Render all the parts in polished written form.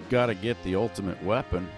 gotta get the ultimate weapon.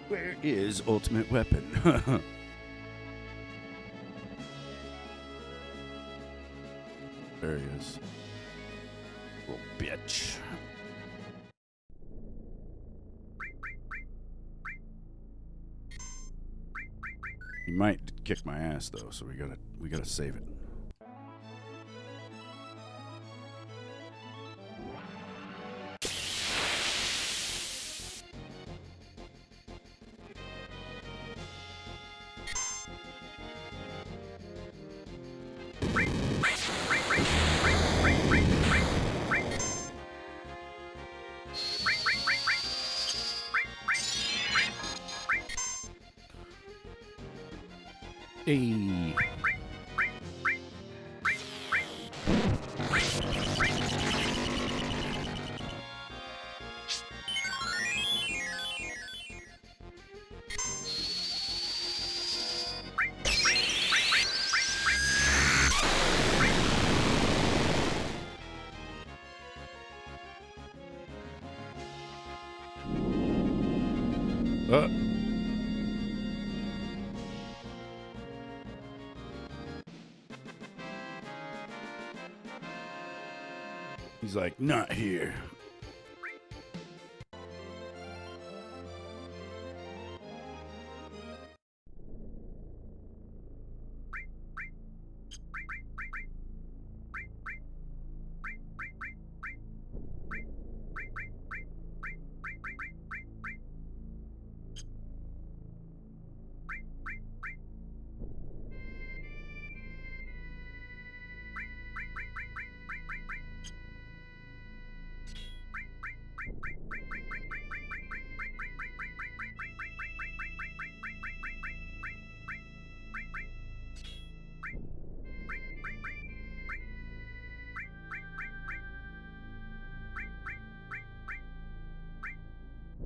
Where is ultimate weapon? There he is. Little bitch. He might kick my ass though, so we gotta save it. Hey. He's like, not here.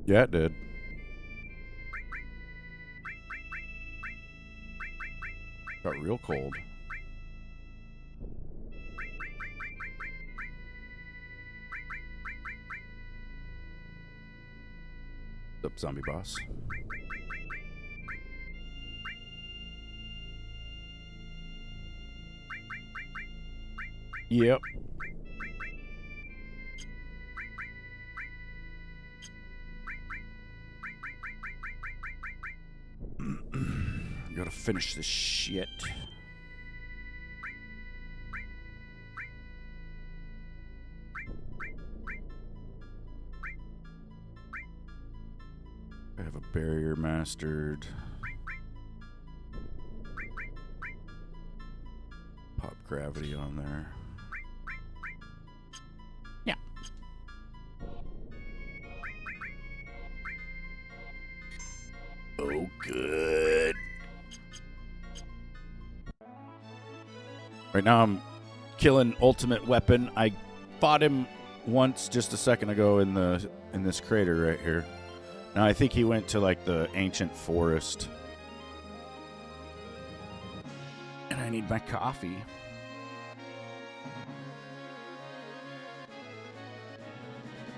Yeah, it did. Got real cold. What's up, zombie boss? Yep. Gotta finish this shit. I have a barrier mastered. Pop gravity on there. Yeah. Oh, good. Right now I'm killing ultimate weapon. I fought him once just a second ago in this crater right here. Now I think he went to like the ancient forest. And I need my coffee.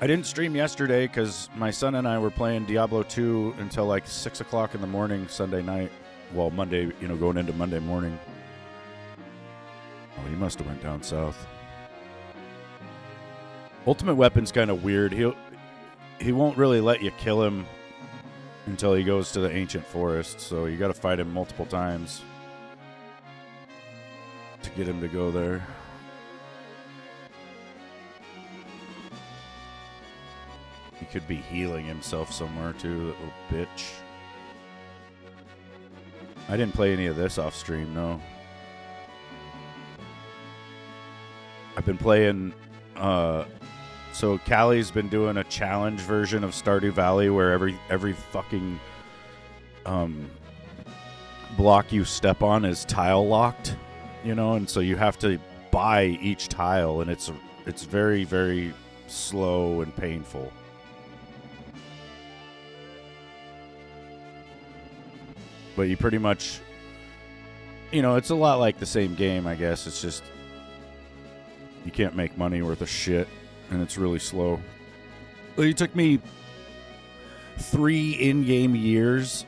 I didn't stream yesterday because my son and I were playing Diablo 2 until like 6 o'clock in the morning Sunday night. Well, Monday, going into Monday morning. Oh, he must have went down south. Ultimate weapon's kind of weird. He won't really let you kill him until he goes to the ancient forest. So you got to fight him multiple times to get him to go there. He could be healing himself somewhere too, that little bitch. I didn't play any of this off stream, no. I've been playing, so Callie's been doing a challenge version of Stardew Valley where every fucking block you step on is tile locked, you know, and so you have to buy each tile, and it's very, very slow and painful. But you pretty much, you know, it's a lot like the same game, I guess. It's just you can't make money worth of shit, and it's really slow. Well, it took me 3 in-game years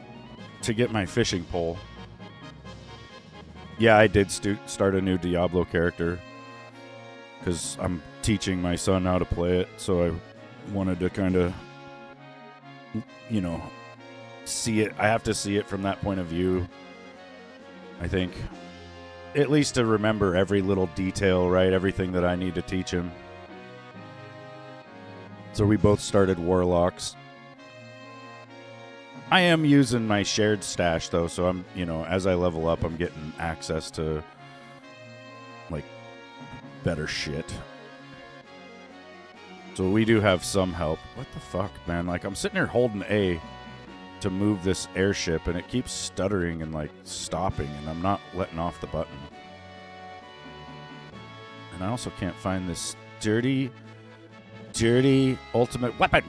to get my fishing pole. Yeah, I did start a new Diablo character because I'm teaching my son how to play it, so I wanted to kind of, you know, see it. I have to see it from that point of view, I think. At least to remember every little detail, right? Everything that I need to teach him. So we both started Warlocks. I am using my shared stash, though, so I'm, you know, as I level up, I'm getting access to, like, better shit. So we do have some help. What the fuck, man? Like, I'm sitting here holding A to move this airship, and it keeps stuttering and, like, stopping, and I'm not letting off the button. And I also can't find this dirty ultimate weapon.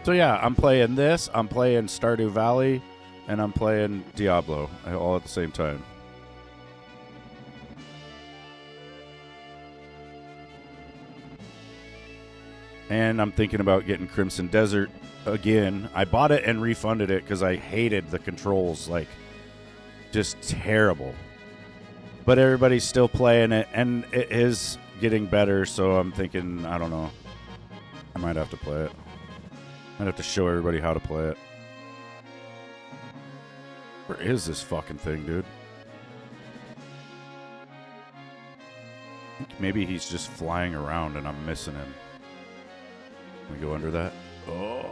So yeah, I'm playing this, I'm playing Stardew Valley, and I'm playing Diablo all at the same time. And I'm thinking about getting Crimson Desert again. I bought it and refunded it because I hated the controls, like, just terrible. But everybody's still playing it, and it is getting better, so I'm thinking, I don't know, I might have to play it. I'd have to show everybody how to play it. Where is this fucking thing, dude? I think maybe he's just flying around and I'm missing him. Can we go under that? Oh.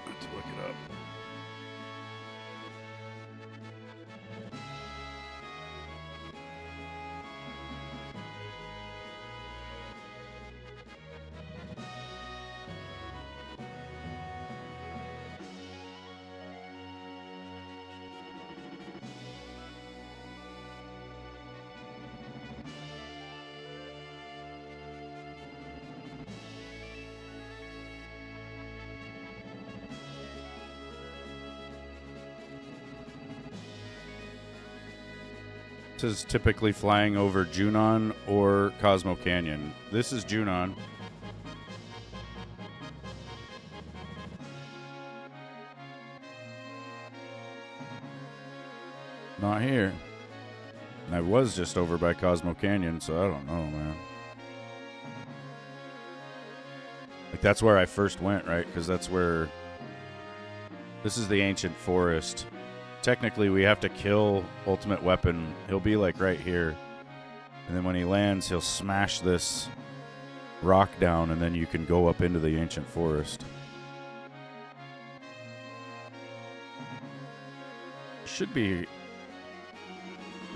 Let's look it up. This is typically flying over Junon or Cosmo Canyon. This is Junon. Not here. I was just over by Cosmo Canyon, so I don't know, man. Like, that's where I first went, right? Because that's where... This is the ancient forest. Technically, we have to kill Ultimate Weapon. He'll be, like, right here. And then when he lands, he'll smash this rock down, and then you can go up into the ancient forest. Should be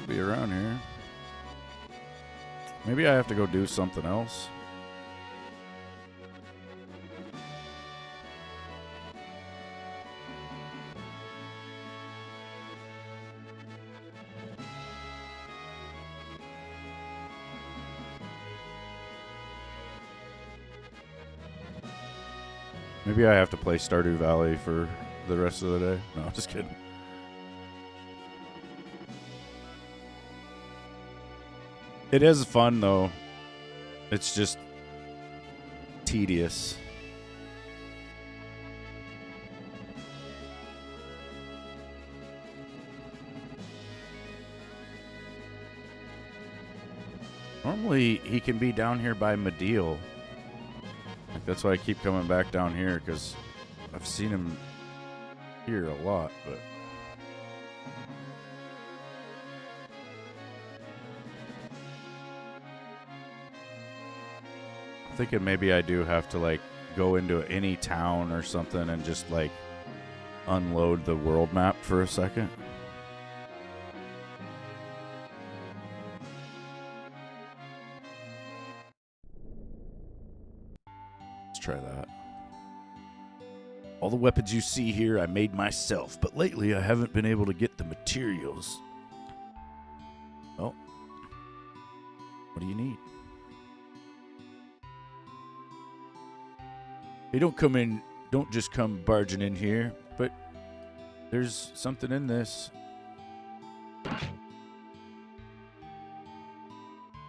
around here. Maybe I have to go do something else. Maybe I have to play Stardew Valley for the rest of the day. No, I'm just kidding. It is fun, though. It's just tedious. Normally, he can be down here by Medeal. Like, that's why I keep coming back down here, because I've seen him here a lot, but... I'm thinking maybe I do have to, like, go into any town or something and just, like, unload the world map for a second. Let's try that. All the weapons you see here I made myself, but lately I haven't been able to get the materials. Oh. What do you need? Hey, don't just come barging in here, but there's something in this.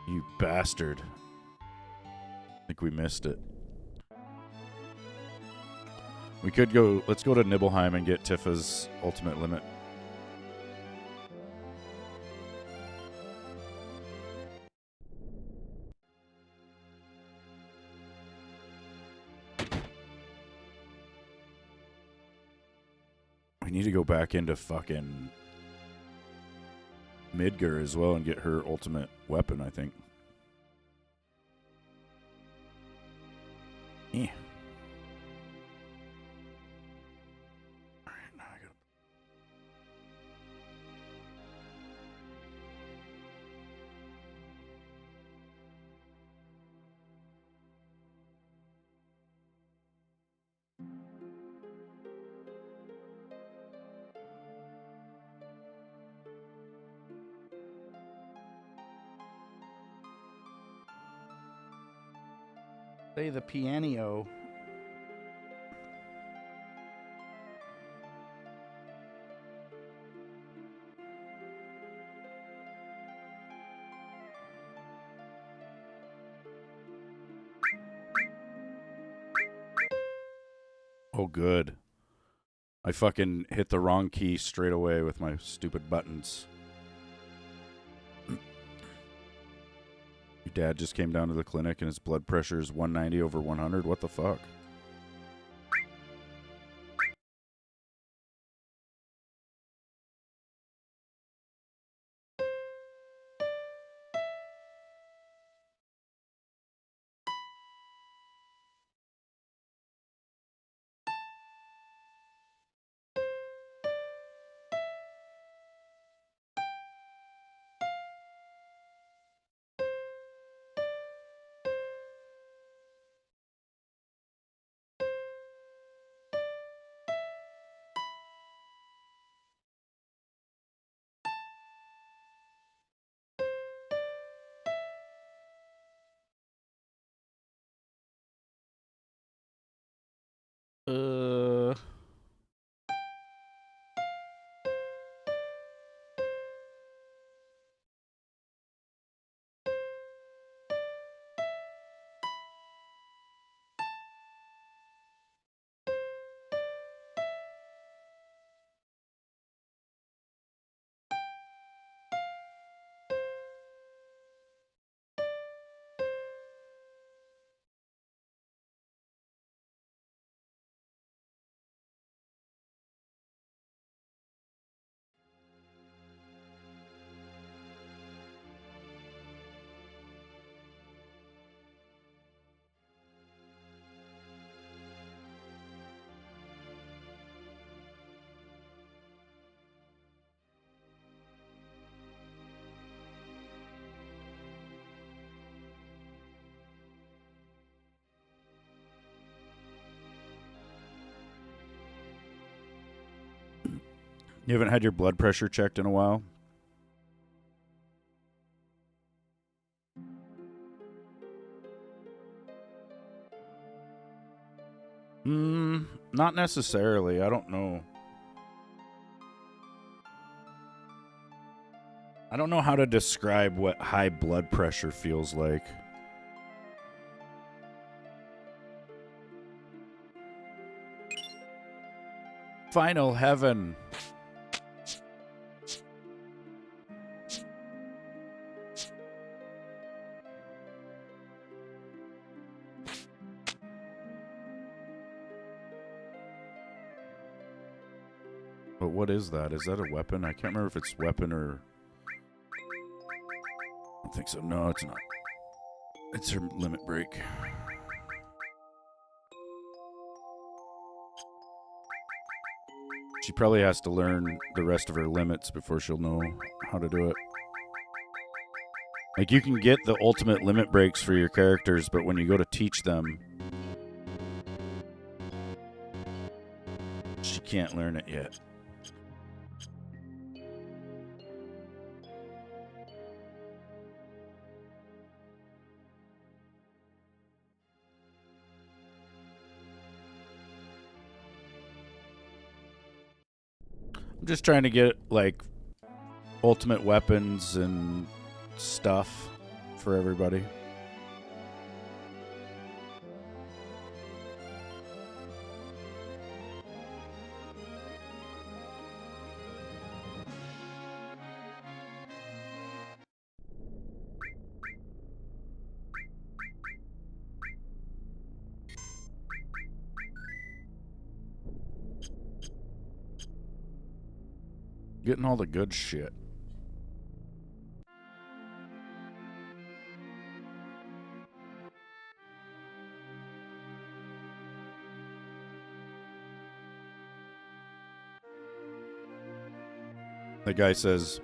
You bastard. I think we missed it. We could go, let's go to Nibelheim and get Tifa's ultimate limit. We need to go back into fucking Midgar as well and get her ultimate weapon, I think. Yeah. Alright, now I gotta... Play the piano. Oh, good. I fucking hit the wrong key straight away with my stupid buttons. Your dad just came down to the clinic and his blood pressure is 190 over 100. What the fuck? Uh... You haven't had your blood pressure checked in a while? Not necessarily. I don't know. I don't know how to describe what high blood pressure feels like. Final heaven. But what is that? Is that a weapon? I can't remember if it's weapon or... I don't think so. No, it's not. It's her limit break. She probably has to learn the rest of her limits before she'll know how to do it. Like, you can get the ultimate limit breaks for your characters, but when you go to teach them, she can't learn it yet. I'm just trying to get, like, ultimate weapons and stuff for everybody. Getting all the good shit. The guy says,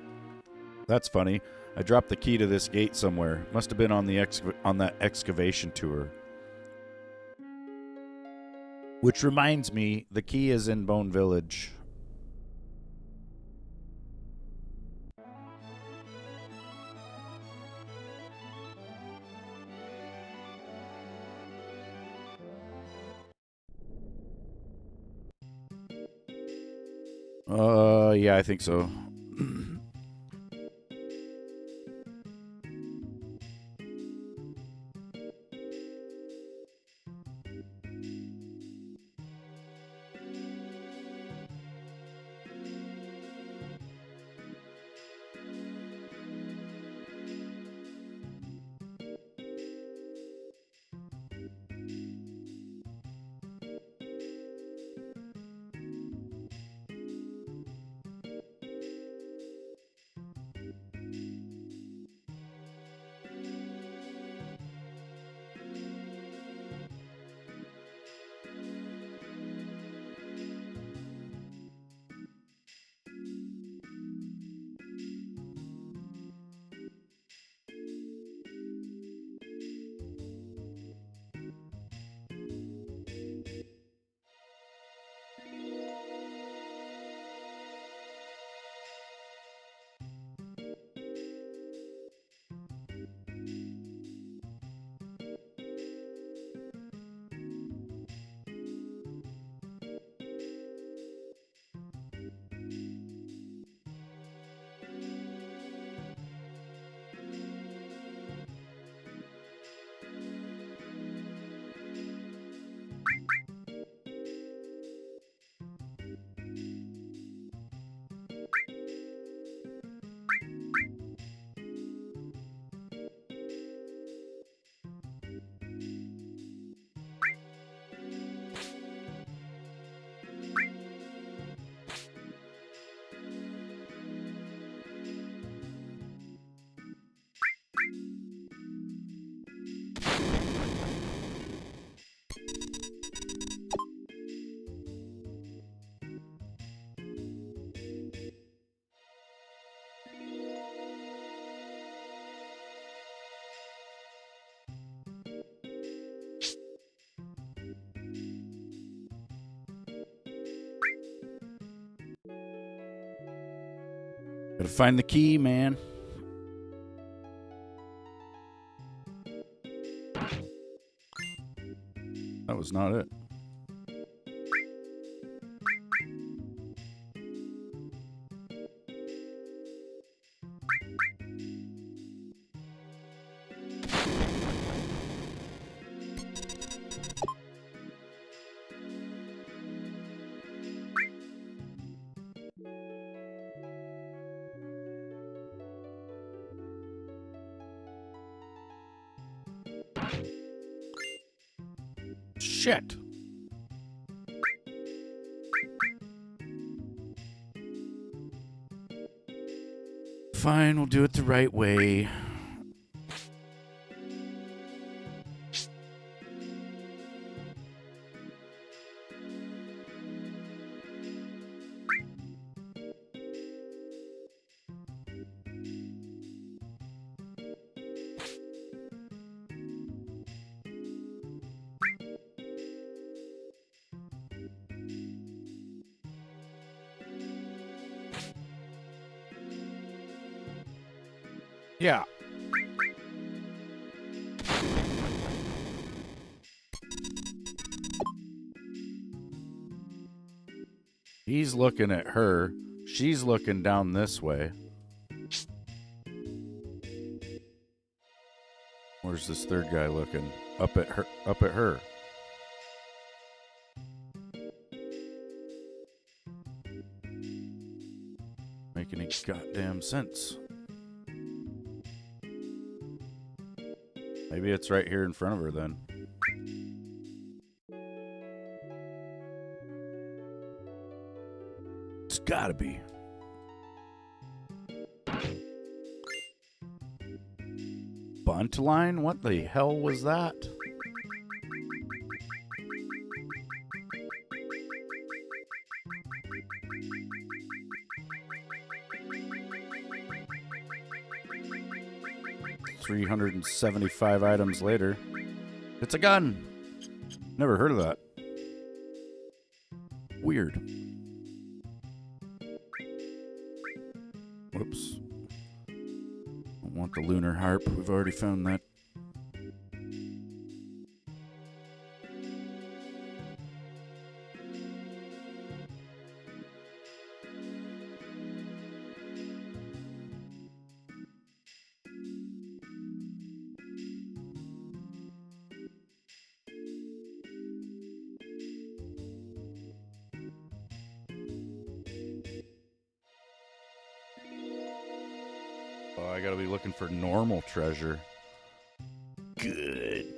"That's funny. I dropped the key to this gate somewhere. Must have been on the on that excavation tour." Which reminds me, the key is in Bone Village. Yeah, I think so. Gotta find the key, man. That was not it. Shit. Fine, we'll do it the right way. Yeah. He's looking at her. She's looking down this way. Where's this third guy looking? Up at her. Up at her. Make any goddamn sense. Maybe it's right here in front of her then. It's gotta be. Bunt line? What the hell was that? $375 items later. It's a gun. Never heard of that. Weird. Whoops. Don't want the lunar harp. We've already found that. Oh, I gotta be looking for normal treasure. Good.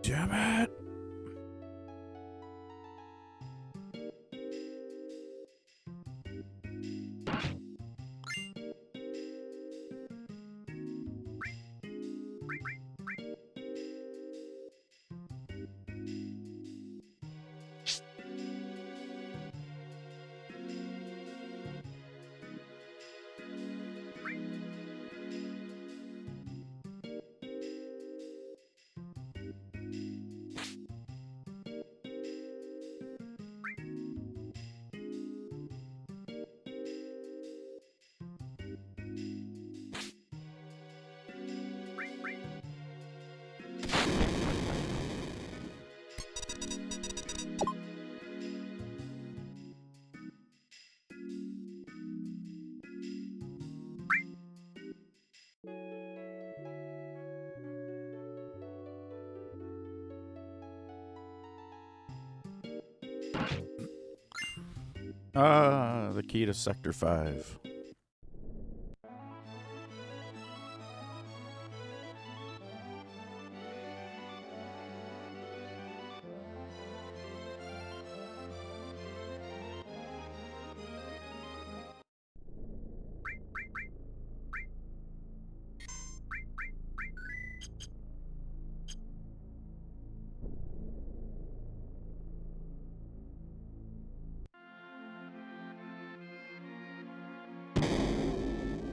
Damn it. The key to Sector 5.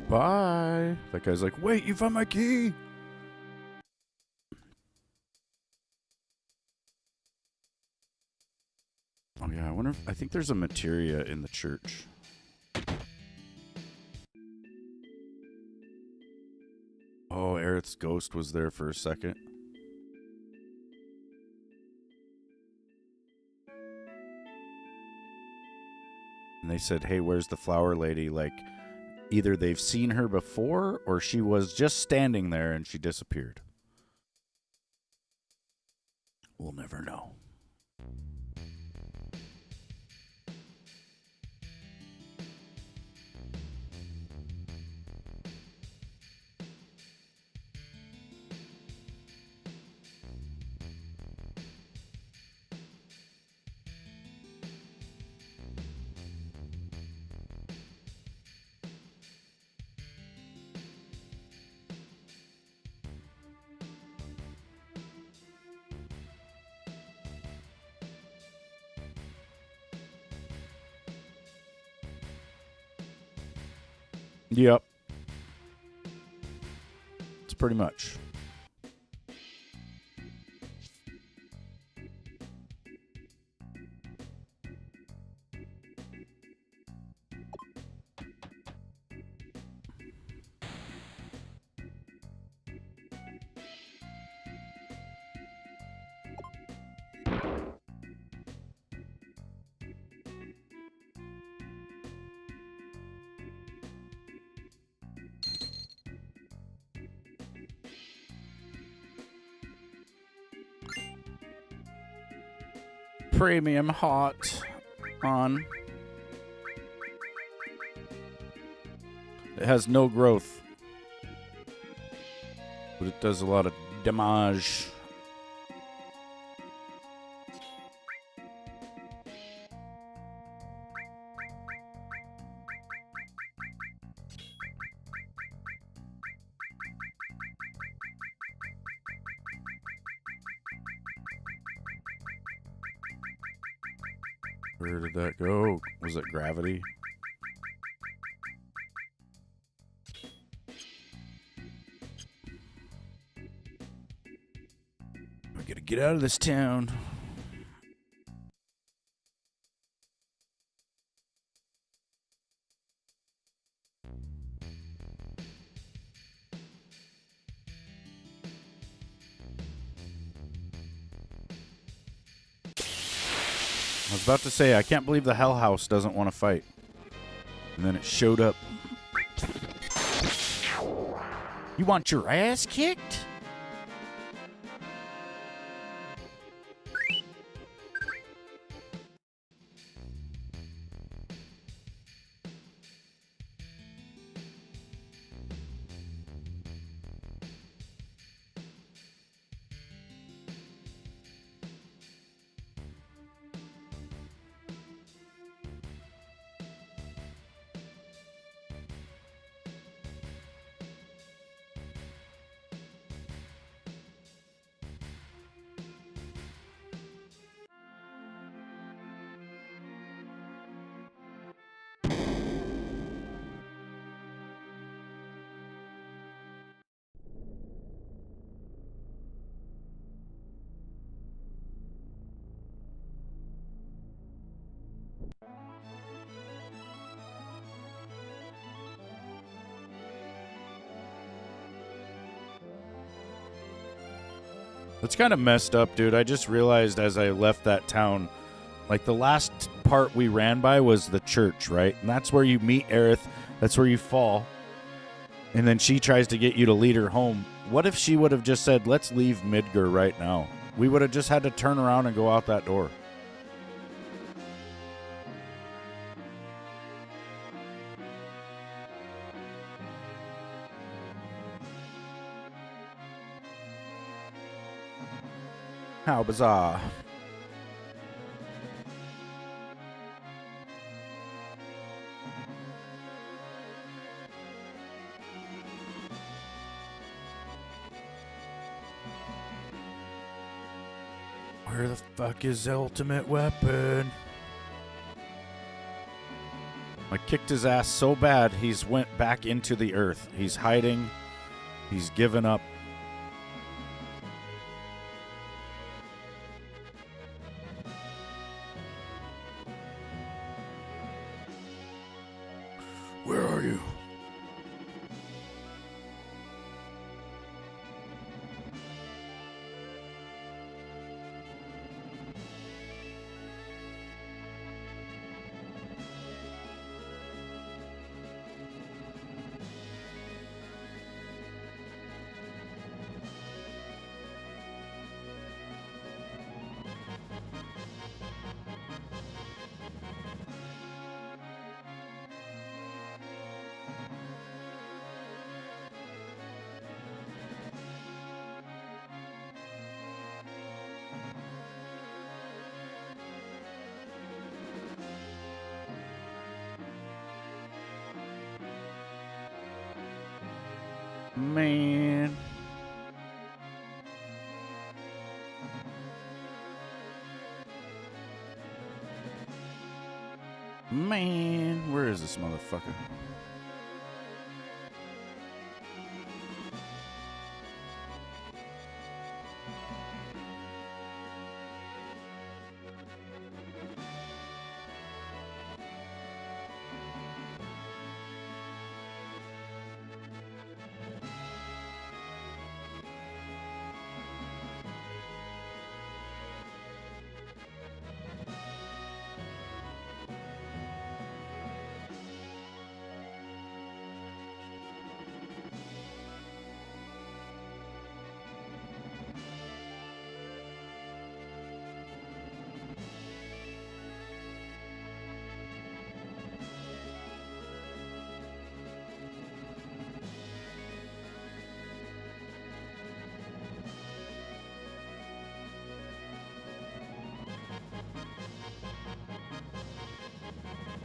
Bye. That guy's like, wait, you found my key. Oh yeah, I wonder if, I think there's a materia in the church. Oh, Aerith's ghost was there for a second. And they said, hey, where's the flower lady? Like, either they've seen her before or she was just standing there and she disappeared. We'll never know. Yep. It's pretty much. Premium hot on. It has no growth, but it does a lot of damage. Where did that go? Was it gravity? I gotta get out of this town. I was about to say, I can't believe the Hell House doesn't want to fight. And then it showed up. You want your ass kicked? It's kind of messed up, dude. I just realized as I left that town, like the last part we ran by was the church, right? And that's where you meet Aerith. That's where you fall. And then she tries to get you to lead her home. What if she would have just said, let's leave Midgar right now? We would have just had to turn around and go out that door. How bizarre. Where the fuck is Ultimate Weapon? I kicked his ass so bad, he's went back into the earth. He's hiding. He's given up. Where are you? Man. Man, where is this motherfucker?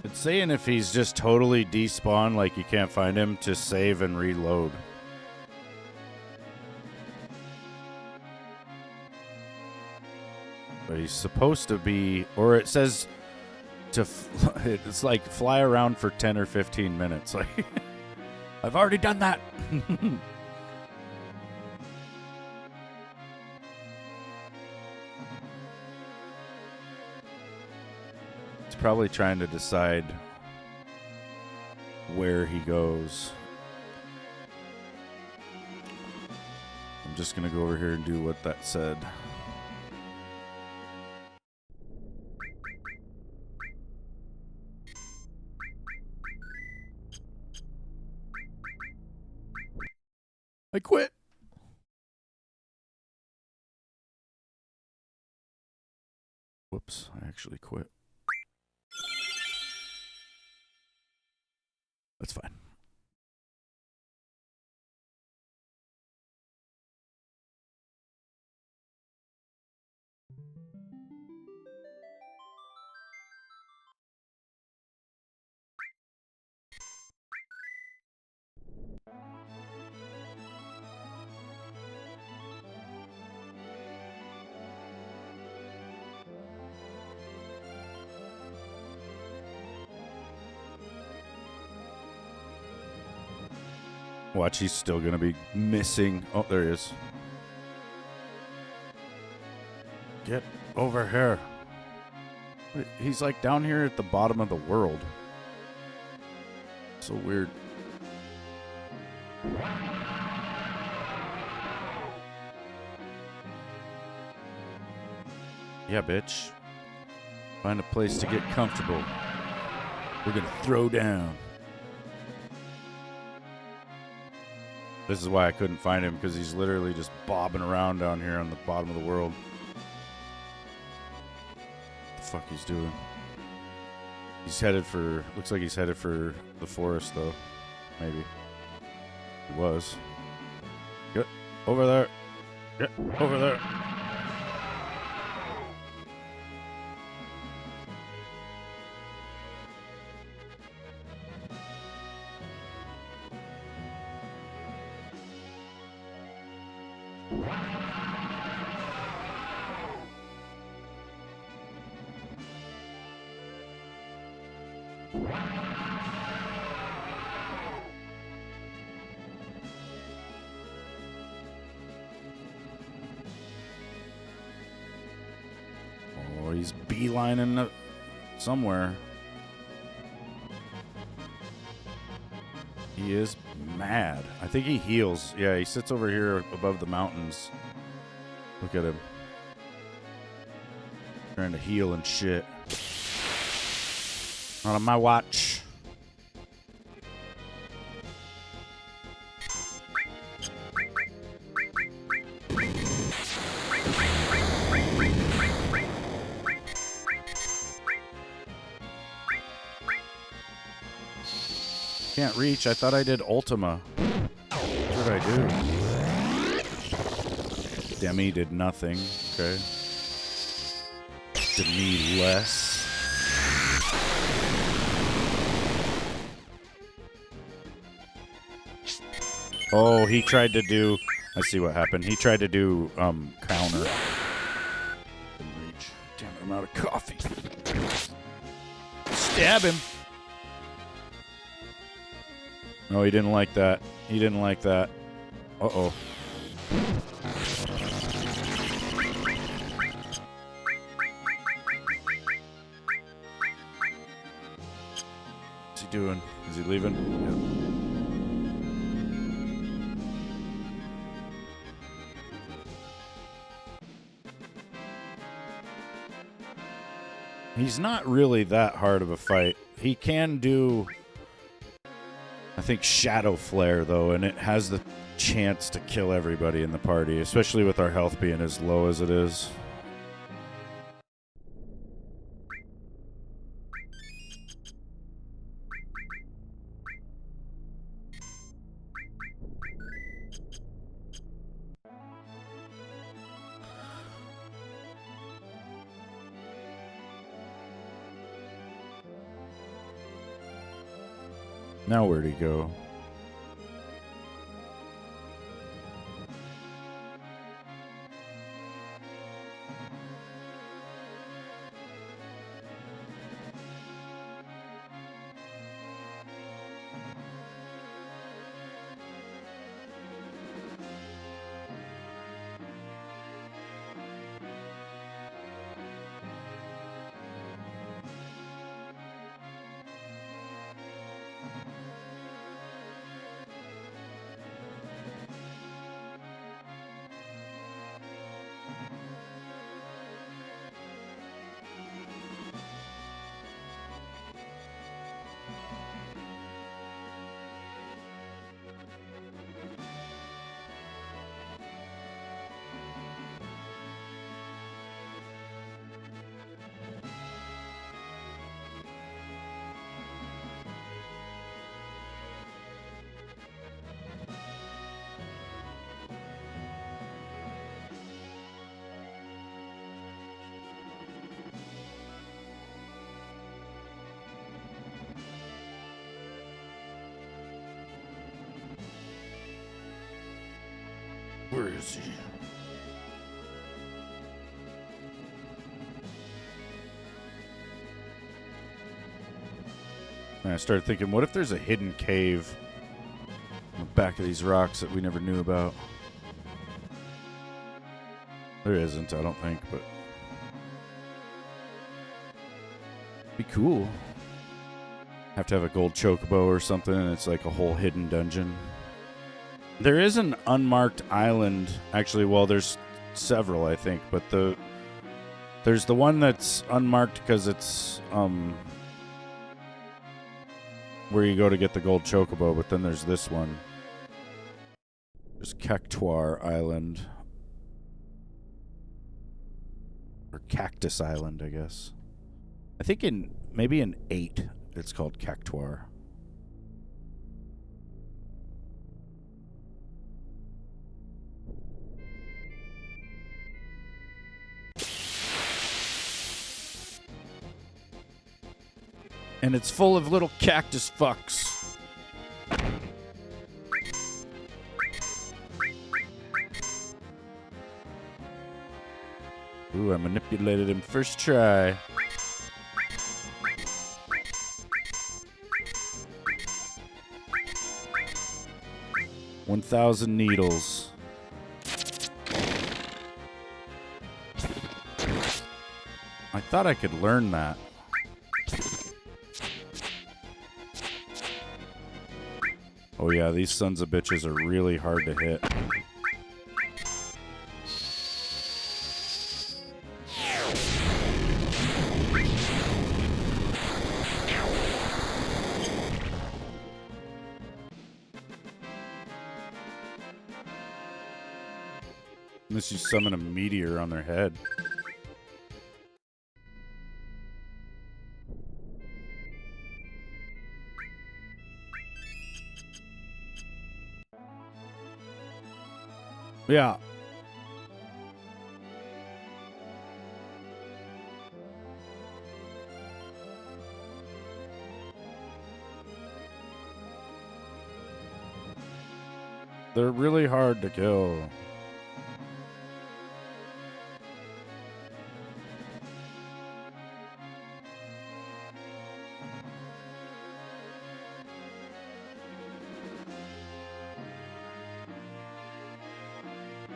It's saying if he's just totally despawned, like you can't find him, to save and reload. But he's supposed to be, or it says to, it's like fly around for 10 or 15 minutes. Like, I've already done that. Probably trying to decide where he goes. I'm just gonna go over here and do what that said. I quit. Whoops, I actually quit. That's fine. Watch, he's still going to be missing. Oh, there he is. Get over here. He's like down here at the bottom of the world. So weird. Yeah, bitch. Find a place to get comfortable. We're going to throw down. This is why I couldn't find him, because he's literally just bobbing around down here on the bottom of the world. What the fuck he's doing? He's headed for, looks like he's headed for the forest, though. Maybe. He was. Get over there. Get over there. Oh, he's beelining somewhere. He is mad. I think he heals. Yeah, he sits over here above the mountains. Look at him. Trying to heal and shit. Not on my watch. Can't reach. I thought I did Ultima. What did I do? Demi did nothing. Okay. Did need less. Oh, he tried to do... I see what happened. He tried to do counter. Didn't reach. Damn it, I'm out of coffee. Stab him. No, he didn't like that. He didn't like that. Uh-oh. What's he doing? Is he leaving? Yep. He's not really that hard of a fight. He can do, I think, Shadow Flare, though, and it has the chance to kill everybody in the party, especially with our health being as low as it is. Now where'd he go? Where is he? And I started thinking, what if there's a hidden cave on the back of these rocks that we never knew about? There isn't, I don't think, but be cool. Have to have a gold chocobo or something, and it's like a whole hidden dungeon. There is an unmarked island. Actually, well, there's several, I think, but there's the one that's unmarked because it's where you go to get the gold chocobo, but then there's this one. There's Cactuar Island. Or Cactus Island, I guess. I think maybe in 8 it's called Cactuar. And it's full of little cactus fucks. Ooh, I manipulated him first try. $1,000 needles. I thought I could learn that. Oh yeah, these sons of bitches are really hard to hit. Unless you summon a meteor on their head. Yeah. They're really hard to kill.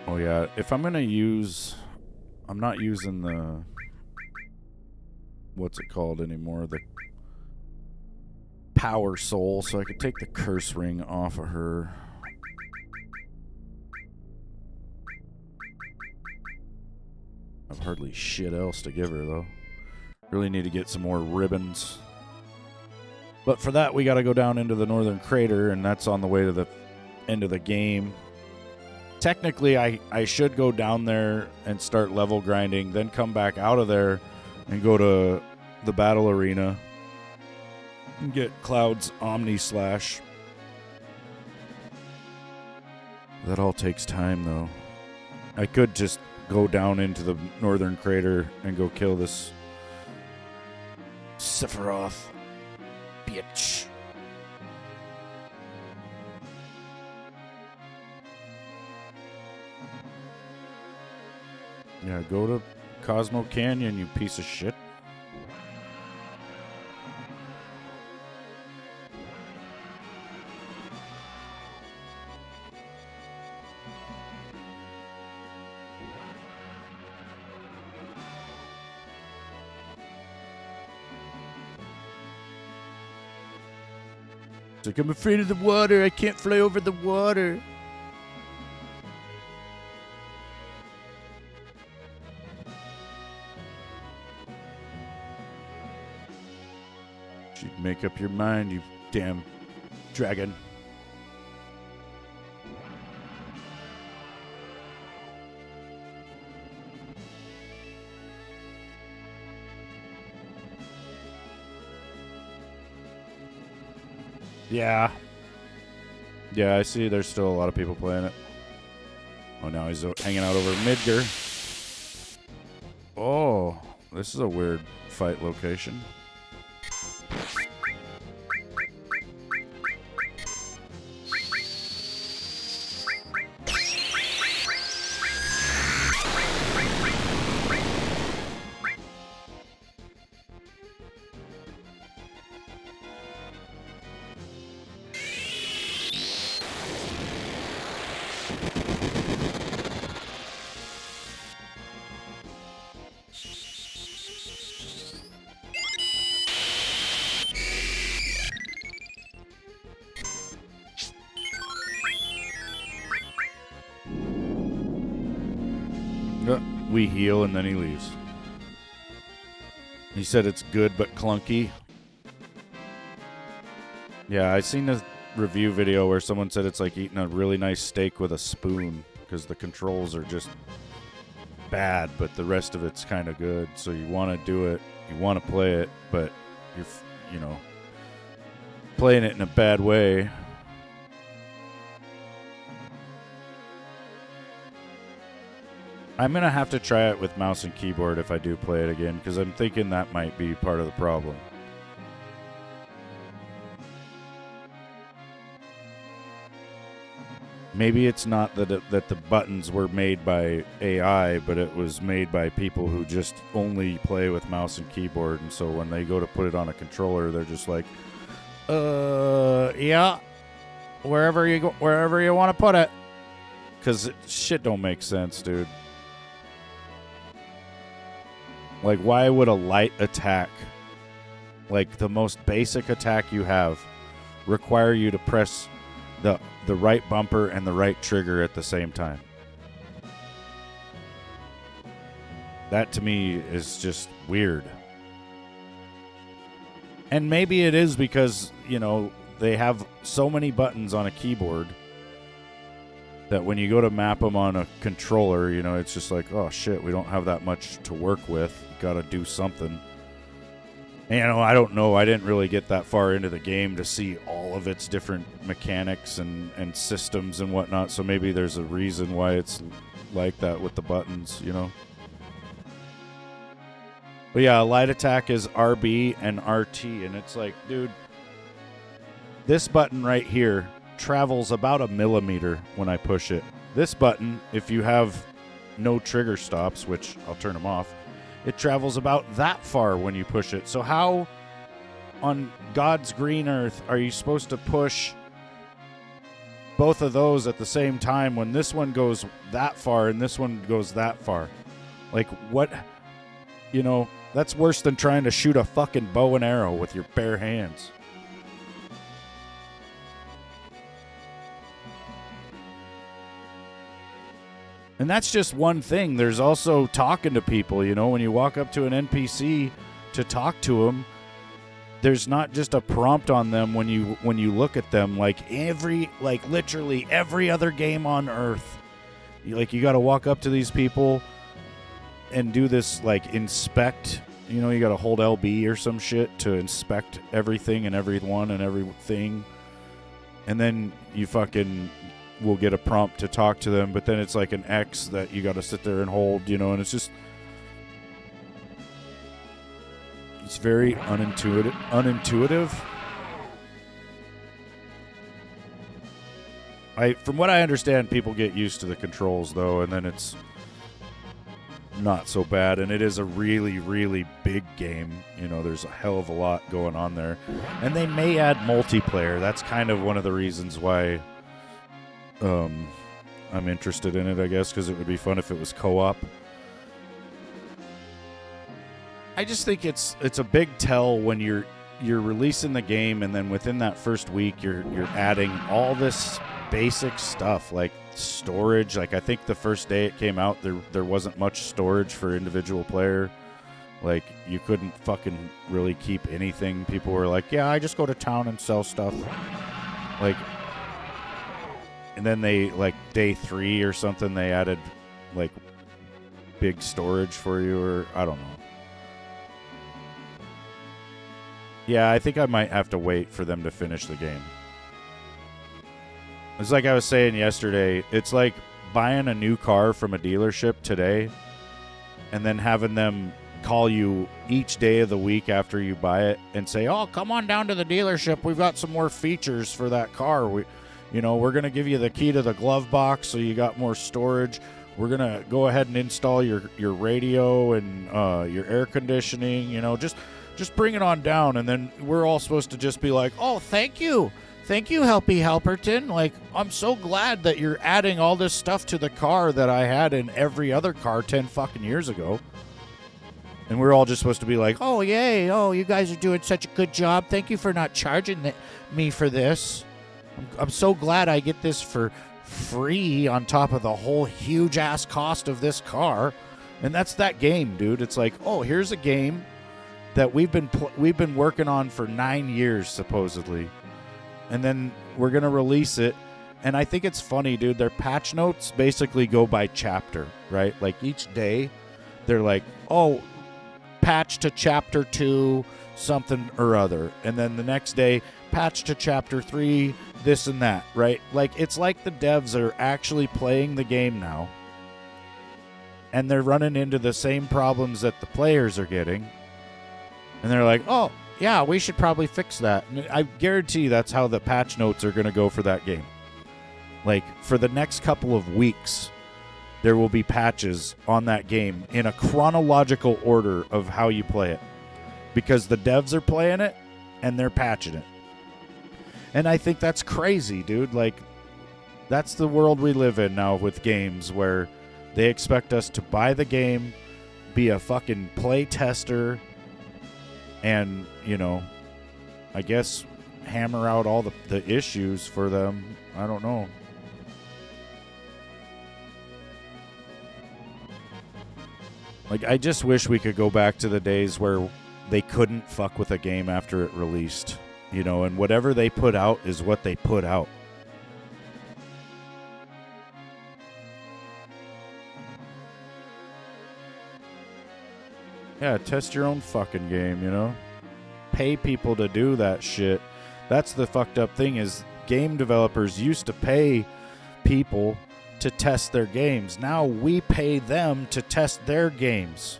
Oh yeah, if I'm gonna use, I'm not using the, what's it called anymore, the power soul, so I could take the curse ring off of her. I've hardly shit else to give her though. Really need to get some more ribbons. But for that we gotta go down into the northern crater, and that's on the way to the end of the game. Technically, I should go down there and start level grinding, then come back out of there and go to the battle arena and get Cloud's Omni Slash. That all takes time, though. I could just go down into the northern crater and go kill this Sephiroth bitch. Yeah, go to Cosmo Canyon, you piece of shit. It's like, I'm afraid of the water. I can't fly over the water. She'd make up your mind, you damn dragon. Yeah. Yeah, I see there's still a lot of people playing it. Oh, now he's hanging out over Midgar. Oh, this is a weird fight location. We heal and then he leaves. He said it's good but clunky. Yeah, I seen a review video where someone said it's like eating a really nice steak with a spoon because the controls are just bad, but the rest of it's kind of good. So you want to do it, you want to play it, but you're, you know, playing it in a bad way. I'm going to have to try it with mouse and keyboard if I do play it again, because I'm thinking that might be part of the problem. Maybe it's not that that the buttons were made by AI, but it was made by people who just only play with mouse and keyboard, and so when they go to put it on a controller, they're just like, yeah, wherever you go, wherever you want to put it, because shit don't make sense, dude. Like, why would a light attack, like the most basic attack you have, require you to press the right bumper and the right trigger at the same time? That to me is just weird. And maybe it is because, you know, they have so many buttons on a keyboard that when you go to map them on a controller, you know, it's just like, oh shit, we don't have that much to work with. Got to do something. And, you know, I don't know. I didn't really get that far into the game to see all of its different mechanics and systems and whatnot. So maybe there's a reason why it's like that with the buttons, you know. But yeah, light attack is RB and RT. And it's like, dude, this button right here travels about a millimeter when I push it. This button, if you have no trigger stops, which I'll turn them off, it travels about that far when you push it. So how on God's green earth are you supposed to push both of those at the same time when this one goes that far and this one goes that far? Like, what? You know, that's worse than trying to shoot a fucking bow and arrow with your bare hands. And that's just one thing. There's also talking to people, you know, when you walk up to an NPC to talk to them, there's not just a prompt on them when you look at them, like literally every other game on earth. You got to walk up to these people and do this, like, inspect. You know, you got to hold LB or some shit to inspect everything and everyone and everything. And then you fucking will get a prompt to talk to them, but then it's like an X that you got to sit there and hold, you know, and it's just, it's very unintuitive. From what I understand, people get used to the controls though, and then it's not so bad. And it is a really, really big game. You know, there's a hell of a lot going on there, and they may add multiplayer. That's kind of one of the reasons why I'm interested in it, I guess, because it would be fun if it was co-op. I just think it's a big tell when you're releasing the game, and then within that first week you're adding all this basic stuff like storage. Like, I think the first day it came out, there wasn't much storage for individual player. Like, you couldn't fucking really keep anything. People were like, yeah, I just go to town and sell stuff. Like, and then they, like, day 3 or something, they added, like, big storage for you, or I don't know. Yeah, I think I might have to wait for them to finish the game. It's like I was saying yesterday, it's like buying a new car from a dealership today and then having them call you each day of the week after you buy it and say, oh, come on down to the dealership. We've got some more features for that car. We're going to give you the key to the glove box so you got more storage. We're going to go ahead and install your radio and your air conditioning, you know, just bring it on down. And then we're all supposed to just be like, oh, thank you. Thank you, Helpy Helperton. Like, I'm so glad that you're adding all this stuff to the car that I had in every other car 10 fucking years ago. And we're all just supposed to be like, oh, yay. Oh, you guys are doing such a good job. Thank you for not charging me for this. I'm so glad I get this for free on top of the whole huge-ass cost of this car. And that's that game, dude. It's like, oh, here's a game that we've been working on for 9 years, supposedly. And then we're going to release it. And I think it's funny, dude. Their patch notes basically go by chapter, right? Like, each day, they're like, oh, patch to chapter 2, something or other. And then the next day, patch to chapter 3, this and that, right? Like, it's like the devs are actually playing the game now. And they're running into the same problems that the players are getting. And they're like, oh, yeah, we should probably fix that. And I guarantee that's how the patch notes are going to go for that game. Like, for the next couple of weeks, there will be patches on that game in a chronological order of how you play it. Because the devs are playing it, and they're patching it. And I think that's crazy, dude. Like, that's the world we live in now with games, where they expect us to buy the game, be a fucking play tester, and, you know, I guess hammer out all the issues for them. I don't know. Like, I just wish we could go back to the days where they couldn't fuck with a game after it released. You know, and whatever they put out is what they put out. Yeah, test your own fucking game, you know? Pay people to do that shit. That's the fucked up thing, is game developers used to pay people to test their games. Now we pay them to test their games.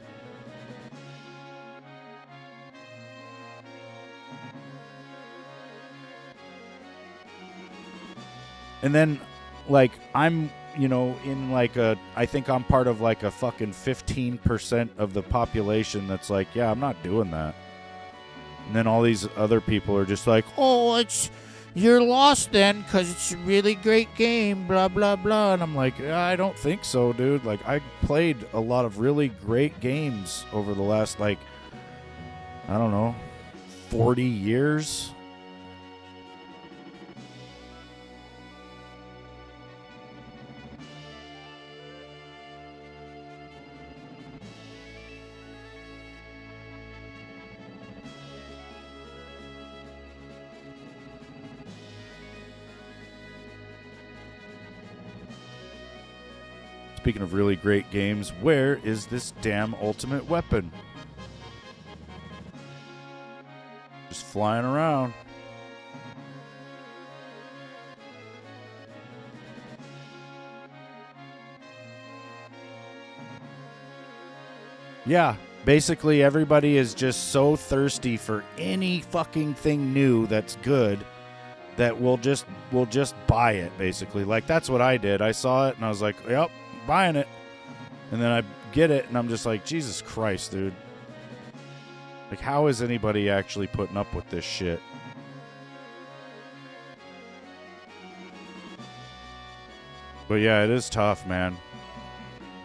And then, like, I'm, in like I think I'm part of like a fucking 15% of the population that's like, yeah, I'm not doing that. And then all these other people are just like, oh, you're lost then because it's a really great game, blah, blah, blah. And I'm like, I don't think so, dude. Like, I played a lot of really great games over the last, like, I don't know, 40 years. Speaking of really great games, where is this damn ultimate weapon? Just flying around. Yeah, basically everybody is just so thirsty for any fucking thing new that's good that we'll just buy it, basically. Like, that's what I did. I saw it and I was like, yep, buying it. And then I get it and I'm just like, Jesus Christ, dude. Like, how is anybody actually putting up with this shit? But yeah, it is tough, man.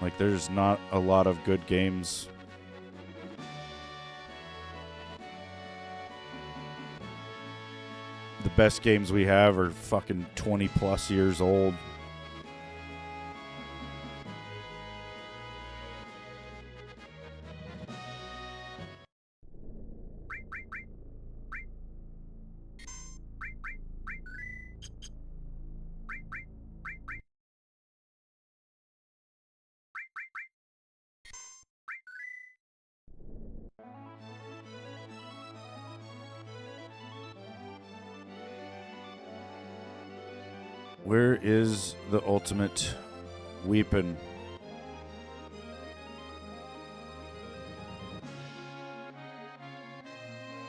Like, there's not a lot of good games. The best games we have are fucking 20 plus years old. Where is the ultimate weapon?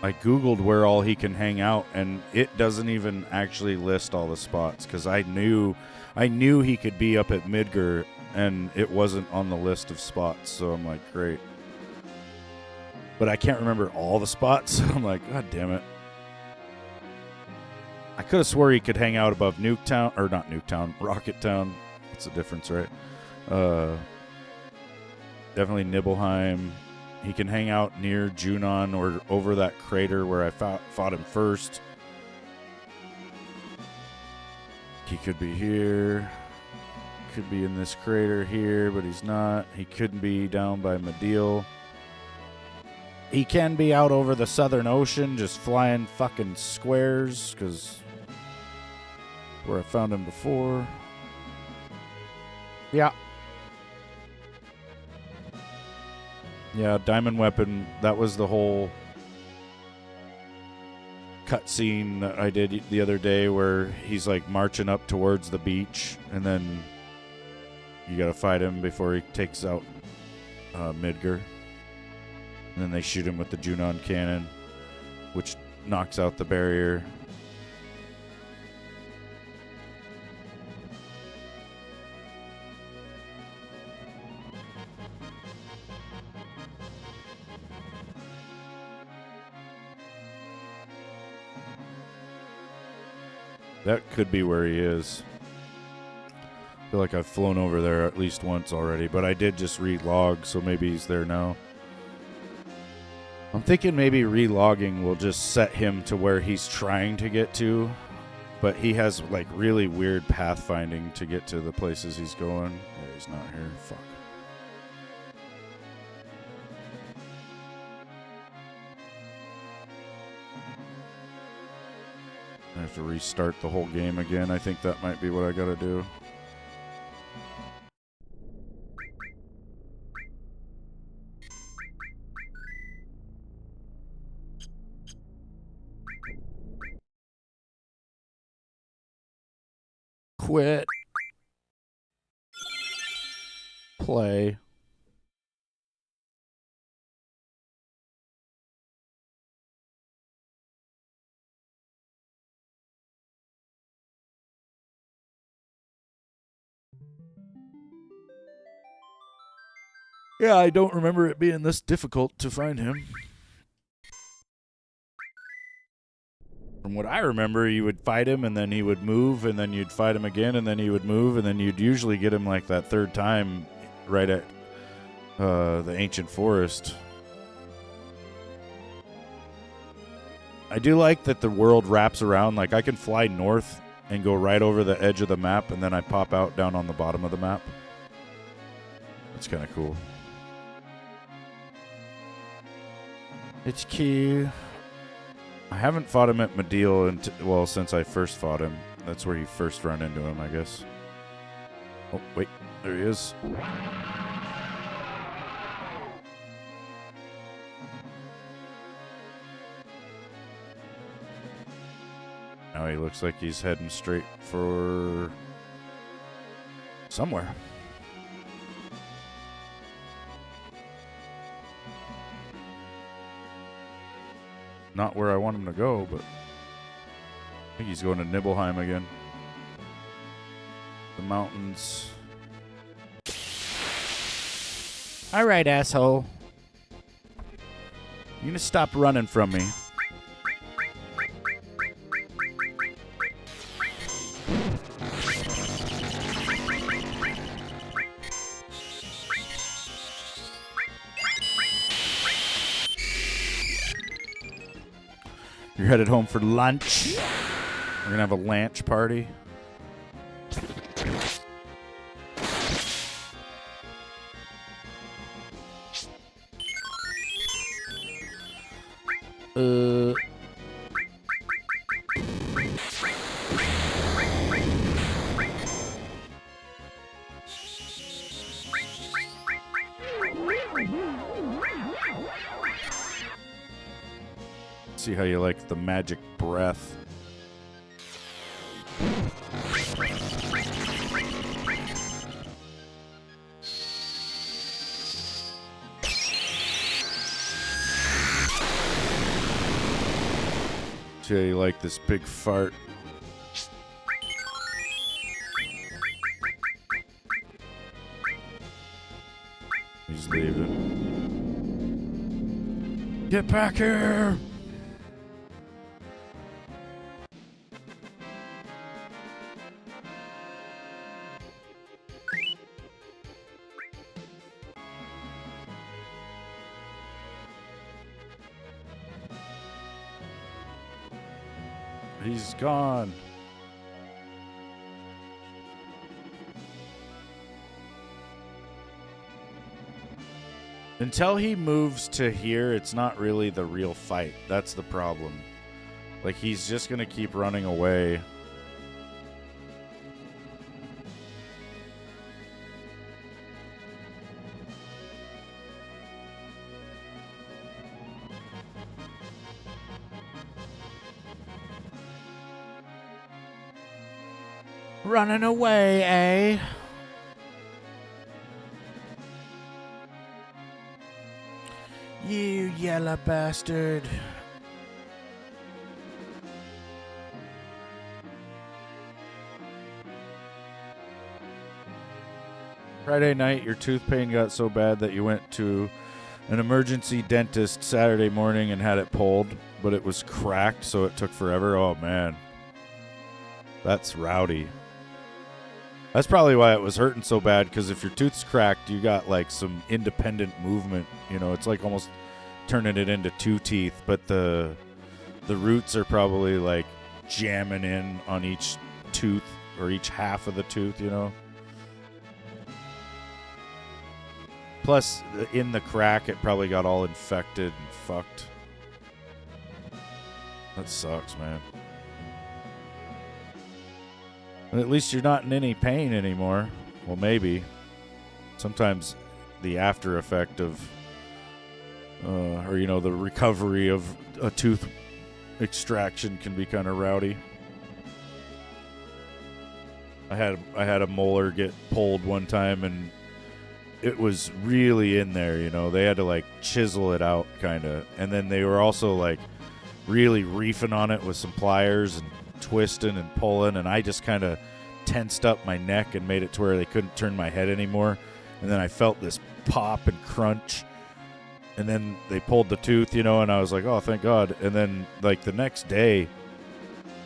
I googled where all he can hang out, and it doesn't even actually list all the spots, because I knew he could be up at Midgar, and it wasn't on the list of spots. So I'm like, great. But I can't remember all the spots. So I'm like, God damn it. I could have swore he could hang out above Nuketown, or not Nuketown, Rocket Town. What's the difference, right? Definitely Nibelheim. He can hang out near Junon or over that crater where I fought him first. He could be here. Could be in this crater here, but he's not. He couldn't be down by Medeal. He can be out over the Southern Ocean just flying fucking squares, because where I found him before. Yeah. Yeah, Diamond Weapon, that was the whole cutscene that I did the other day where he's like marching up towards the beach, and then you gotta fight him before he takes out Midgar. And then they shoot him with the Junon cannon, which knocks out the barrier. That could be where he is. I feel like I've flown over there at least once already, but I did just re-log, so maybe he's there now. I'm thinking maybe re-logging will just set him to where he's trying to get to, but he has like really weird pathfinding to get to the places he's going. Yeah, he's not here. Fuck. I have to restart the whole game again. I think that might be what I gotta do. Quit. Play. Yeah, I don't remember it being this difficult to find him. From what I remember, you would fight him, and then he would move, and then you'd fight him again, and then he would move, and then you'd usually get him like that third time right at the ancient forest. I do like that the world wraps around. Like, I can fly north and go right over the edge of the map, and then I pop out down on the bottom of the map. It's kind of cool. It's cute. I haven't fought him at Medeal since I first fought him. That's where you first run into him, I guess. Oh, wait. There he is. Now he looks like he's heading straight for somewhere. Not where I want him to go, but I think he's going to Nibelheim again. The mountains. All right, asshole. You gonna stop running from me? You're headed home for lunch. We're gonna have a lunch party. See how you like the magic breath. See how you like this big fart. He's leaving. Get back here! He's gone. Until he moves to here, it's not really the real fight. That's the problem. Like, he's just gonna keep running away. Running away, eh? You yellow bastard. Friday night, your tooth pain got so bad that you went to an emergency dentist Saturday morning and had it pulled, but it was cracked, so it took forever. Oh, man. That's rowdy. That's probably why it was hurting so bad, because if your tooth's cracked, you got like some independent movement. You know, it's like almost turning it into two teeth, but the roots are probably like jamming in on each tooth or each half of the tooth, you know. Plus, in the crack, it probably got all infected and fucked. That sucks, man. But at least you're not in any pain anymore. Well, maybe. Sometimes the after effect of, or, you know, the recovery of a tooth extraction can be kind of rowdy. I had a molar get pulled one time, and it was really in there, you know. They had to, like, chisel it out, kind of. And then they were also, like, really reefing on it with some pliers and twisting and pulling, and I just kind of tensed up my neck and made it to where they couldn't turn my head anymore. And then I felt this pop and crunch. And then they pulled the tooth, you know, and I was like, oh, thank God. And then, like, the next day,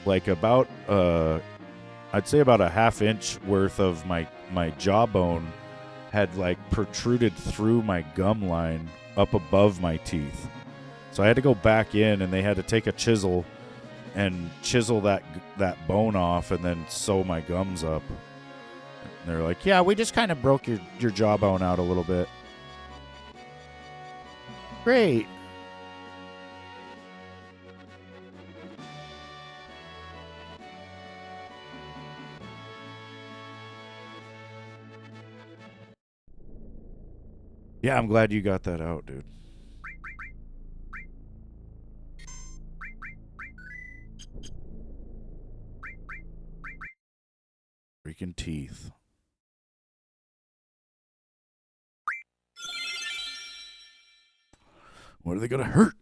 like, about, I'd say about a half-inch worth of my jawbone had, like, protruded through my gum line up above my teeth. So I had to go back in, and they had to take a chisel and chisel that bone off and then sew my gums up. And they're like, yeah, we just kind of broke your jawbone out a little bit. Great. Yeah, I'm glad you got that out, dude. Freaking teeth. What are they gonna hurt?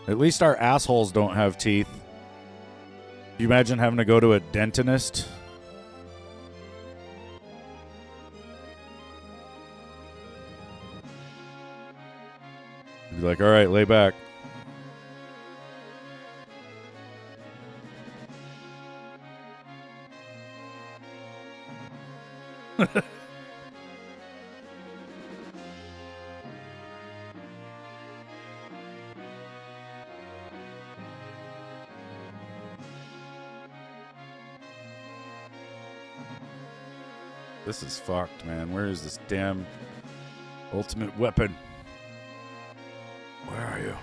At least our assholes don't have teeth. Can you imagine having to go to a dentist? You'd be like, all right, lay back. This is fucked, man. Where is this damn ultimate weapon? Where are you?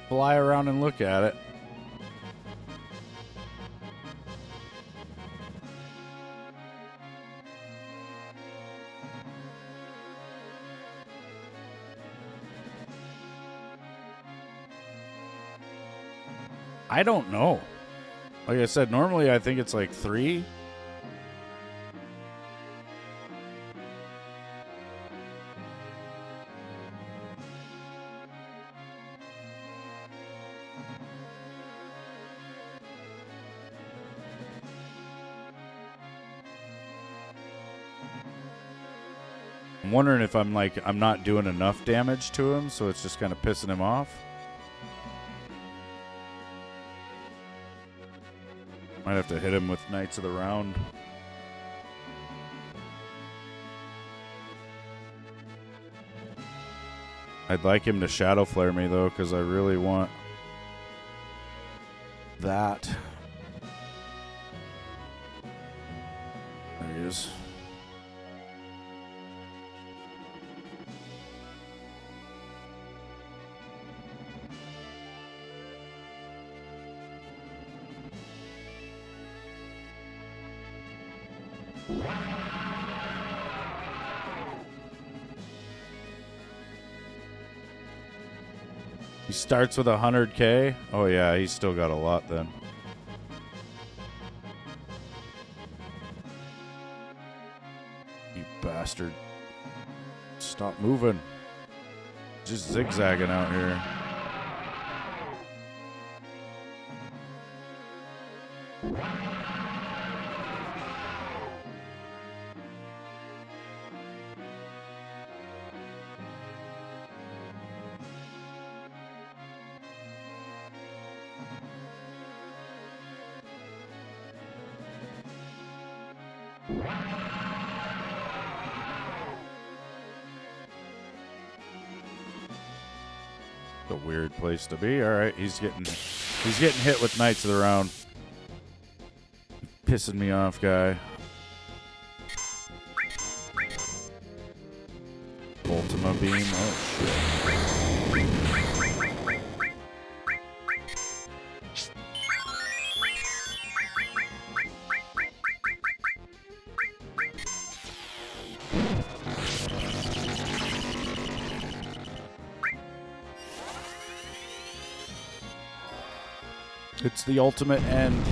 Fly around and look at it. I don't know. Like I said, normally I think it's like 3. I'm wondering if I'm not doing enough damage to him, so it's just kind of pissing him off. Might have to hit him with Knights of the Round. I'd like him to Shadow Flare me, though, because I really want that. There he is. He starts with 100K. Oh yeah, he's still got a lot then. You bastard. Stop moving. Just zigzagging out here. A weird place to be. All right, he's getting hit with Knights of the Round. Pissing me off, guy. Ultima Beam. Oh shit. It's the ultimate end.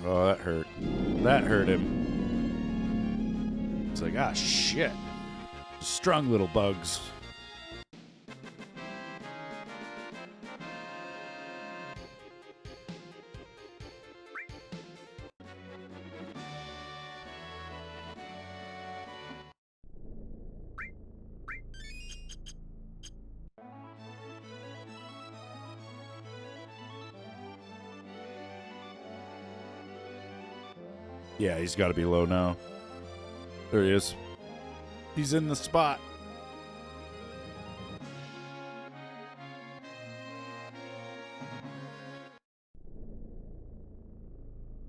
Oh, that hurt. That hurt him. It's like, ah, shit. Strong little bugs. Yeah, he's got to be low now. There he is. He's in the spot.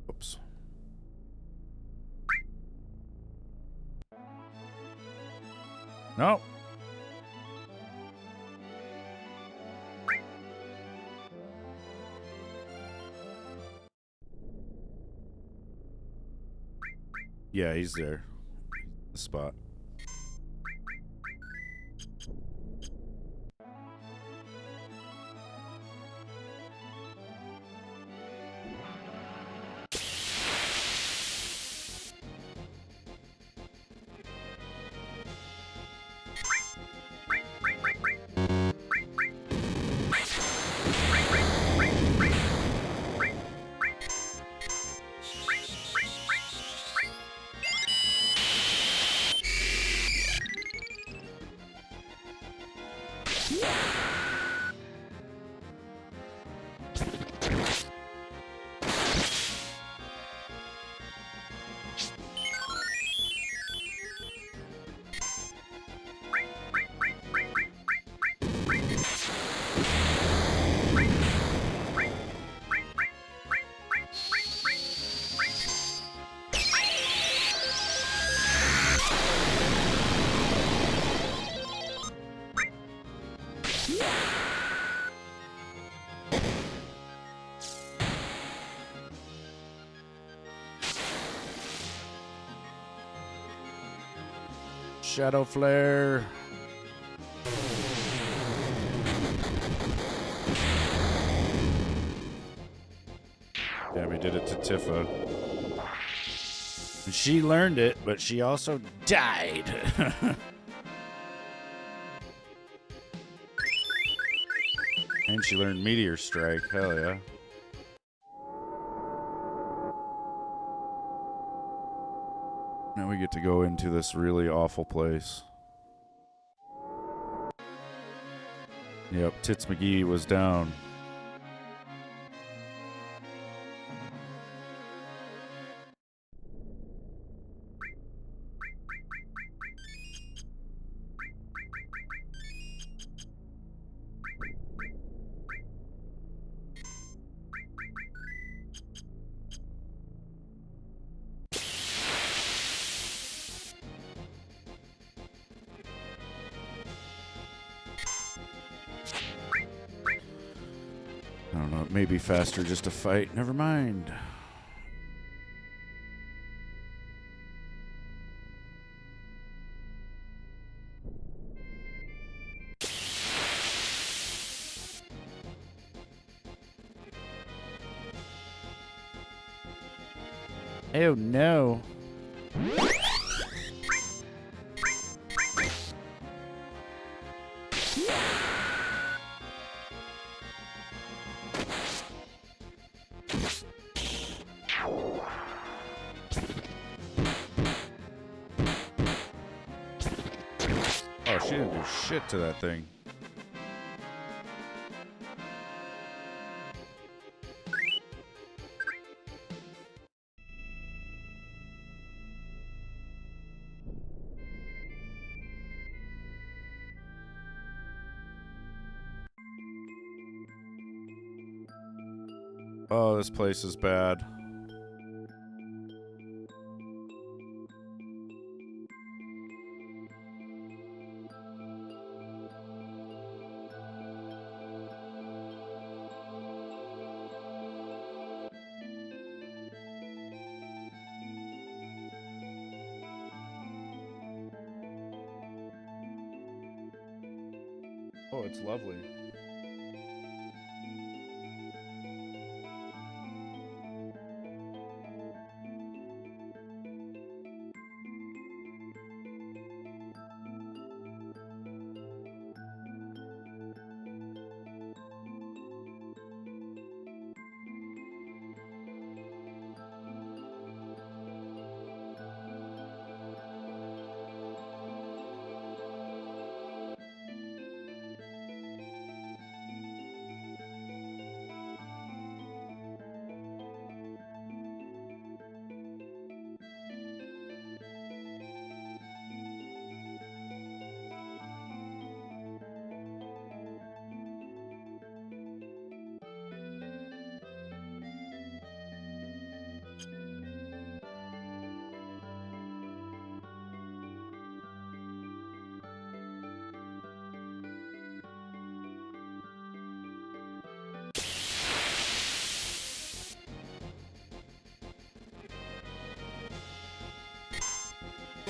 Oops. No. Yeah, he's there. The spot. Shadow Flare. Yeah, we did it to Tifa. She learned it, but she also died. And she learned Meteor Strike. Hell yeah. Now we get to go into this really awful place. Yep, Tits McGee was down. it may be faster just to fight. Never mind. Oh no. Oh, she didn't do shit to that thing. Oh, this place is bad. Oh, it's lovely.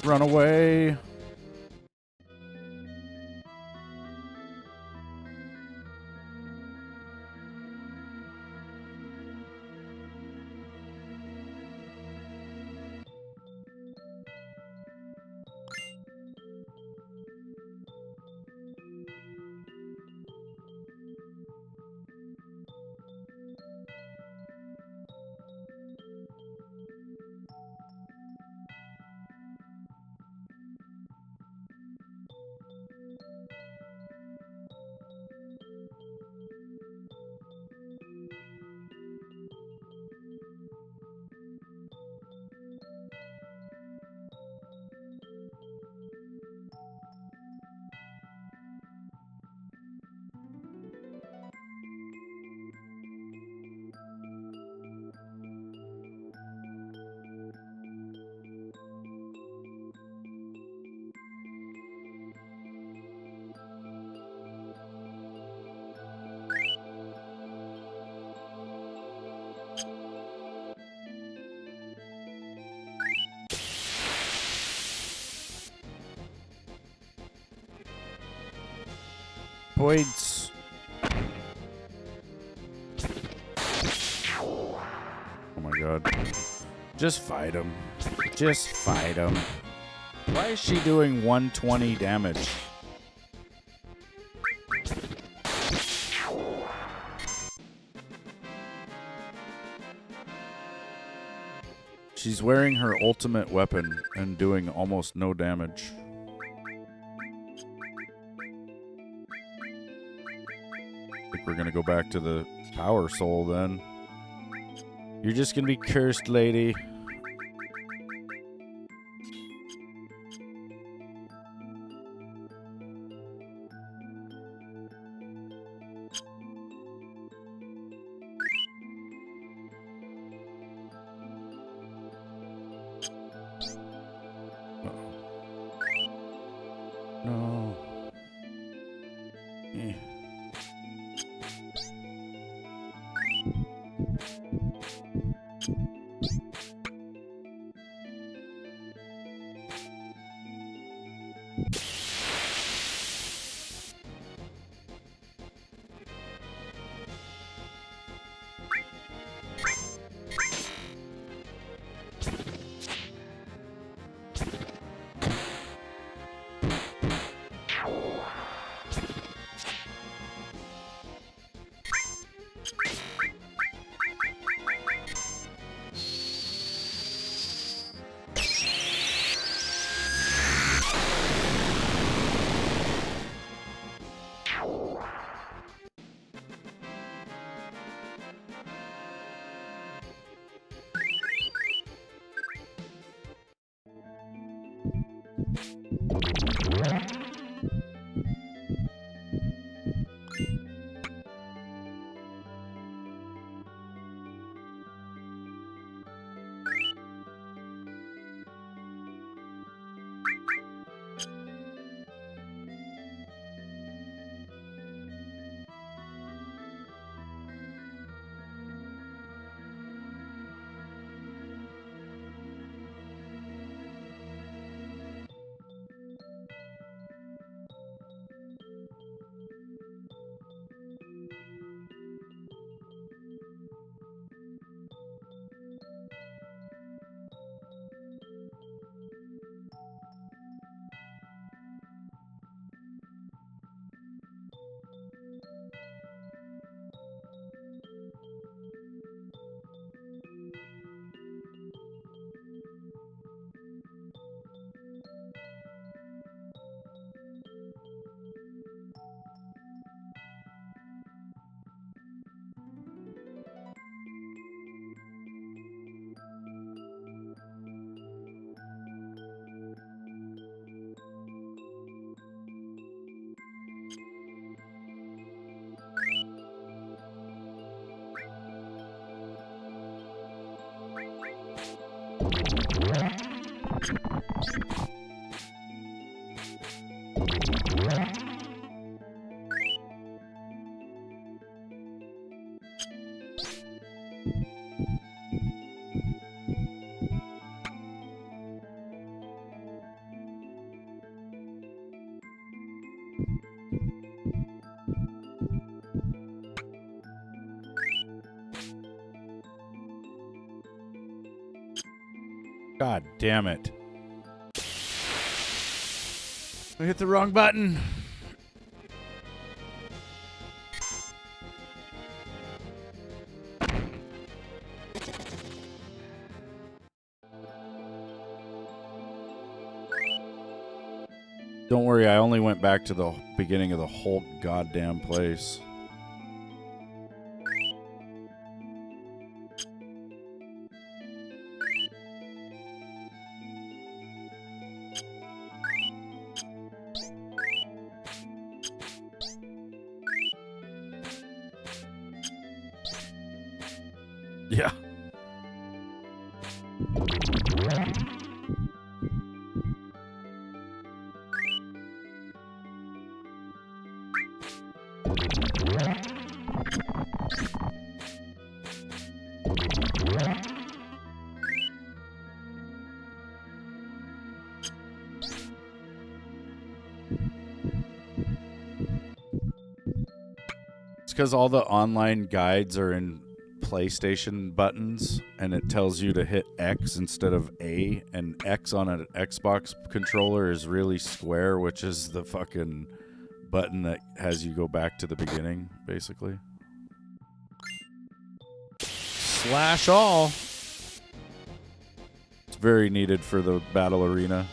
Run away. Points. Oh my god. Just fight him. Just fight him. Why is she doing 120 damage? She's wearing her ultimate weapon and doing almost no damage. I think we're gonna go back to the power soul then. You're just gonna be cursed, lady. No. God damn it. I hit the wrong button. Don't worry, I only went back to the beginning of the whole goddamn place. Yeah. It's because all the online guides are in PlayStation buttons, and it tells you to hit X instead of A, and X on an Xbox controller is really square, which is the fucking button that has you go back to the beginning, basically. Slash all. It's very needed for the battle arena.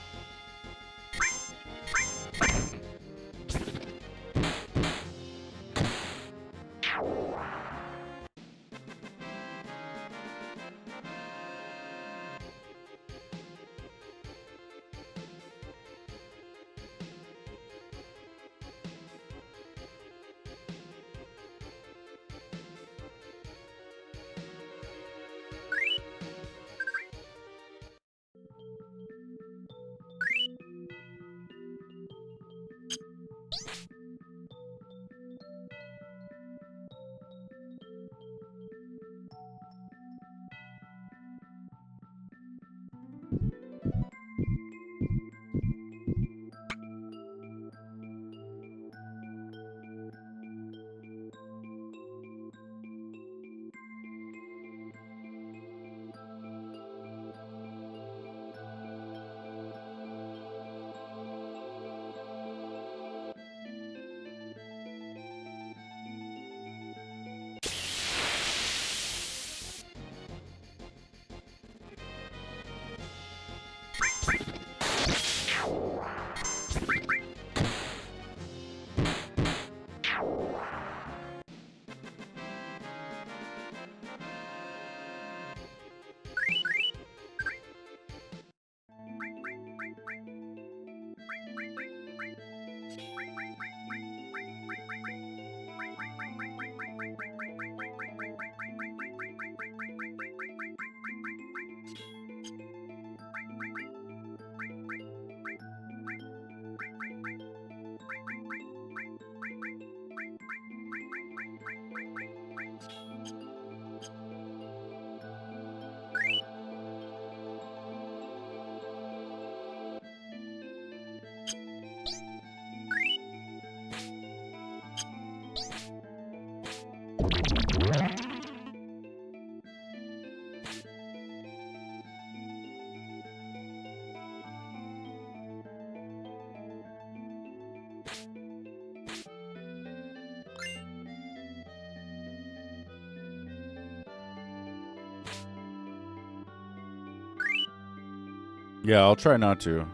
Yeah, I'll try not to.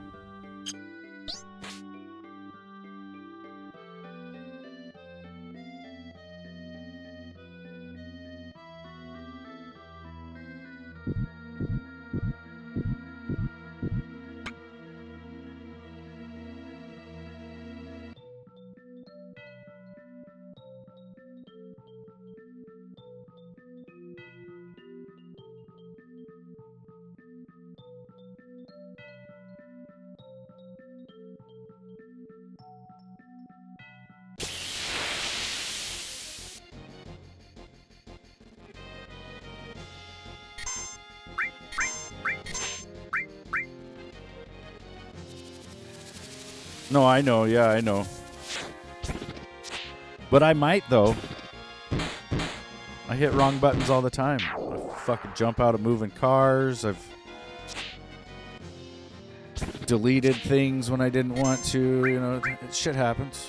No, I know. Yeah, I know. But I might, though. I hit wrong buttons all the time. I fucking jump out of moving cars. deleted things when I didn't want to. You know, shit happens.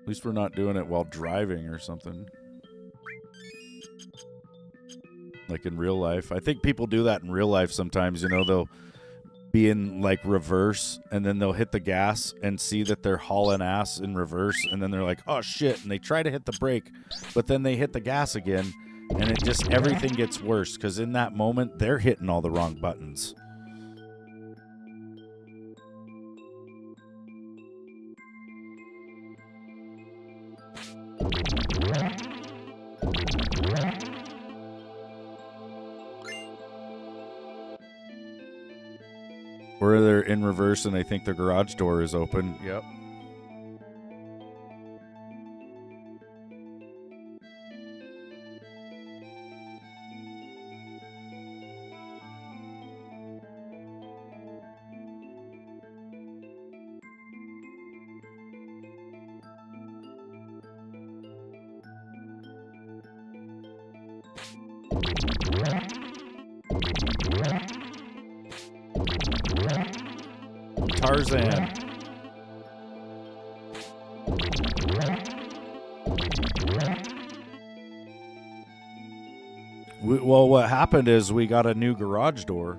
At least we're not doing it while driving or something. Like in real life. I think people do that in real life sometimes, you know, they'll be in like reverse and then they'll hit the gas and see that they're hauling ass in reverse and then they're like, oh shit, and they try to hit the brake, but then they hit the gas again and it just, everything gets worse because in that moment they're hitting all the wrong buttons. Or they're in reverse and they think the garage door is open. Yep. Tarzan. Well, what happened is we got a new garage door.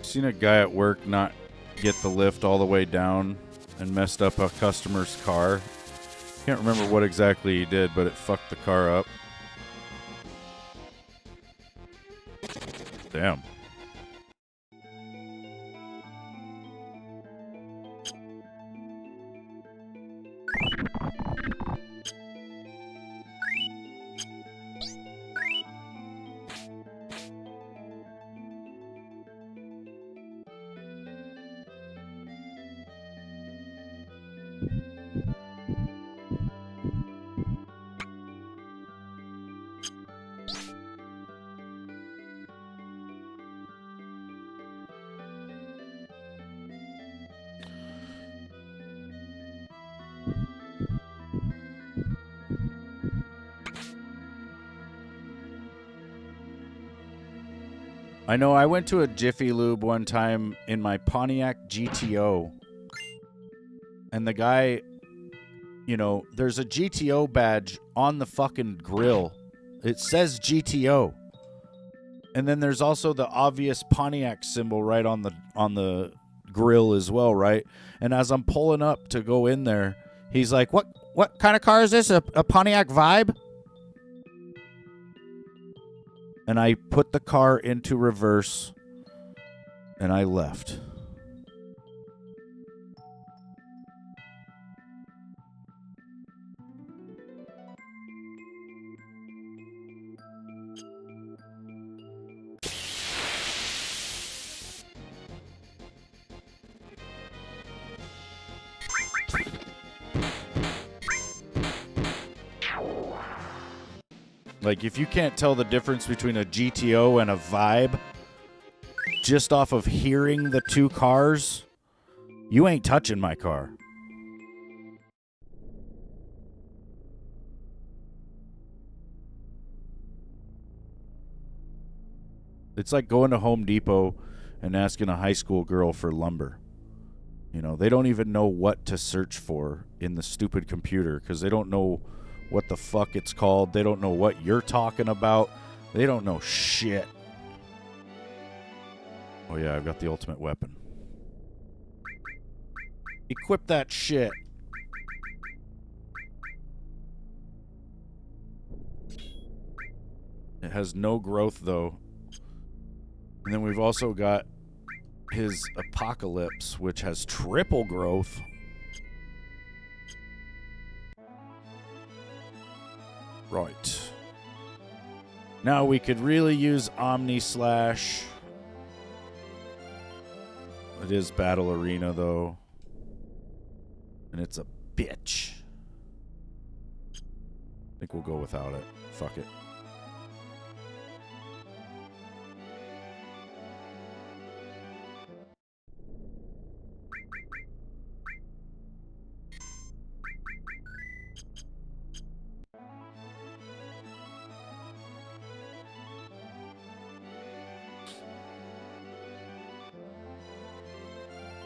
Seen a guy at work not get the lift all the way down and messed up a customer's car. Can't remember what exactly he did, but it fucked the car up. Damn. I know I went to a Jiffy Lube one time in my Pontiac GTO. And the guy, you know, there's a GTO badge on the fucking grill. It says GTO. And then there's also the obvious Pontiac symbol right on the grill as well, right? And as I'm pulling up to go in there, he's like, what kind of car is this? A Pontiac Vibe? And I put the car into reverse and I left. Like, if you can't tell the difference between a GTO and a Vibe just off of hearing the two cars, you ain't touching my car. It's like going to Home Depot and asking a high school girl for lumber. You know, they don't even know what to search for in the stupid computer because they don't know what the fuck it's called. They don't know what you're talking about. They don't know shit. Oh yeah, I've got the ultimate weapon. Equip that shit. It has no growth though. And then we've also got his Apocalypse, which has triple growth. Right. Now we could really use Omni Slash. It is Battle Arena, though. And it's a bitch. I think we'll go without it. Fuck it.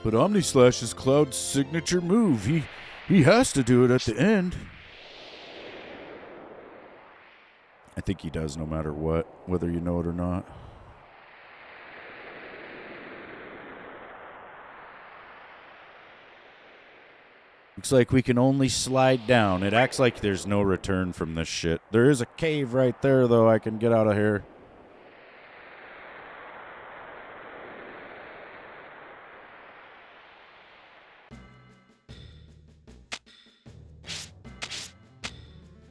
But Omni Slash is Cloud's signature move. He has to do it at the end. I think he does no matter what, whether you know it or not. Looks like we can only slide down. It acts like there's no return from this shit. There is a cave right there, though. I can get out of here.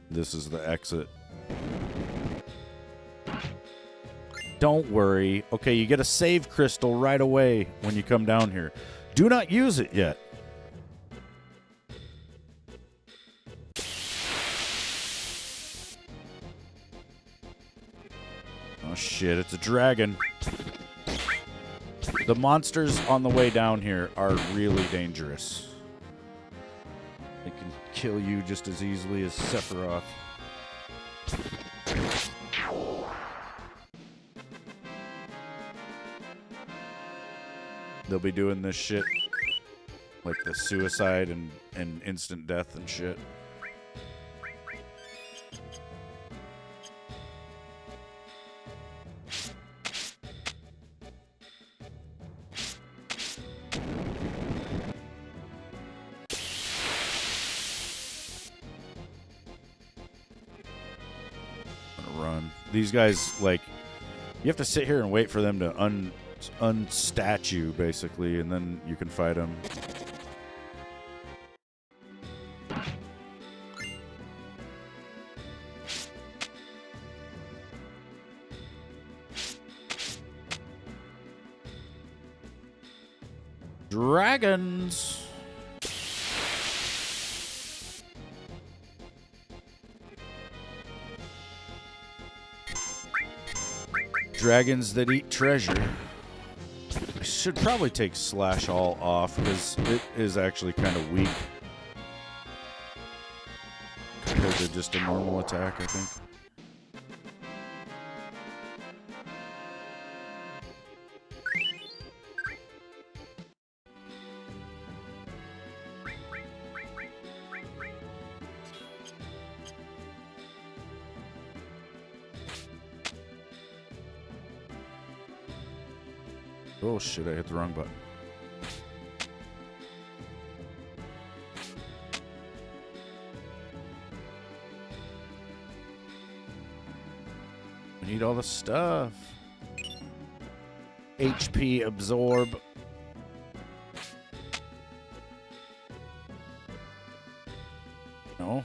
This is the exit. Don't worry. Okay, you get a save crystal right away when you come down here. Do not use it yet. Oh shit, it's a dragon. The monsters on the way down here are really dangerous. They can kill you just as easily as Sephiroth. They'll be doing this shit like the suicide and instant death and shit. Run. These guys, like, you have to sit here and wait for them to unstat you, basically, and then you can fight them. Dragons. Dragons that eat treasure. I should probably take Slash All off because it is actually kind of weak compared to just a normal attack, I think. Oh shit, I hit the wrong button. We need all the stuff. HP absorb. No.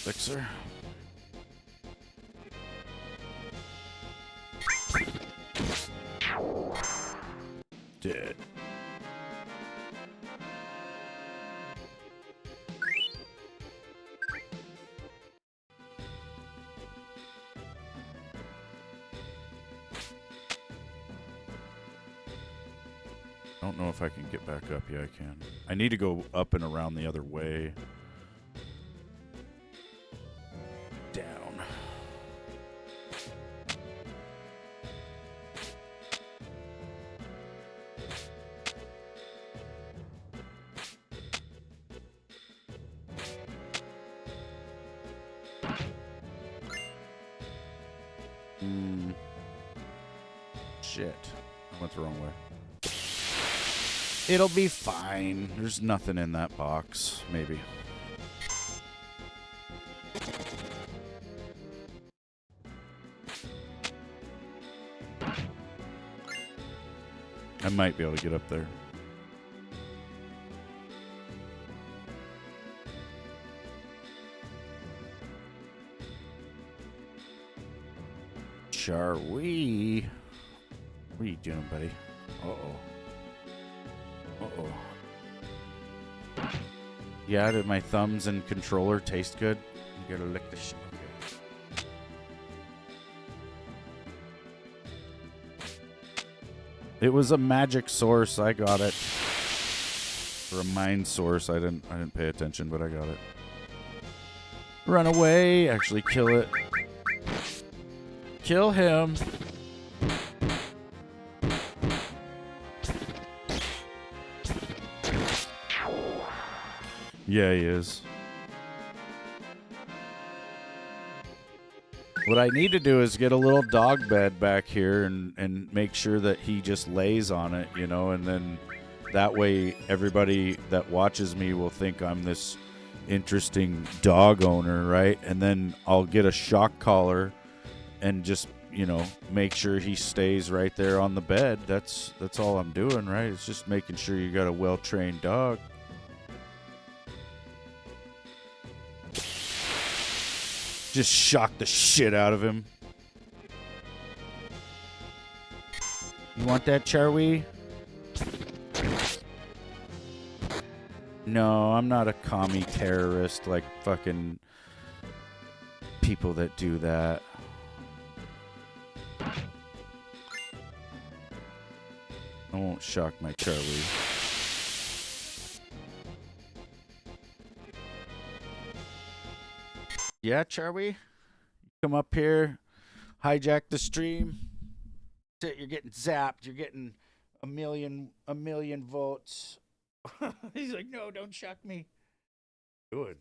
Elixir. Dead. I don't know if I can get back up. Yeah, I can. I need to go up and around the other way. Down. Shit. I went the wrong way. It'll be fine. There's nothing in that box. Maybe. I might be able to get up there. Charlie. What are you doing, buddy? Uh-oh. Uh-oh. Yeah, did my thumbs and controller taste good? You gotta lick the shit. Okay. It was a magic source. I got it. Or a mind source. I didn't pay attention, but I got it. Run away. Actually kill it. Kill him. Yeah, he is. What I need to do is get a little dog bed back here and make sure that he just lays on it, you know, and then that way everybody that watches me will think I'm this interesting dog owner, right? And then I'll get a shock collar and just, you know, make sure he stays right there on the bed. That's all I'm doing, right? It's just making sure you got a well-trained dog. Just shock the shit out of him. You want that, Charlie? No, I'm not a commie terrorist like fucking people that do that. I won't shock my Charlie. Yeah, Charlie? Come up here, hijack the stream. You're getting zapped. You're getting a million votes. He's like, no, don't shock me. Good.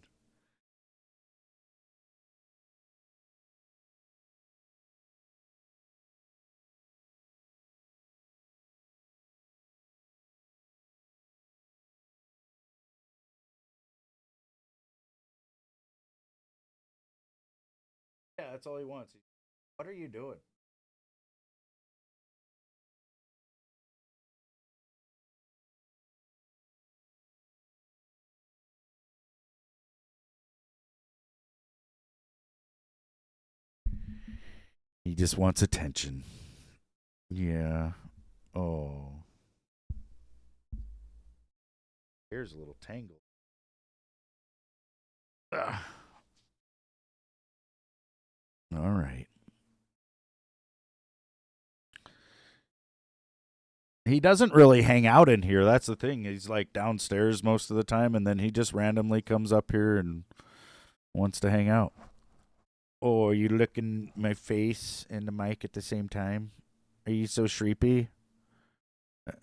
Yeah, that's all he wants. What are you doing? He just wants attention. Yeah. Oh. Here's a little tangle. Ugh. All right. He doesn't really hang out in here. That's the thing. He's like downstairs most of the time, and then he just randomly comes up here and wants to hang out. Oh, are you looking my face and the mic at the same time? Are you so sleepy?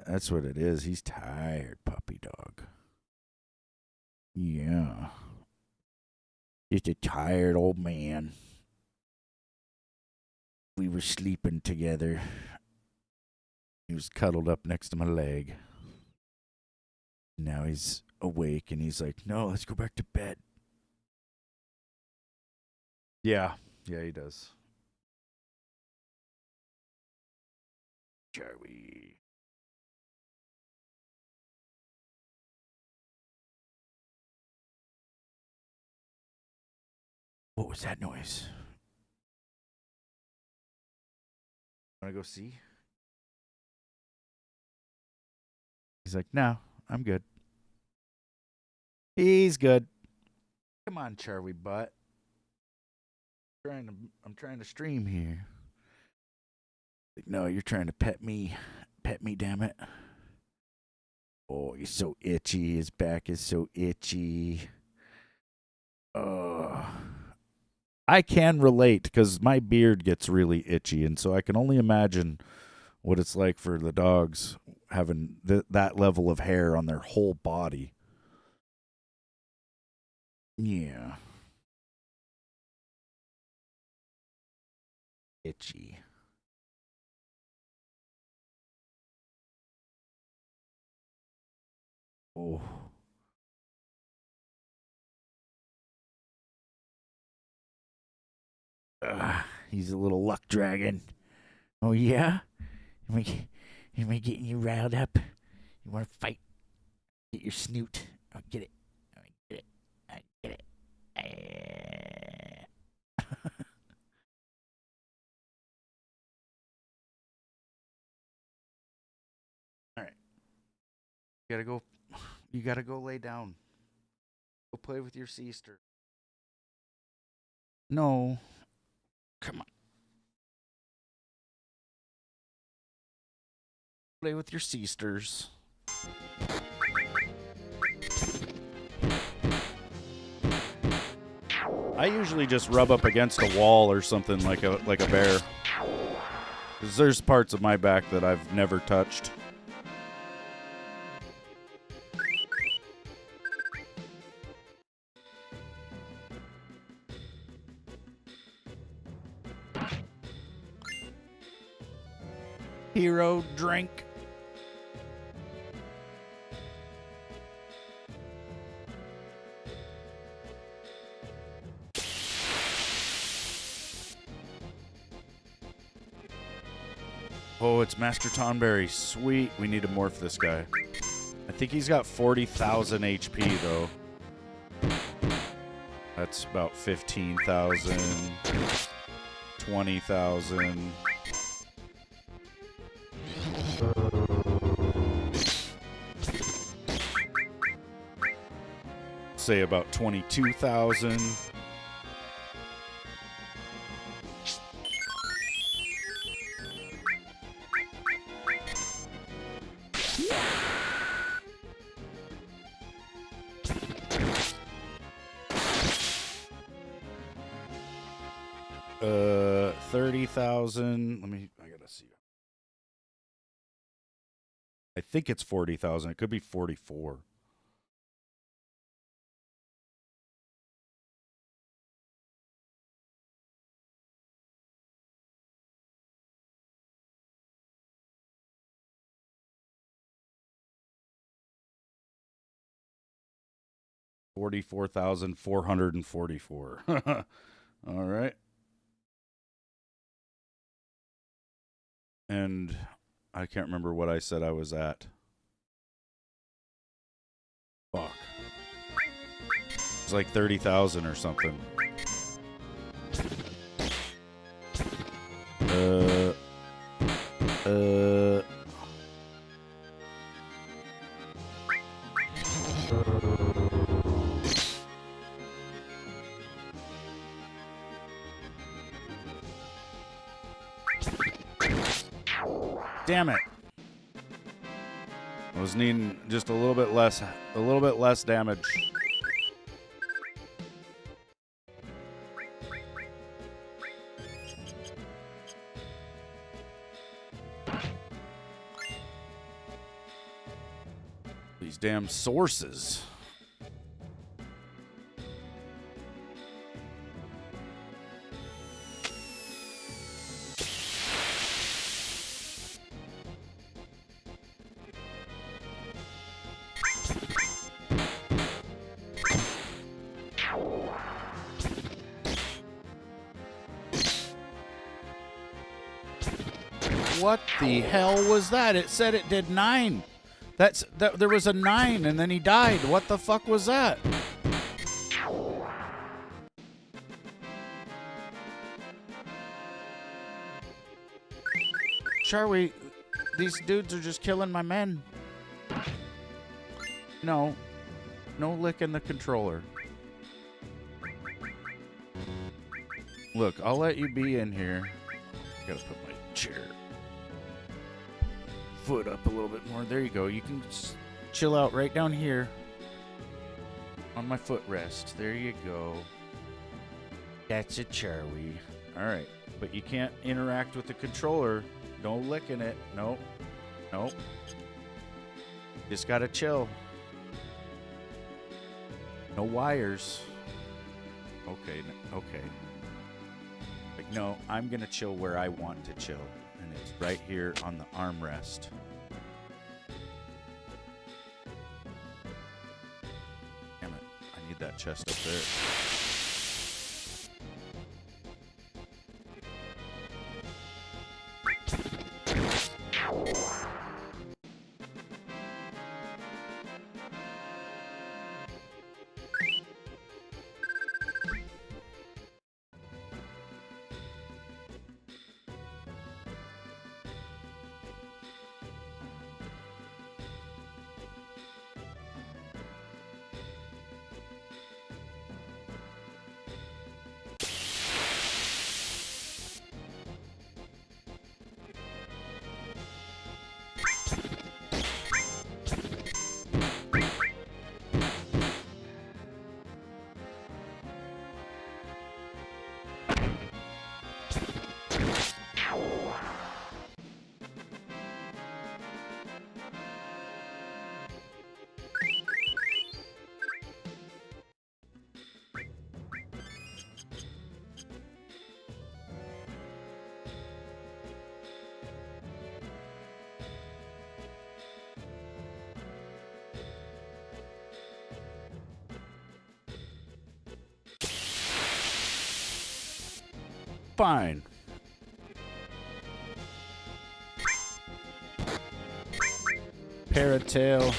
That's what it is. He's tired, puppy dog. Yeah. Just a tired old man. We were sleeping together. He was cuddled up next to my leg. Now he's awake and he's like, no, let's go back to bed. Yeah, he does. Charlie. What was that noise? Want to go see? He's like, no, I'm good. He's good. Come on, Charlie butt. I'm trying to stream here. Like, no, you're trying to pet me. Pet me, damn it. Oh, he's so itchy. His back is so itchy. I can relate because my beard gets really itchy, and so I can only imagine what it's like for the dogs having that level of hair on their whole body. Yeah. Itchy. Oh. He's a little luck dragon. Oh, yeah? Am I getting you riled up? You want to fight? Get your snoot. I'll get it. I get it. I get it. All right. You gotta go lay down. Go play with your sister. No. Come on. Play with your sisters. I usually just rub up against a wall or something like a bear. Because there's parts of my back that I've never touched. Hero drink. Oh, it's Master Tonberry. Sweet. We need to morph this guy. I think he's got 40,000 HP, though. That's about 15,000. 20,000. Say about 22,000. Uh, 30,000. I gotta see. I think it's 40,000. It could be 44. $44,444. All right. And I can't remember what I said I was at. Fuck. It's like 30,000 or something. Damn it. I was needing just a little bit less damage. These damn sources. What the hell was that? It said it did 9. There was a 9 and then he died. What the fuck was that? Charlie, these dudes are just killing my men. No. No licking the controller. Look, I'll let you be in here. I gotta put my chair foot up a little bit more. There you go. You can just chill out right down here on my footrest. There you go. That's a Charlie. Alright. But you can't interact with the controller. No licking it. Nope. Nope. Just gotta chill. No wires. Okay. Okay. Like, no, I'm gonna chill where I want to chill. And it's right here on the armrest. Damn it. I need that chest up there. Fine. Paratail.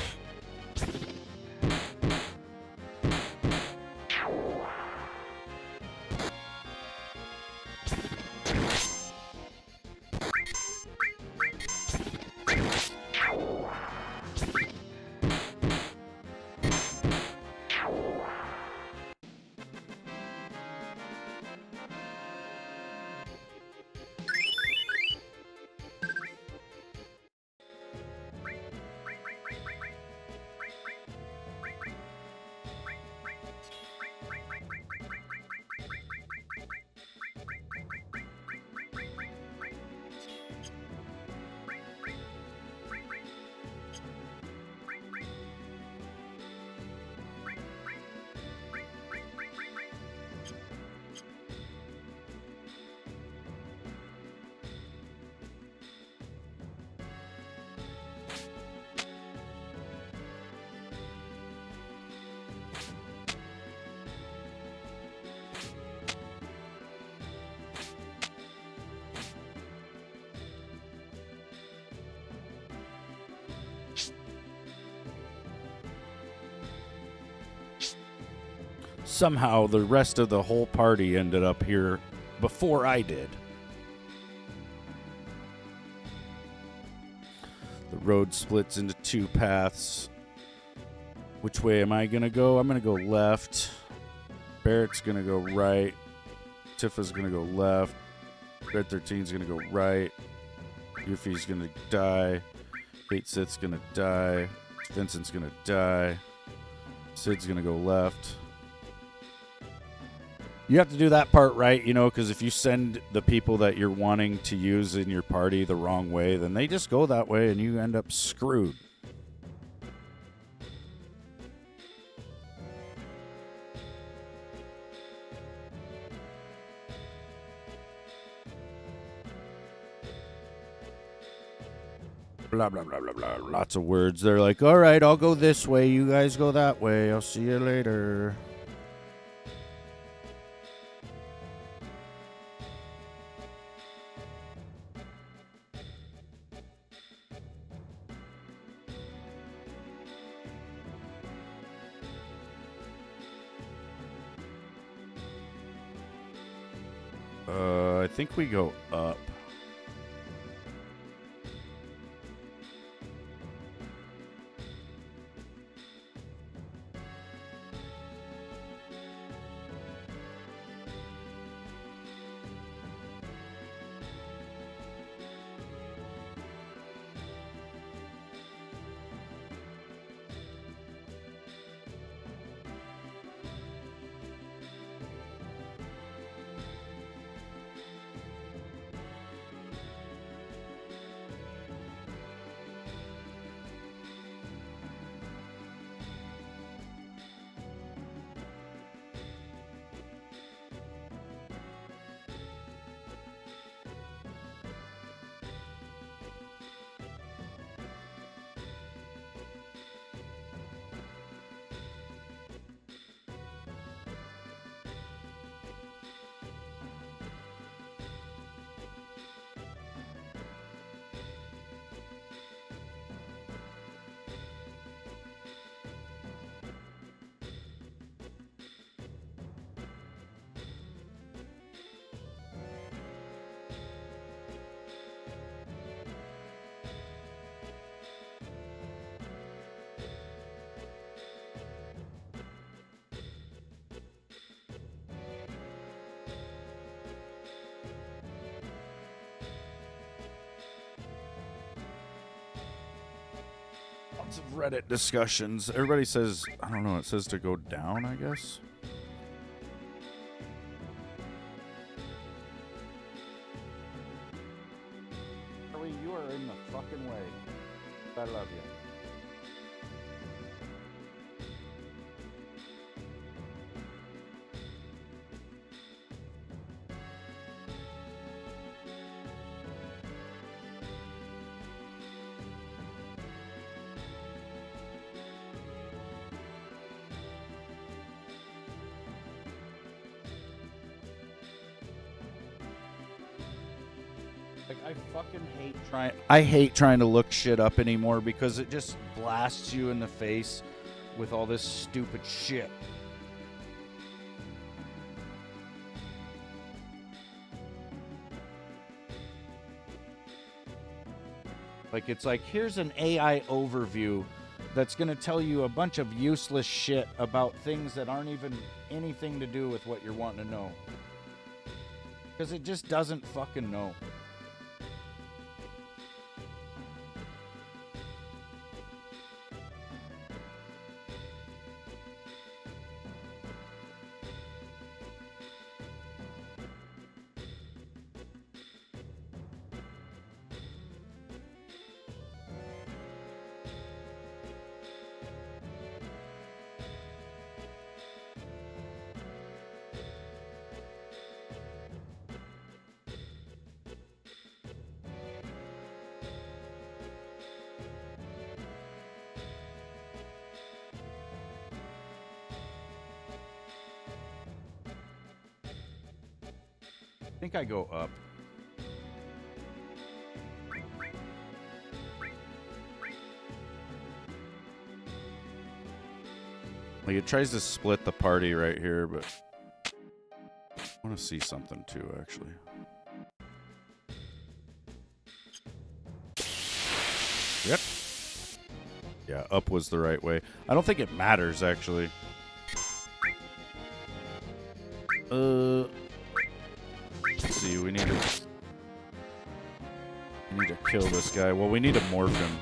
Somehow the rest of the whole party ended up here before I did. The road splits into 2 paths. Which way am I going to go? I'm going to go left. Barrett's going to go right. Tifa's going to go left. Red 13's going to go right. Yuffie's going to die. Kate Sith's going to die. Vincent's going to die. Sid's going to go left. You have to do that part right, you know, because if you send the people that you're wanting to use in your party the wrong way, then they just go that way and you end up screwed. Blah, blah, blah, blah, blah. Lots of words. They're like, all right, I'll go this way. You guys go that way. I'll see you later. I think we go up. Lots of Reddit discussions. Everybody says, I don't know, it says to go down, I guess. Harley, you are in the fucking way. I love you. Like, I hate trying to look shit up anymore because it just blasts you in the face with all this stupid shit. Like, it's like, here's an AI overview that's going to tell you a bunch of useless shit about things that aren't even anything to do with what you're wanting to know. Because it just doesn't fucking know. I think I go up. Like, it tries to split the party right here, but I want to see something too, actually. Yep. Yeah, up was the right way. I don't think it matters, actually. Let's see, we need to kill this guy. Well, we need to morph him.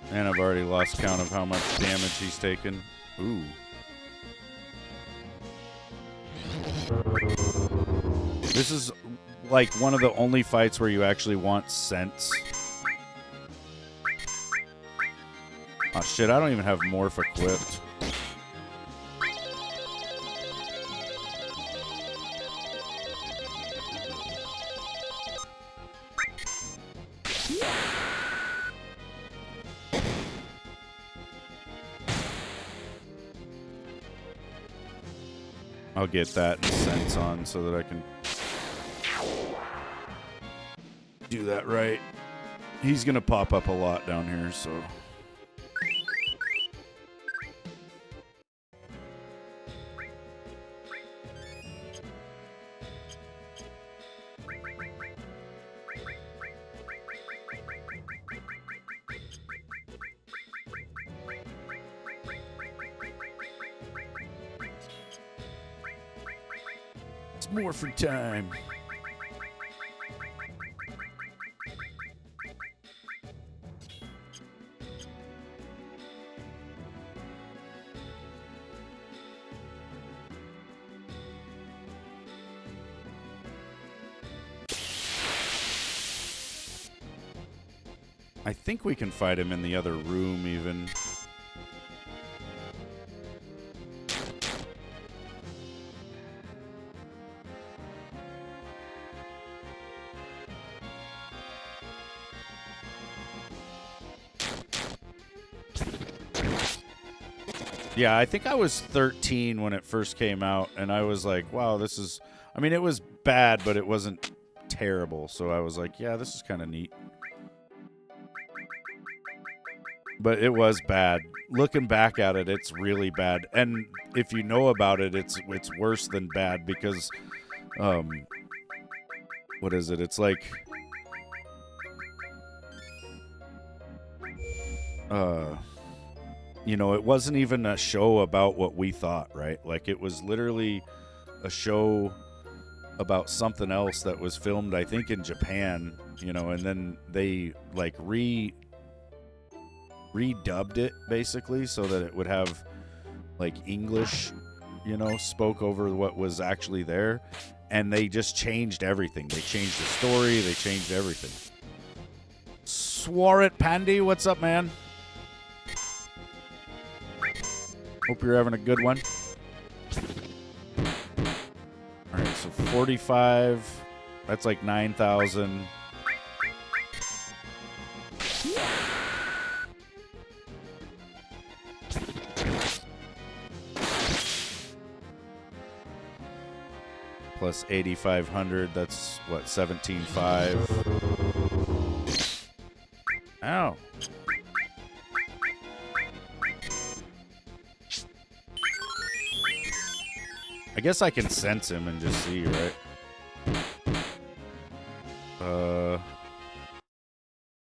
And I've already lost count of how much damage he's taken. Ooh. This is like one of the only fights where you actually want sense. Oh shit, I don't even have morph equipped. I'll get that and sense on so that I can do that right. He's going to pop up a lot down here, so... It's morphin' time. I think we can fight him in the other room, even. Yeah, I think I was 13 when it first came out, and I was like, wow, this is... I mean, it was bad, but it wasn't terrible, so I was like, yeah, this is kind of neat. But it was bad. Looking back at it, it's really bad. And if you know about it, it's worse than bad because, what is it? It's like, you know, it wasn't even a show about what we thought, right? Like, it was literally a show about something else that was filmed, I think, in Japan, you know, and then they, like, redubbed it basically so that it would have like English, you know, spoke over what was actually there, and they just changed everything. They changed the story, they changed everything. Swore it, Pandy, what's up, man? Hope you're having a good one. All right, so 45, that's like 9,000. Plus 8,500, that's what, 17,500. Ow. I guess I can sense him and just see, right?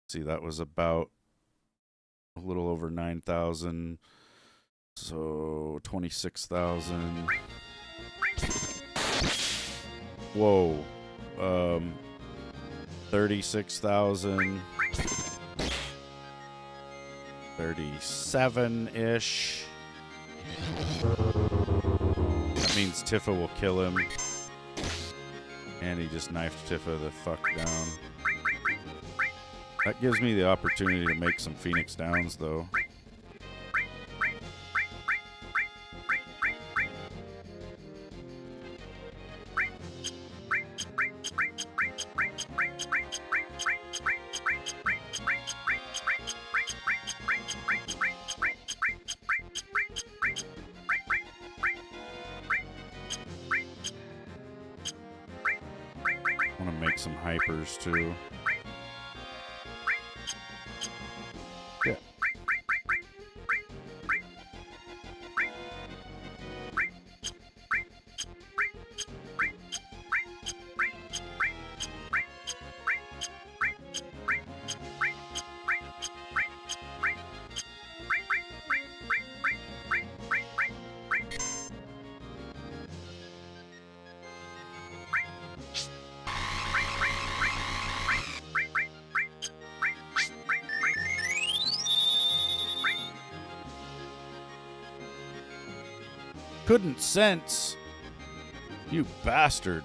See, that was about a little over 9,000. So 26,000. Whoa. 36,000. 37-ish. That means Tifa will kill him. And he just knifed Tifa the fuck down. That gives me the opportunity to make some Phoenix Downs, though. Some hypers too. Yeah. Couldn't sense. You bastard.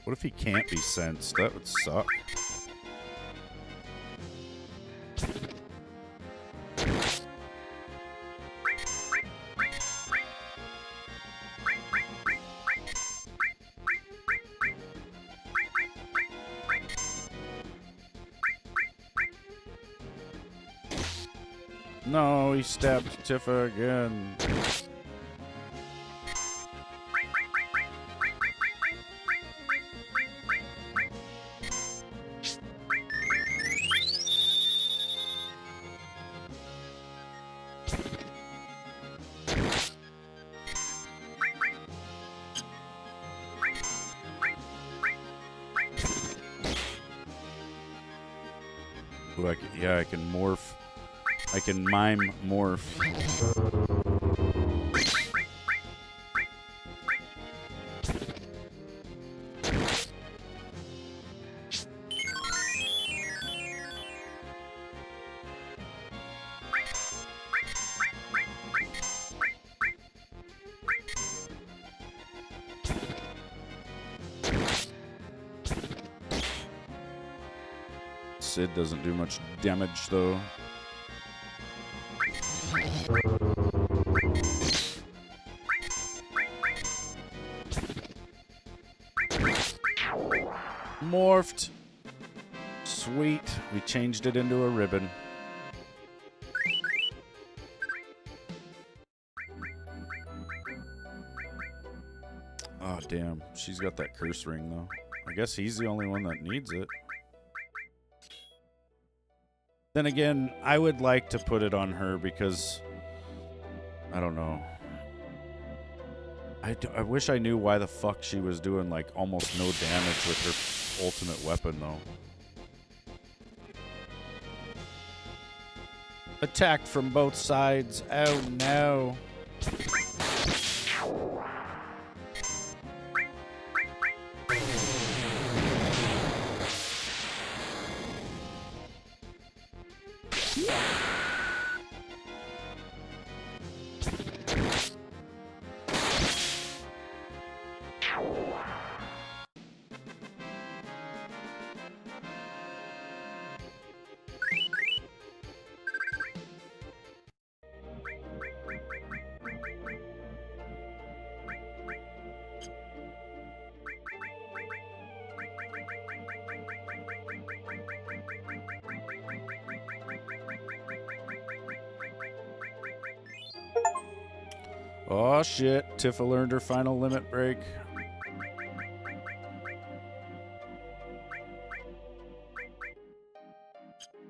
What if he can't be sensed? That would suck. No, he stabbed Tifa again. Ooh, I can morph. I can mime morph. Sid doesn't do much damage, though. Morphed. Sweet. We changed it into a ribbon. Oh, damn. She's got that curse ring, though. I guess he's the only one that needs it. Then again, I would like to put it on her because, I don't know. I wish I knew why the fuck she was doing, like, almost no damage with her ultimate weapon, though. Attacked from both sides. Oh, no. Oh shit, Tifa learned her final limit break.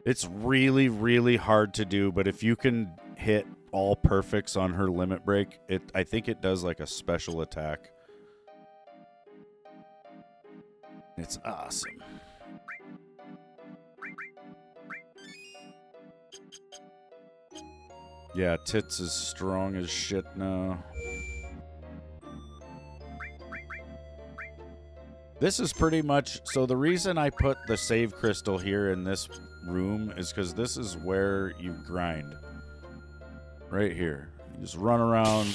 It's really, really hard to do, but if you can hit all perfects on her limit break, I think it does like a special attack. It's awesome. Yeah, Tits is strong as shit now. This is pretty much... So the reason I put the save crystal here in this room is because this is where you grind. Right here. You just run around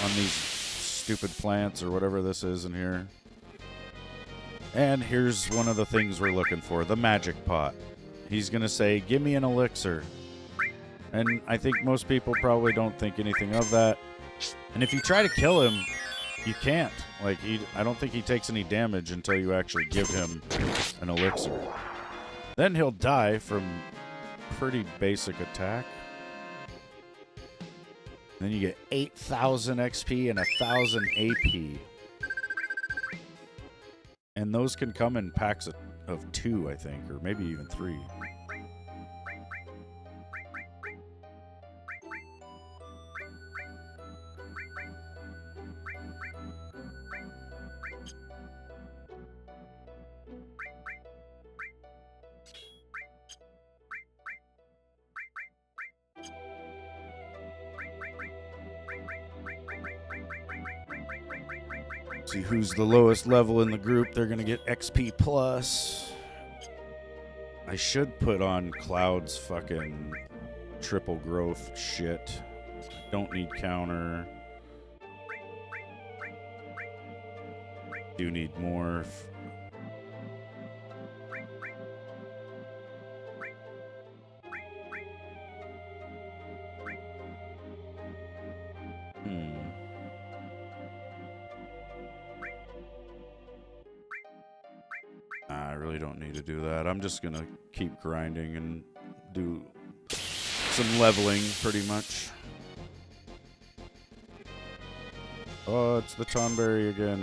on these stupid plants or whatever this is in here. And here's one of the things we're looking for. The magic pot. He's going to say, give me an elixir. And I think most people probably don't think anything of that. And if you try to kill him, you can't. Like, I don't think he takes any damage until you actually give him an elixir. Then he'll die from pretty basic attack. Then you get 8,000 XP and 1,000 AP. And those can come in packs of 2, I think, or maybe even 3. See who's the lowest level in the group. They're going to get XP plus. I should put on Cloud's fucking triple growth shit. Don't need counter. Do need morph. I really don't need to do that. I'm just going to keep grinding and do some leveling, pretty much. Oh, it's the Tonberry again.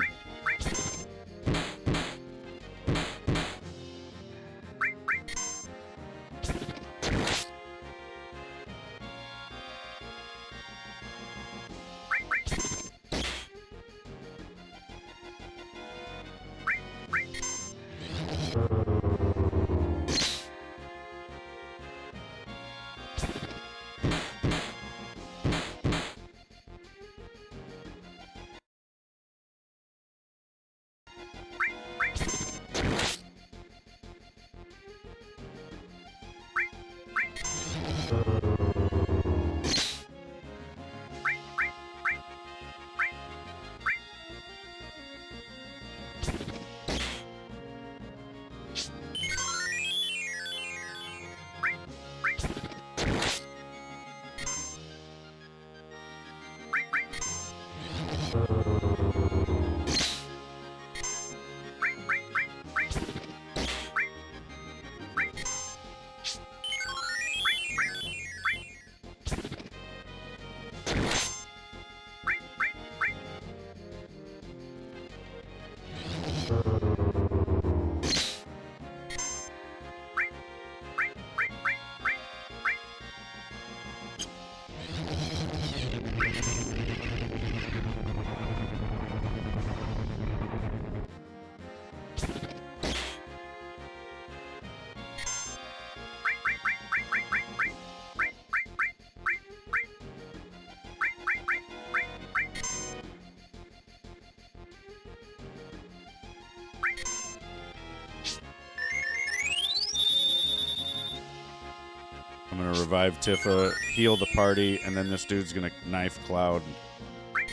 I'm going to revive Tifa, heal the party, and then this dude's going to knife Cloud and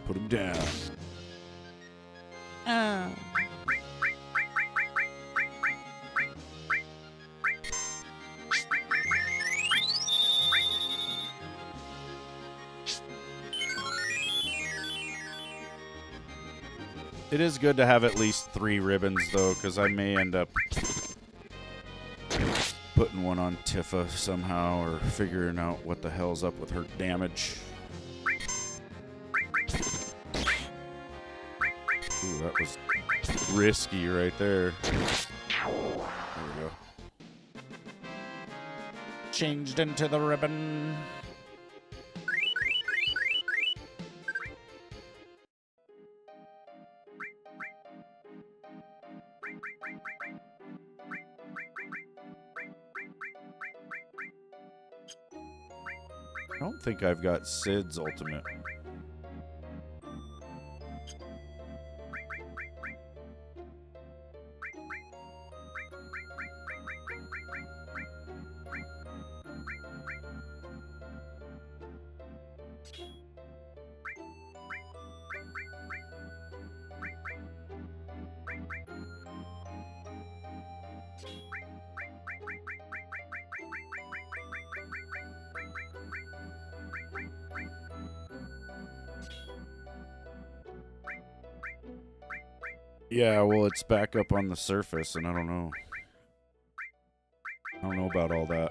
put him down. It is good to have at least 3 ribbons, though, because I may end up putting one on Tifa somehow, or figuring out what the hell's up with her damage. Ooh, that was risky right there. There we go. Changed into the ribbon. I don't think I've got Sid's ultimate. Yeah, well, it's back up on the surface, and I don't know. I don't know about all that.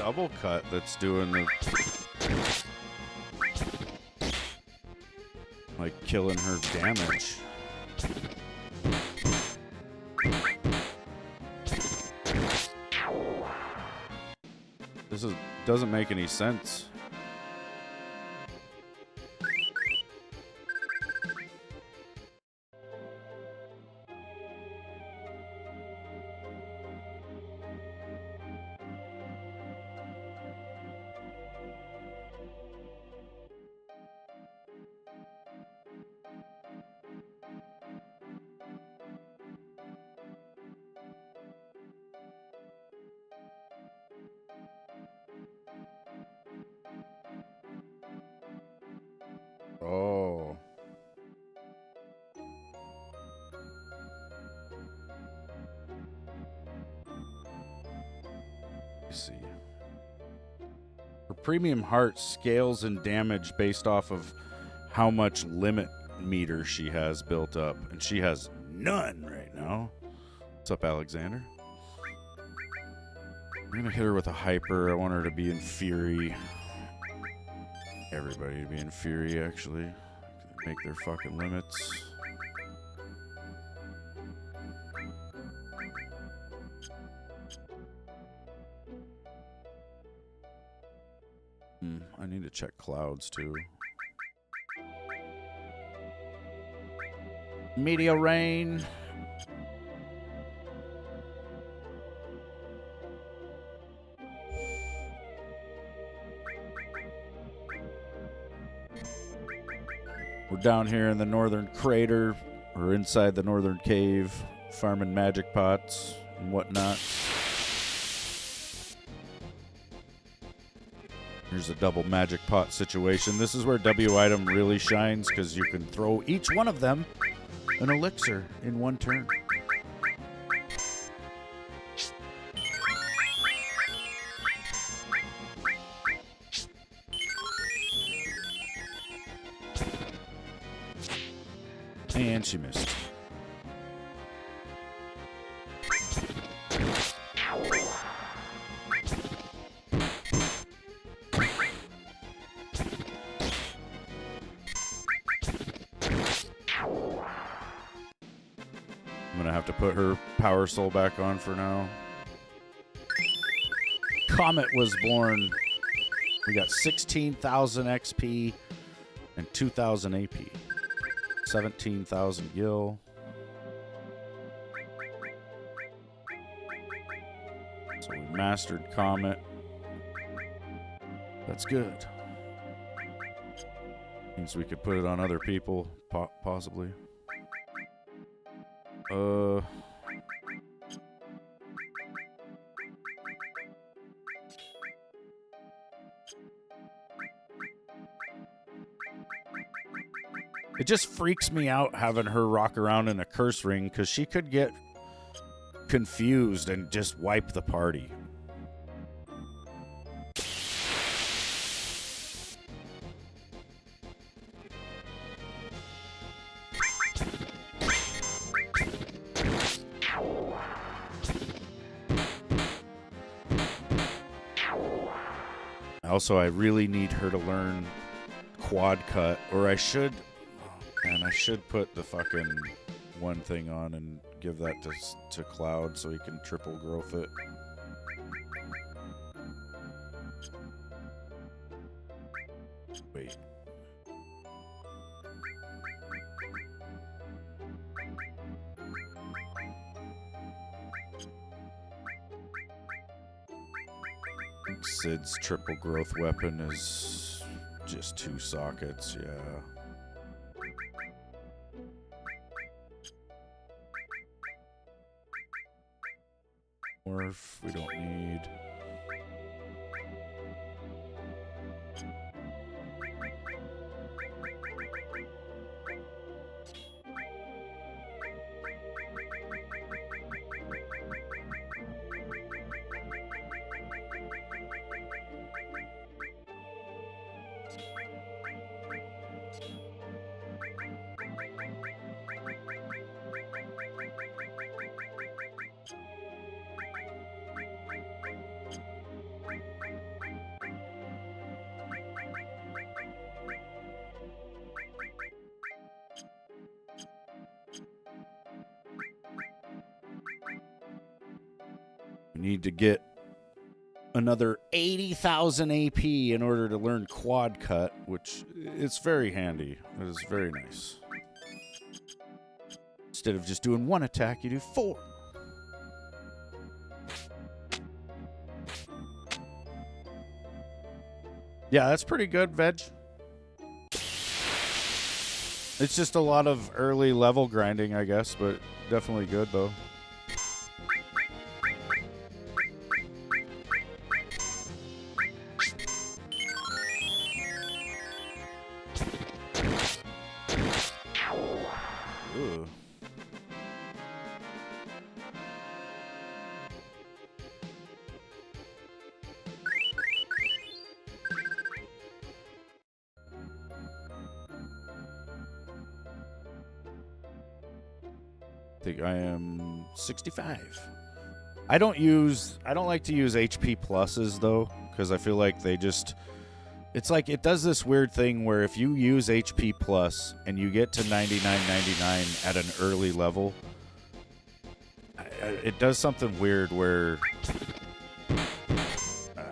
double cut that's doing the... like, killing her damage. Doesn't make any sense. Oh. Let's see. Her premium heart scales in damage based off of how much limit meter she has built up. And she has none right now. What's up, Alexander? I'm going to hit her with a hyper. I want her to be in fury. Everybody to be in fury, actually. Make their fucking limits. I need to check clouds, too. Meteor rain. We're down here in the northern crater, or inside the northern cave, farming magic pots and whatnot. Here's a double magic pot situation. This is where W item really shines, because you can throw each one of them an elixir in one turn. And she missed. I'm gonna have to put her power soul back on for now. Comet was born. We got 16,000 XP and 2,000 AP. 17,000 gil. So we mastered Comet. That's good. Means we could put it on other people, possibly. It just freaks me out having her rock around in a curse ring, because she could get confused and just wipe the party. Also, I really need her to learn quad cut, or I should... And I should put the fucking one thing on and give that to Cloud so he can triple growth it. Wait. I think Sid's triple growth weapon is just 2 sockets, yeah. Morph, we don't need. need to get another 80,000 AP in order to learn quad cut, which is very handy. It is very nice. Instead of just doing one attack, you do 4. Yeah, that's pretty good, Veg. It's just a lot of early level grinding, I guess, but definitely good, though. Ooh. I think I am 65. I don't like to use HP pluses though, because I feel like it's like it does this weird thing where if you use HP plus and you get to 99.99 at an early level, it does something weird where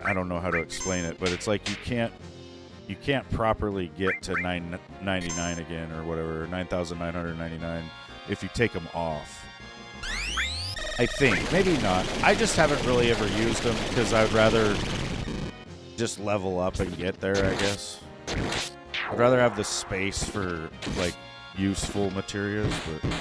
I don't know how to explain it, but it's like you can't properly get to 999 again or whatever, 9,999 if you take them off. I think. Maybe not. I just haven't really ever used them because I'd rather just level up and get there, I guess. I'd rather have the space for, like, useful materials, but...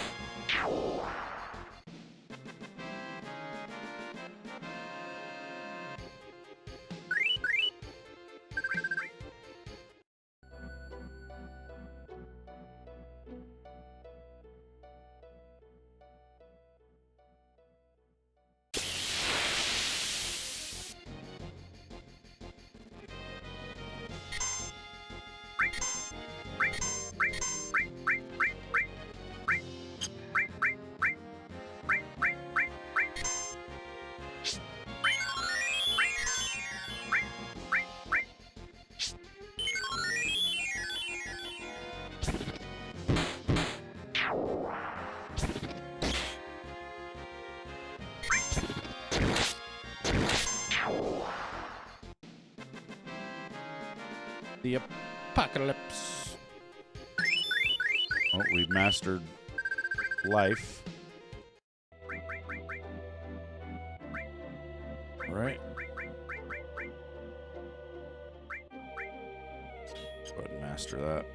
The apocalypse. Oh, we've mastered life. All right. Go ahead and master that.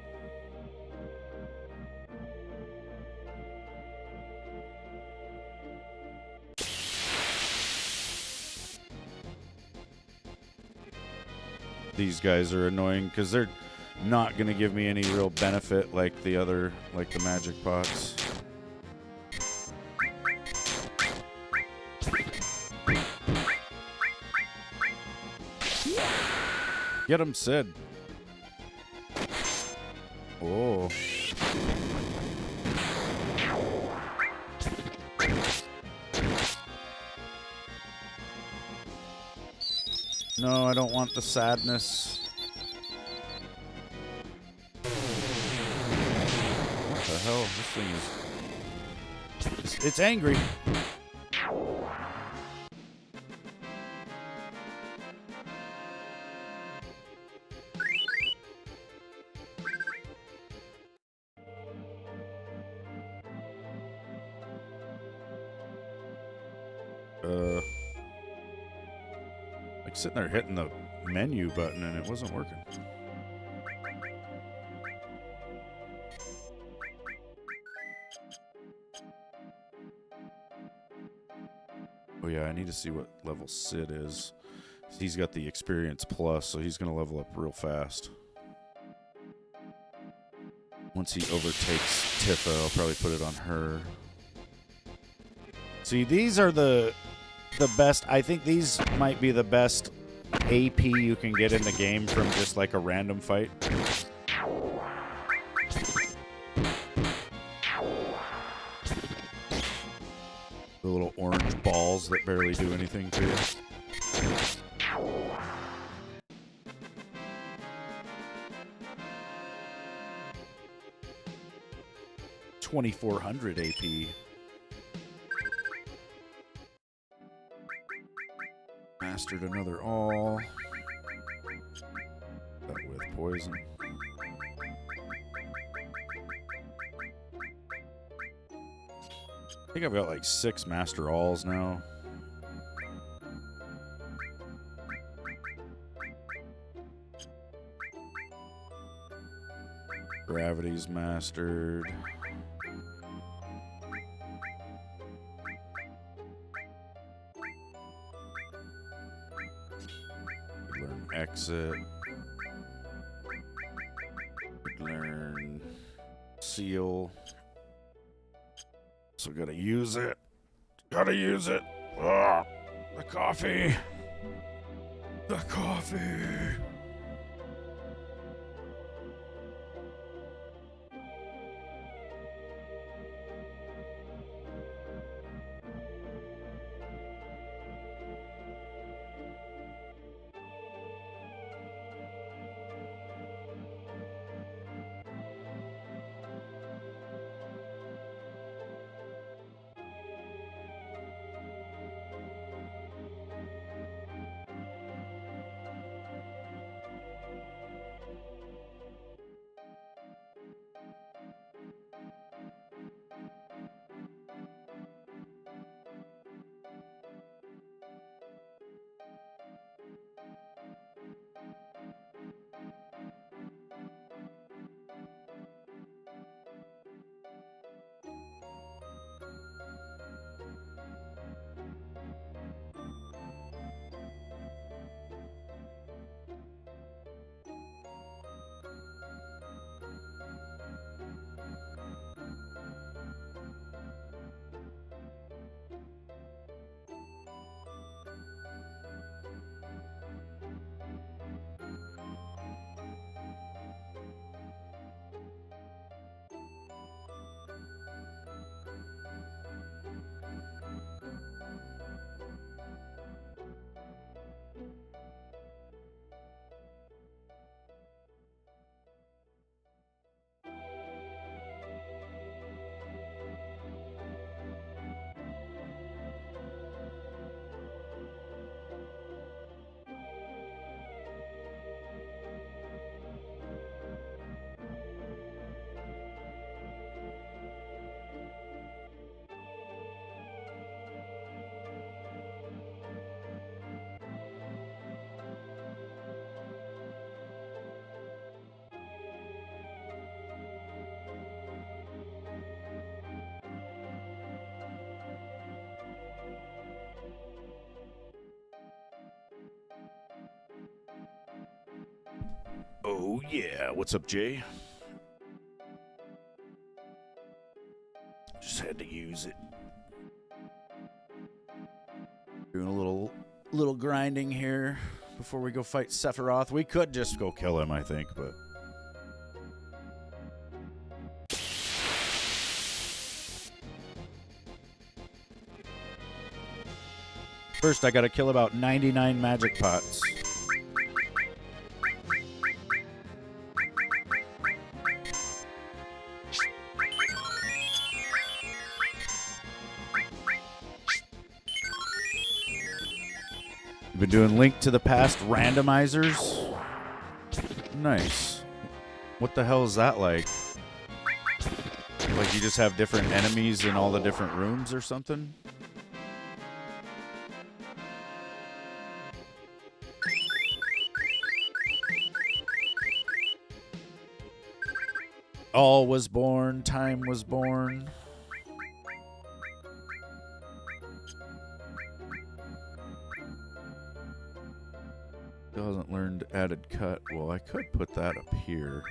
These guys are annoying because they're not going to give me any real benefit like the magic pots. Get him, Sid. Oh. No, I don't want the sadness. What the hell? This thing is... It's angry. Like sitting there hitting the menu button and it wasn't working. Oh yeah, I need to see what level Sid is. He's got the experience plus, so he's going to level up real fast. Once he overtakes Tifa, I'll probably put it on her. See, these are the best. I think these might be the best AP you can get in the game from just like a random fight. The little orange balls that barely do anything to you. 2,400 AP. Mastered another all. That with poison. I think I've got like 6 master alls now. Gravity's mastered. Learn exit. Learn seal. So gotta use it. Gotta use it. Ah, the coffee. The coffee. Oh, yeah. What's up, Jay? Just had to use it. Doing a little grinding here before we go fight Sephiroth. We could just go kill him, I think, but... First, I gotta kill about 99 magic pots. Been doing Link to the Past randomizers. Nice. What the hell is that like? Like you just have different enemies in all the different rooms or something? All was born, time was born. Still hasn't learned added cut. Well, I could put that up here.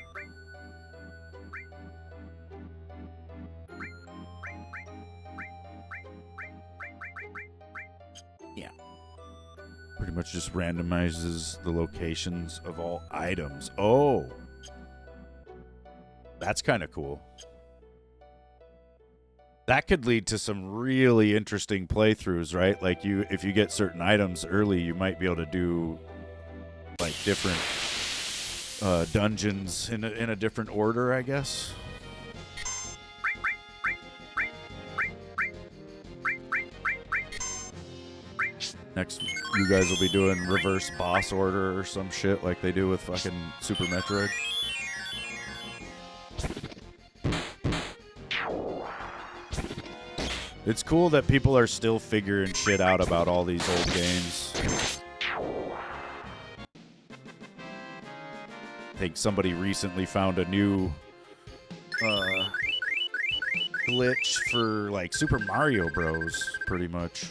Yeah. Pretty much just randomizes the locations of all items. Oh. That's kind of cool. That could lead to some really interesting playthroughs, right? Like if you get certain items early, you might be able to do like different dungeons in a different order, I guess. Next, you guys will be doing reverse boss order or some shit like they do with fucking Super Metroid. It's cool that people are still figuring shit out about all these old games. I think somebody recently found a new glitch for like Super Mario Bros. Pretty much.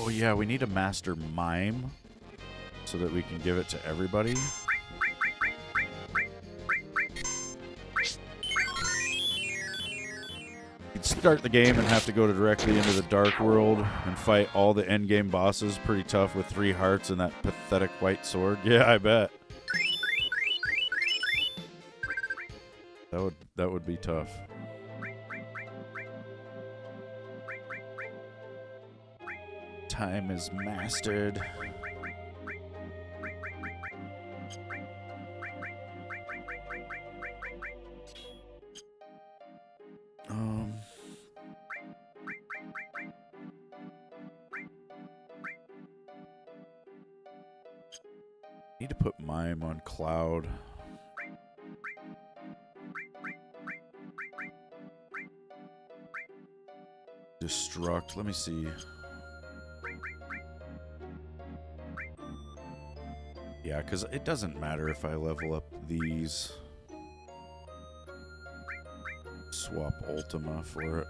Oh yeah, we need a master mime so that we can give it to everybody. You'd start the game and have to go directly into the Dark World and fight all the endgame bosses. Pretty tough with 3 hearts and that pathetic white sword. Yeah, I bet. That would be tough. Time is mastered. Need to put mime on cloud. Destruct. Let me see. Yeah, because it doesn't matter if I level up these. Swap Ultima for it.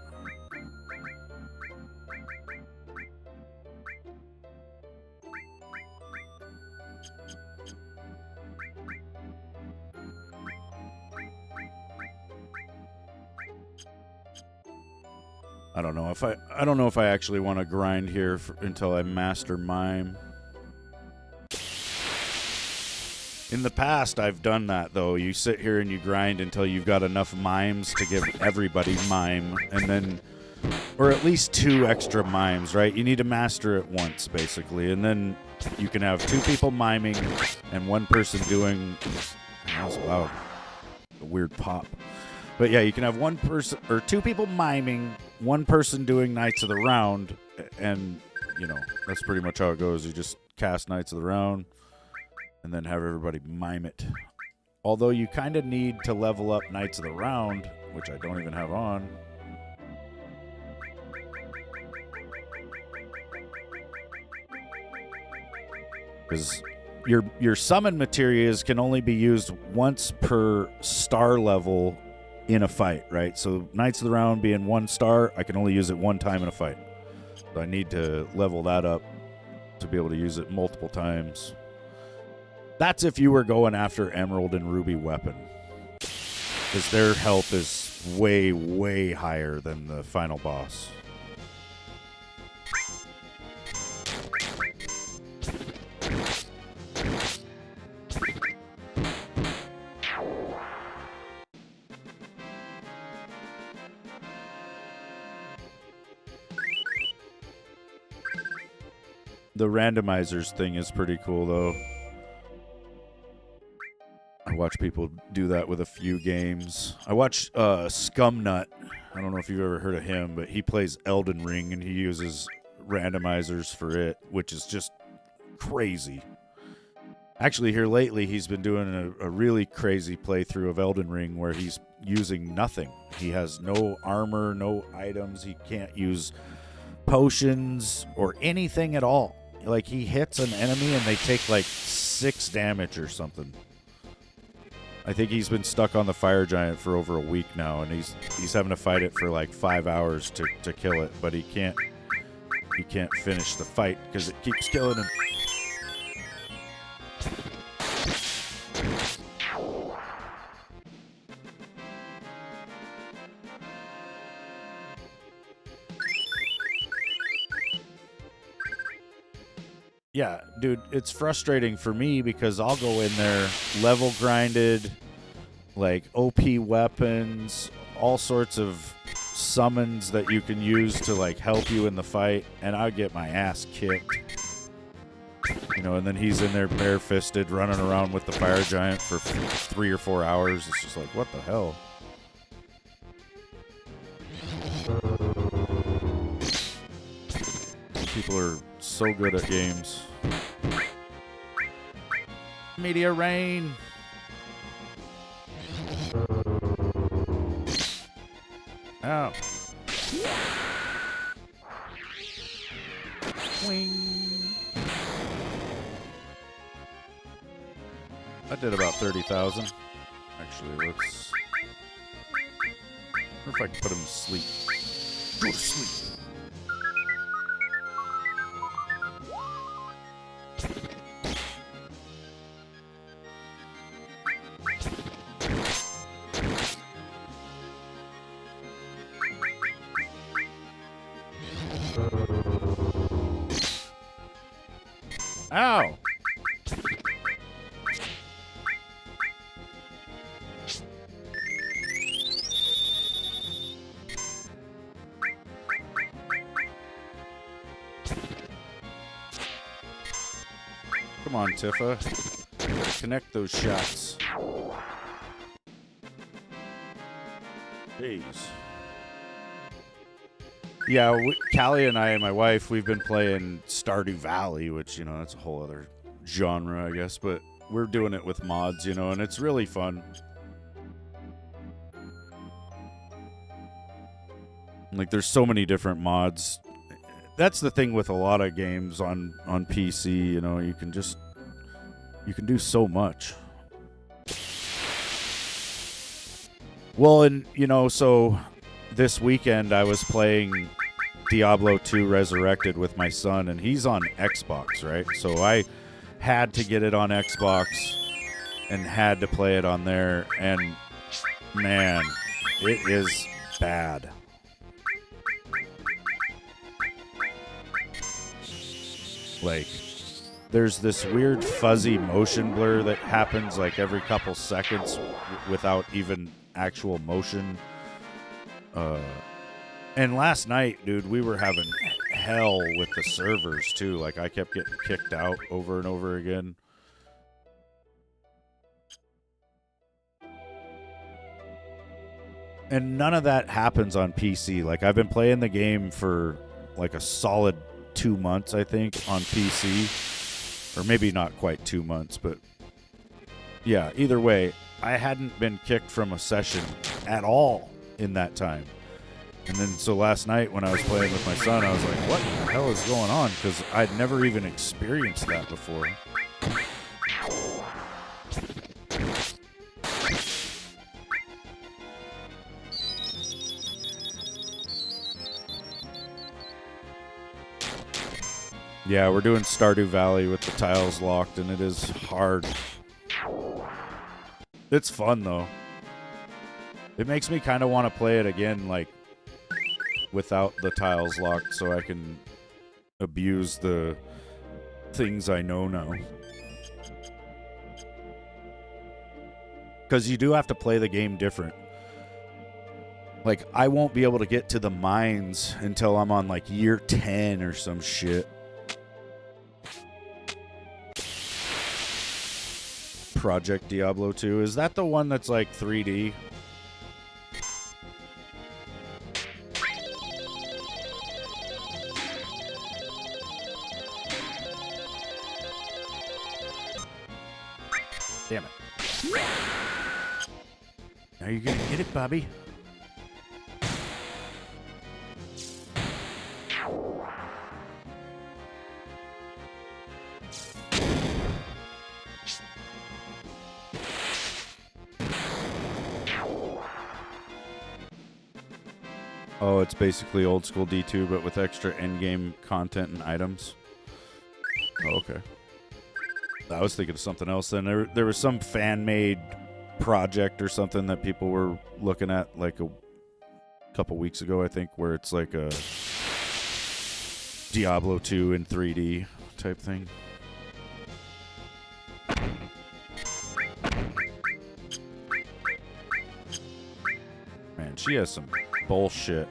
I don't know if I actually want to grind here until I master mime. In the past, I've done that, though. You sit here and you grind until you've got enough mimes to give everybody mime, and then, or at least 2 extra mimes, right? You need to master it once, basically, and then you can have 2 people miming and 1 person doing. That was loud. A weird pop. But yeah, you can have 1 person or 2 people miming, 1 person doing Knights of the Round, and you know that's pretty much how it goes. You just cast Knights of the Round. And then have everybody mime it. Although you kind of need to level up Knights of the Round, which I don't even have on. Because your summon materials can only be used once per star level in a fight, right? So Knights of the Round being 1 star, I can only use it 1 time in a fight. So I need to level that up to be able to use it multiple times. That's if you were going after Emerald and Ruby weapon. Because their health is way, way higher than the final boss. The randomizers thing is pretty cool, though. I watch people do that with a few games. I watch Scumnut. I don't know if you've ever heard of him, but he plays Elden Ring, and he uses randomizers for it, which is just crazy. Actually, here lately, he's been doing a really crazy playthrough of Elden Ring where he's using nothing. He has no armor, no items. He can't use potions or anything at all. Like, he hits an enemy, and they take, like, 6 damage or something. I think he's been stuck on the fire giant for over a week now, and he's having to fight it for like 5 hours to kill it, but he can't finish the fight because it keeps killing him. Yeah, dude, it's frustrating for me because I'll go in there, level grinded, like OP weapons, all sorts of summons that you can use to like help you in the fight, and I'll get my ass kicked. You know, and then he's in there bare-fisted running around with the fire giant for 3 or 4 hours. It's just like, what the hell? People are so good at games. Meteor rain. Ow. Wing. I did about 30,000. Actually, let's... I wonder if I can put him to sleep. Go to sleep. Ow! Come on, Tifa. Gotta connect those shots. Jeez. Yeah, Callie and I and my wife, we've been playing Stardew Valley, which, you know, that's a whole other genre, I guess, but we're doing it with mods, you know, and it's really fun. Like, there's so many different mods. That's the thing with a lot of games on PC, you know, you can do so much. Well, and, you know, so this weekend I was playing Diablo 2 Resurrected with my son, and he's on Xbox, right? So I had to get it on Xbox and had to play it on there, and man, it is bad. Like, there's this weird fuzzy motion blur that happens like every couple seconds without even actual motion. And last night, dude, we were having hell with the servers too. Like, I kept getting kicked out over and over again. And none of that happens on PC. Like, I've been playing the game for like a solid 2 months, I think, on PC. Or maybe not quite 2 months, but yeah, either way, I hadn't been kicked from a session at all in that time. And then, so last night when I was playing with my son, I was like, what the hell is going on? Because I'd never even experienced that before. Yeah, we're doing Stardew Valley with the tiles locked, and it is hard. It's fun, though. It makes me kind of want to play it again, like, without the tiles locked, so I can abuse the things I know now. Because you do have to play the game different. Like, I won't be able to get to the mines until I'm on, like, year 10 or some shit. Project Diablo 2. Is that the one that's like 3D? Damn it. Now you're gonna get it, Bobby. Oh, it's basically old school D2, but with extra endgame content and items. Oh, okay. I was thinking of something else then. There was some fan-made project or something that people were looking at like a couple weeks ago, I think, where it's like a Diablo 2 in 3D type thing. Man, she has some bullshit.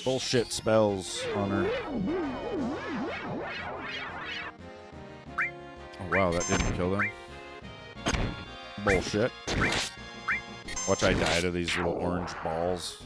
Bullshit spells on her. Oh, wow, that didn't kill them. Bullshit. Watch I die to these little orange balls.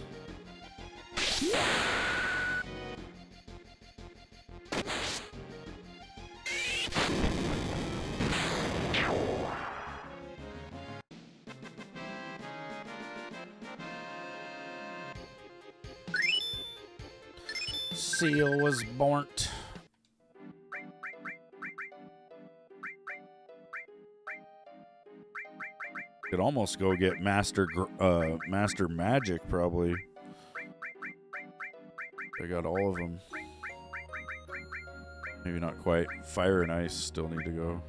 Seal was burnt. Could almost go get Master Magic, probably. I got all of them. Maybe not quite. Fire and Ice still need to go.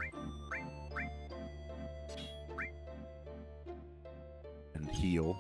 And heal.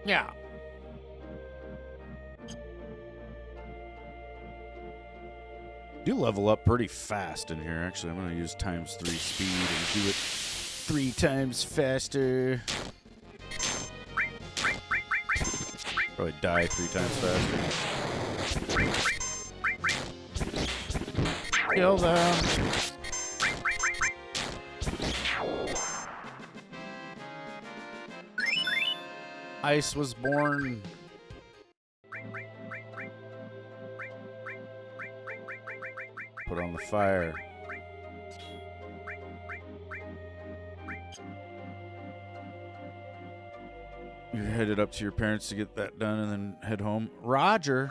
Yeah. You level up pretty fast in here. Actually, I'm going to use ×3 speed and do it 3 times faster. Probably die 3 times faster. Kill them. Ice was born. Put on the fire. You're headed up to your parents to get that done and then head home. Roger.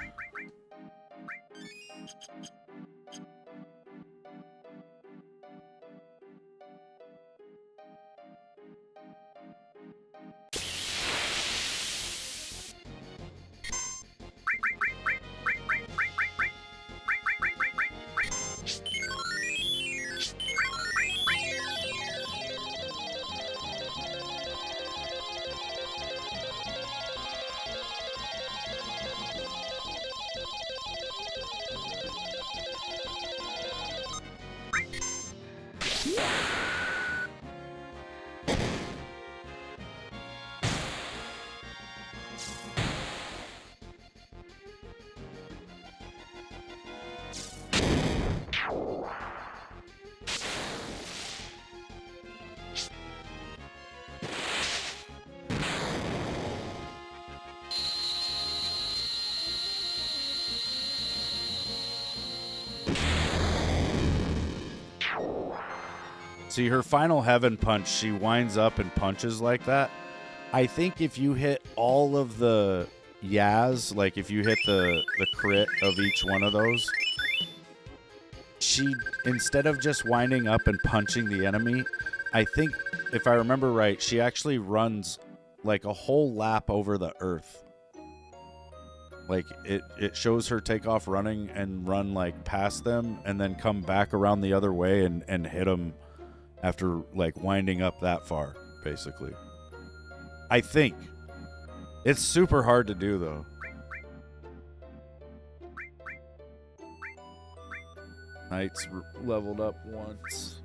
See, her final heaven punch, she winds up and punches like that. I think if you hit all of the Yaz, like if you hit the crit of each one of those, she, instead of just winding up and punching the enemy, I think, if I remember right, she actually runs like a whole lap over the earth. Like, it shows her take off running and run, like, past them and then come back around the other way and hit them after, like, winding up that far, basically. I think. It's super hard to do, though. Knight's leveled up once.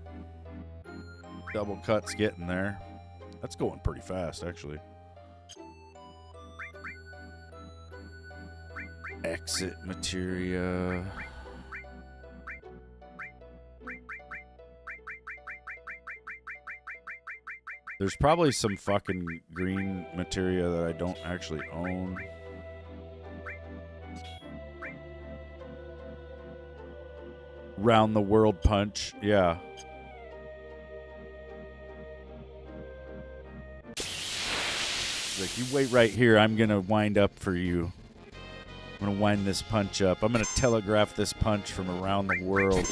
Double cut's getting there. That's going pretty fast, actually. Exit materia. There's probably some fucking green materia that I don't actually own. Round the world punch, yeah. Like, you wait right here, I'm gonna wind up for you. I'm going to wind this punch up. I'm going to telegraph this punch from around the world.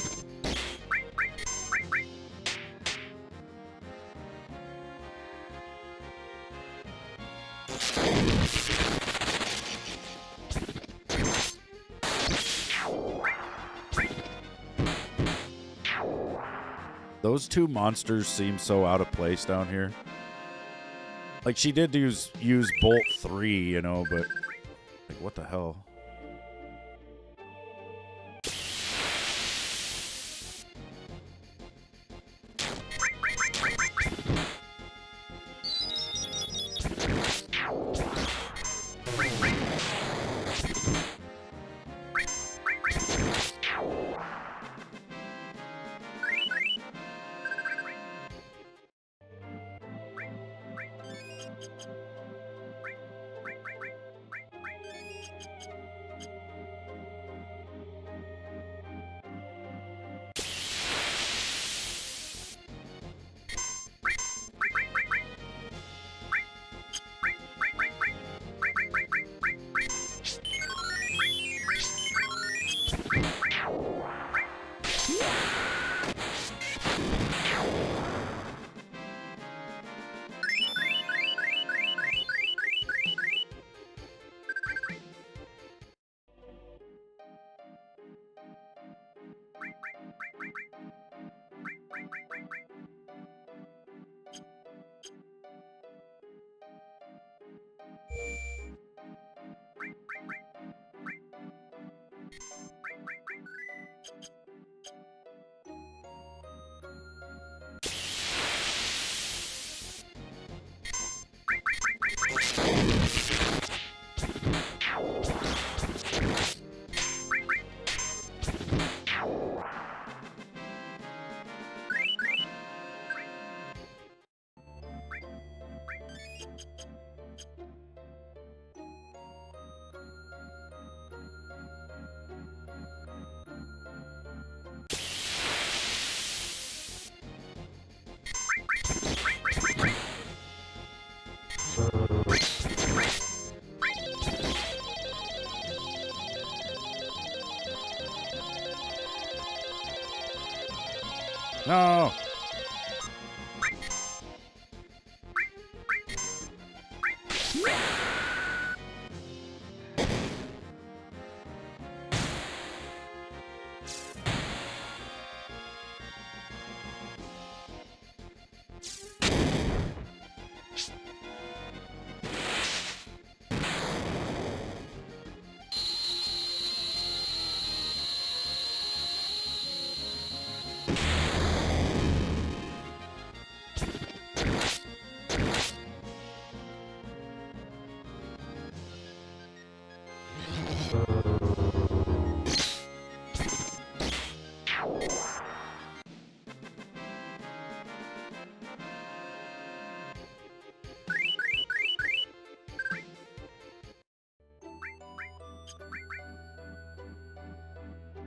Those two monsters seem so out of place down here. Like, she did use Bolt 3, you know, but... Like, what the hell? No!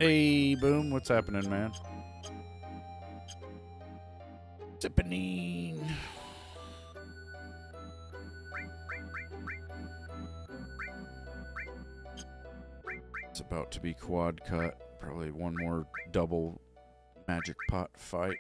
Hey, Boom, what's happening, man? Zippanine. It's about to be quad cut. Probably one more double magic pot fight.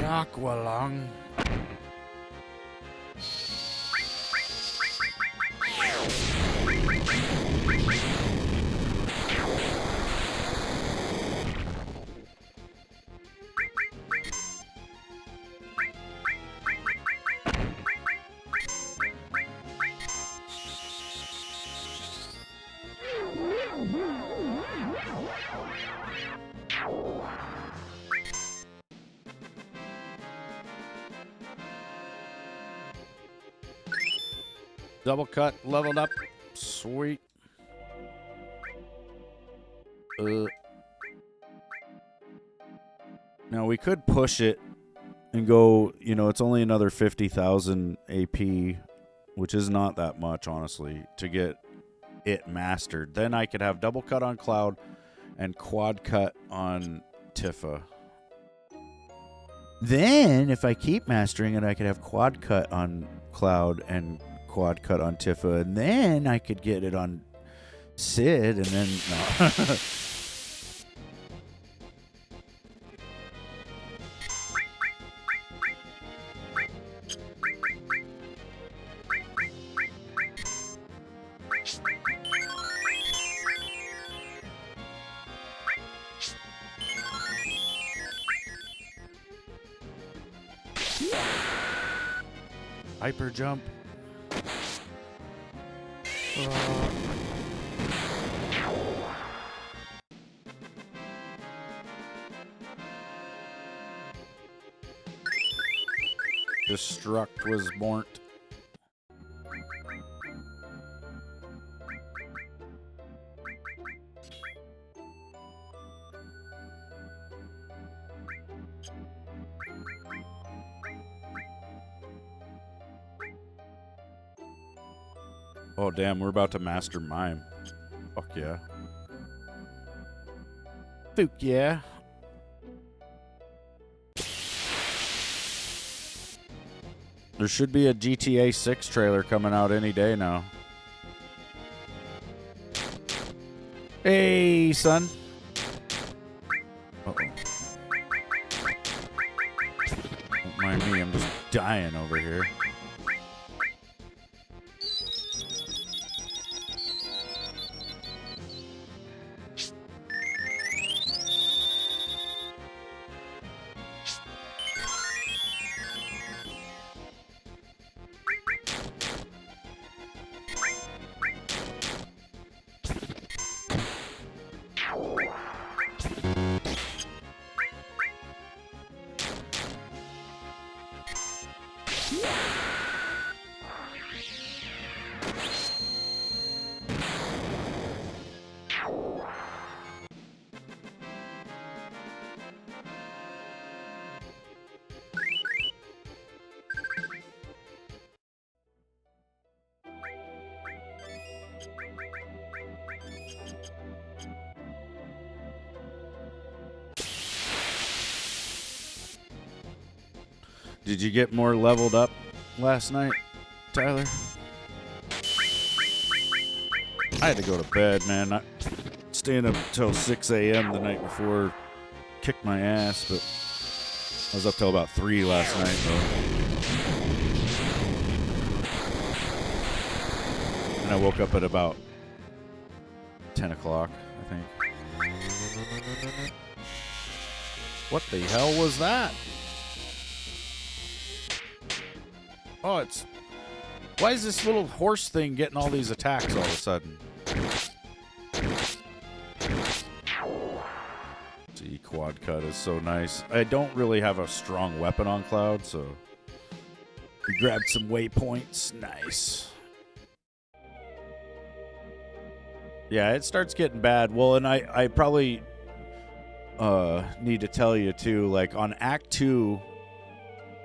Aqualung. Double cut, leveled up. Sweet. Now we could push it and go, you know, it's only another 50,000 AP, which is not that much, honestly, to get it mastered. Then I could have double cut on Cloud and quad cut on Tifa. Then, if I keep mastering it, I could have quad cut on Cloud and quad cut on Tifa, and then I could get it on Sid, and then no. Hyper jump. Destruct was born. Oh, damn, we're about to master Mime. Fuck yeah. Fuck yeah. There should be a GTA 6 trailer coming out any day now. Hey, son. Uh-oh. Don't mind me, I'm just dying over here. Did you get more leveled up last night, Tyler? I had to go to bed, man. Not staying up until 6 a.m. the night before kicked my ass, but I was up till about 3 last night, though. And I woke up at about 10 o'clock, I think. What the hell was that? Oh, it's... Why is this little horse thing getting all these attacks all of a sudden? See, quad cut is so nice. I don't really have a strong weapon on Cloud, so... We grabbed some waypoints. Nice. Yeah, it starts getting bad. Well, and I probably need to tell you, too, like, on Act 2...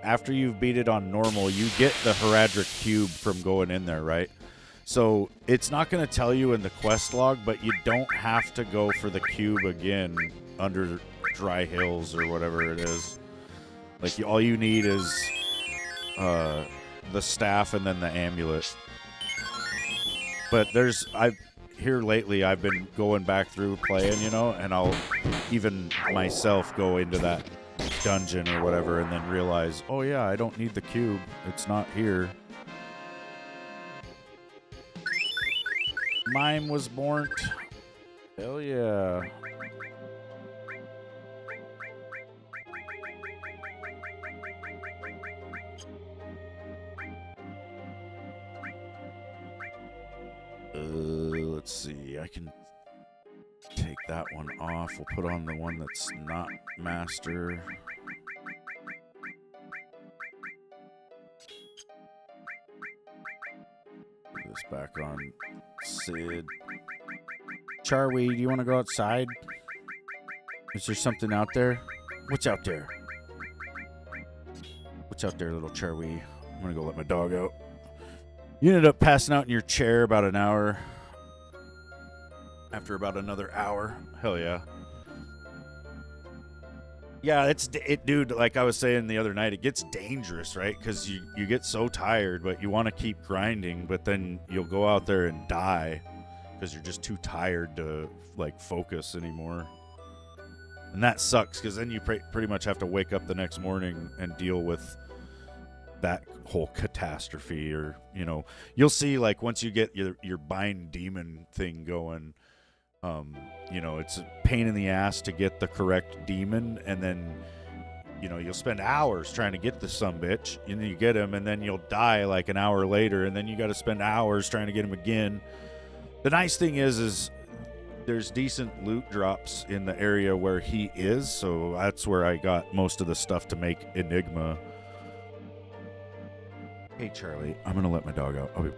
After you've beat it on normal, you get the Heradric Cube from going in there, right? So it's not going to tell you in the quest log, but you don't have to go for the cube again under Dry Hills or whatever it is. Like, all you need is the staff and then the amulet. But here lately, I've been going back through playing, you know, and I'll even myself go into that dungeon or whatever and then realize, oh yeah, I don't need the cube. It's not here. Mime was born. Hell yeah. Let's see. I can take that one off. We'll put on the one that's not master. Put this back on Sid. Charweed, do you want to go outside? Is there something out there? What's out there? What's out there, little Charweed? I'm going to go let my dog out. You ended up passing out in your chair about an hour. After about another hour. Hell yeah. Yeah, dude, like I was saying the other night, it gets dangerous, right? Because you get so tired, but you want to keep grinding, but then you'll go out there and die because you're just too tired to, like, focus anymore. And that sucks, because then you pretty much have to wake up the next morning and deal with that whole catastrophe. Or, you know, you'll see, like, once you get your bind demon thing going, you know, it's a pain in the ass to get the correct demon, and then, you know, you'll spend hours trying to get the sumbitch, and then you get him, and then you'll die like an hour later, and then you got to spend hours trying to get him again. The nice thing is there's decent loot drops in the area where he is, so that's where I got most of the stuff to make Enigma. Hey, Charlie, I'm gonna let my dog out. I'll be...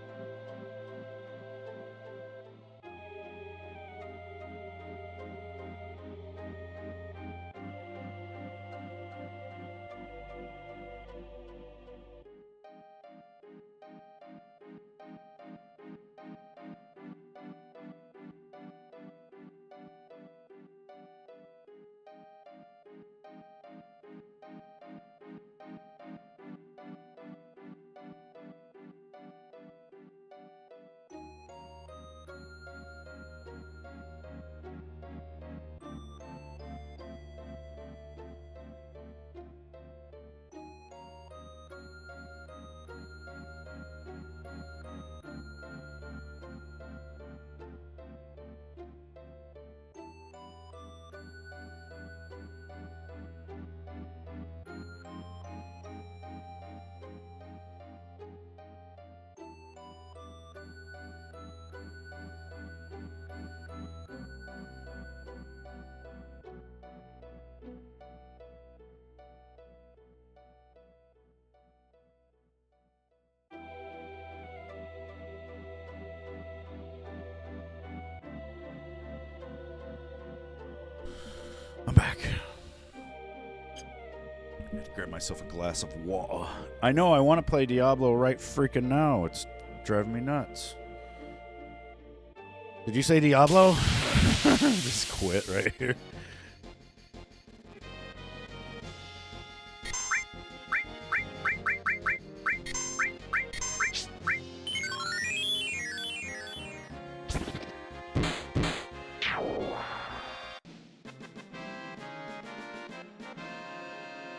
I'm back. I had to grab myself a glass of water. I know, I want to play Diablo right freaking now. It's driving me nuts. Did you say Diablo? Just quit right here.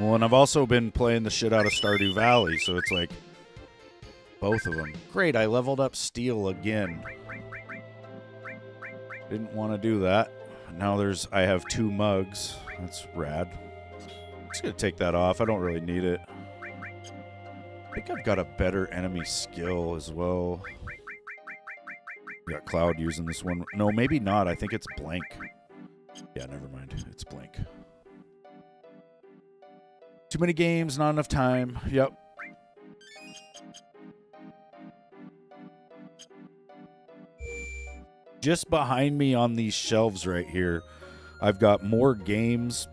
Well, and I've also been playing the shit out of Stardew Valley, so it's like both of them. Great, I leveled up steel again. Didn't want to do that. Now I have 2 mugs. That's rad. I'm just gonna take that off. I don't really need it. I think I've got a better enemy skill as well. We got Cloud using this one. No, maybe not. I think it's blank. Yeah, never mind. It's blank. Too many games, not enough time. Yep. Just behind me on these shelves right here, I've got more games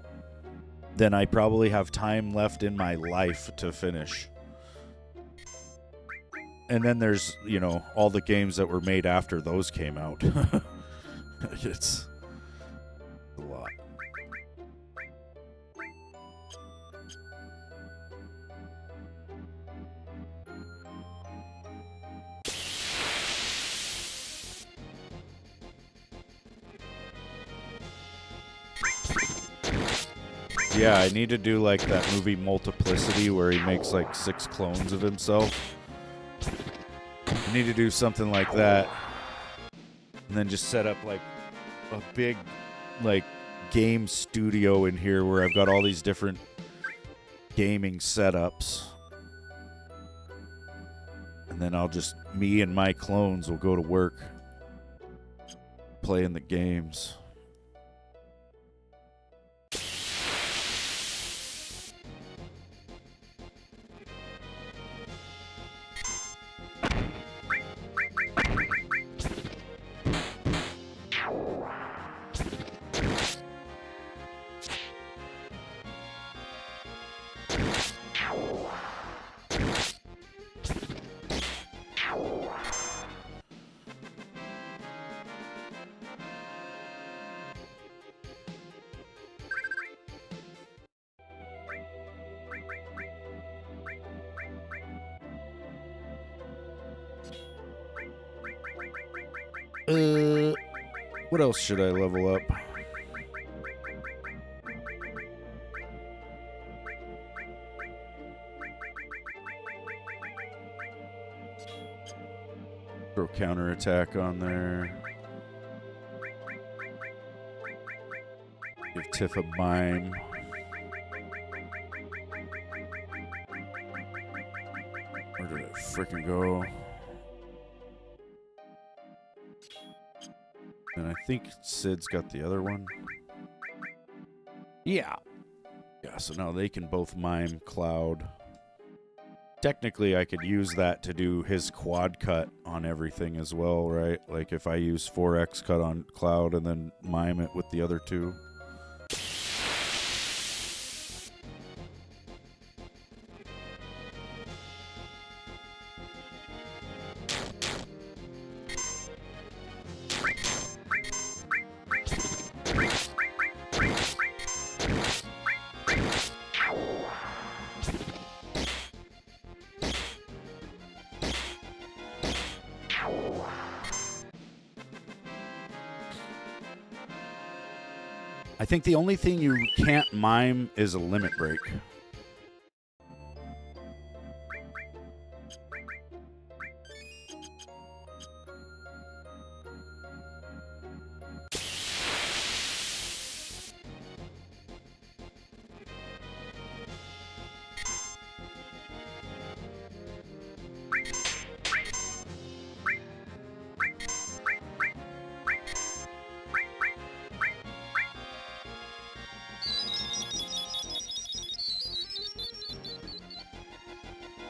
than I probably have time left in my life to finish. And then there's, you know, all the games that were made after those came out. It's a lot. Yeah, I need to do like that movie Multiplicity where he makes like 6 clones of himself. I need to do something like that. And then just set up like a big like game studio in here where I've got all these different gaming setups. And then me and my clones will go to work playing the games. What else should I level up? Throw counterattack on there. Give Tiff a mime. Where did it frickin' go? And I think Sid's got the other one. Yeah. Yeah, so now they can both mime Cloud. Technically, I could use that to do his quad cut on everything as well, right? Like if I use 4x cut on Cloud and then mime it with the other 2. I think the only thing you can't mime is a limit break.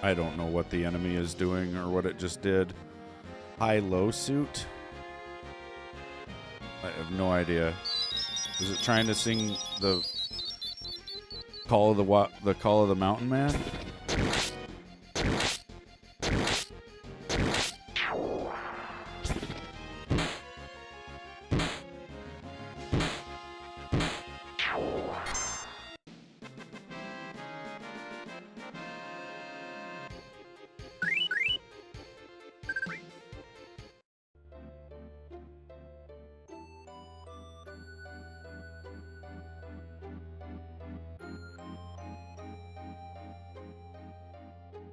I don't know what the enemy is doing or what it just did. High-low suit? I have no idea. Is it trying to sing the call of the mountain man?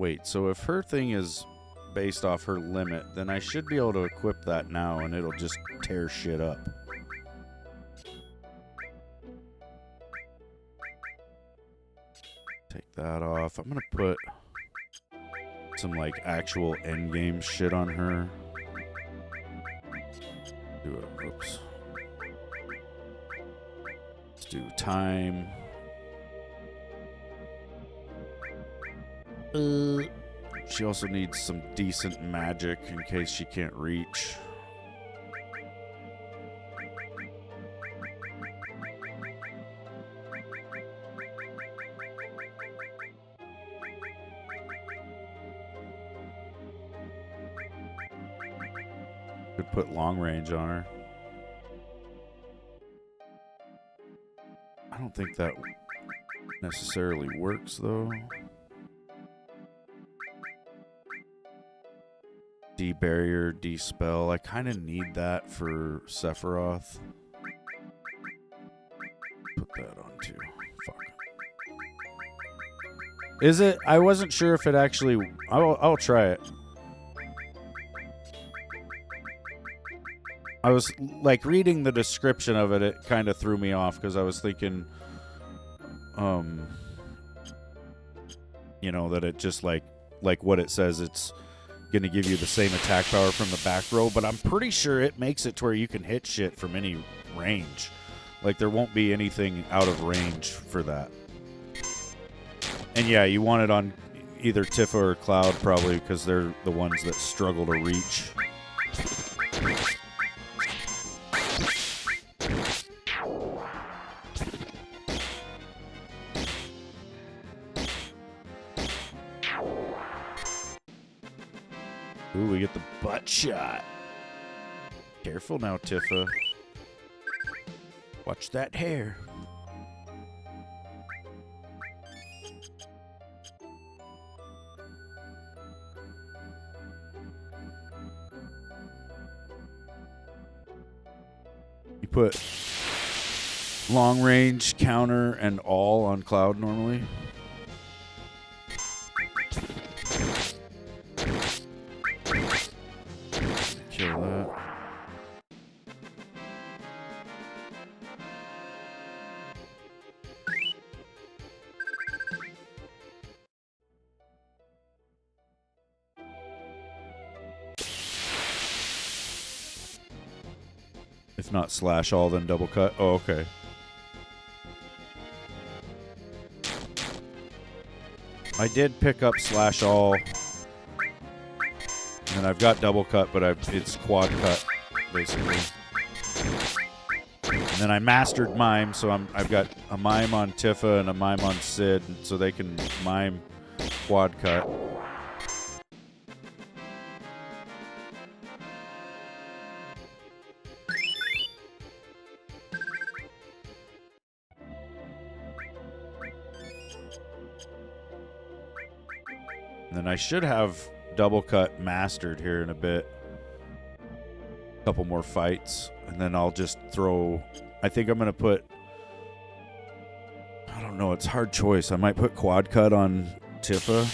Wait, so if her thing is based off her limit, then I should be able to equip that now and it'll just tear shit up. Take that off. I'm gonna put some like actual endgame shit on her. Do it. Oops. Let's do time. She also needs some decent magic in case she can't reach. Could put long range on her. I don't think that necessarily works though. De-barrier, de-spell. I kind of need that for Sephiroth. Put that on too. Fuck. Is it? I wasn't sure if it actually... I'll try it. I was like reading the description of it. It kind of threw me off because I was thinking, you know, that it just like what it says. It's going to give you the same attack power from the back row, but I'm pretty sure it makes it to where you can hit shit from any range. Like there won't be anything out of range for that. And yeah, you want it on either Tifa or Cloud probably because they're the ones that struggle to reach. Ooh, we get the butt shot. Careful now, Tifa. Watch that hair. You put long range, counter, and all on Cloud normally. Kill that. If not slash all, then double cut. Oh, okay. I did pick up slash all. And I've got double cut, but it's quad cut, basically. And then I mastered mime, so I've got a mime on Tifa and a mime on Sid, so they can mime quad cut. And then I should have double cut mastered here in a bit. A couple more fights, and then I'll just throw... I think I'm going to put... I don't know, it's a hard choice. I might put quad cut on Tifa.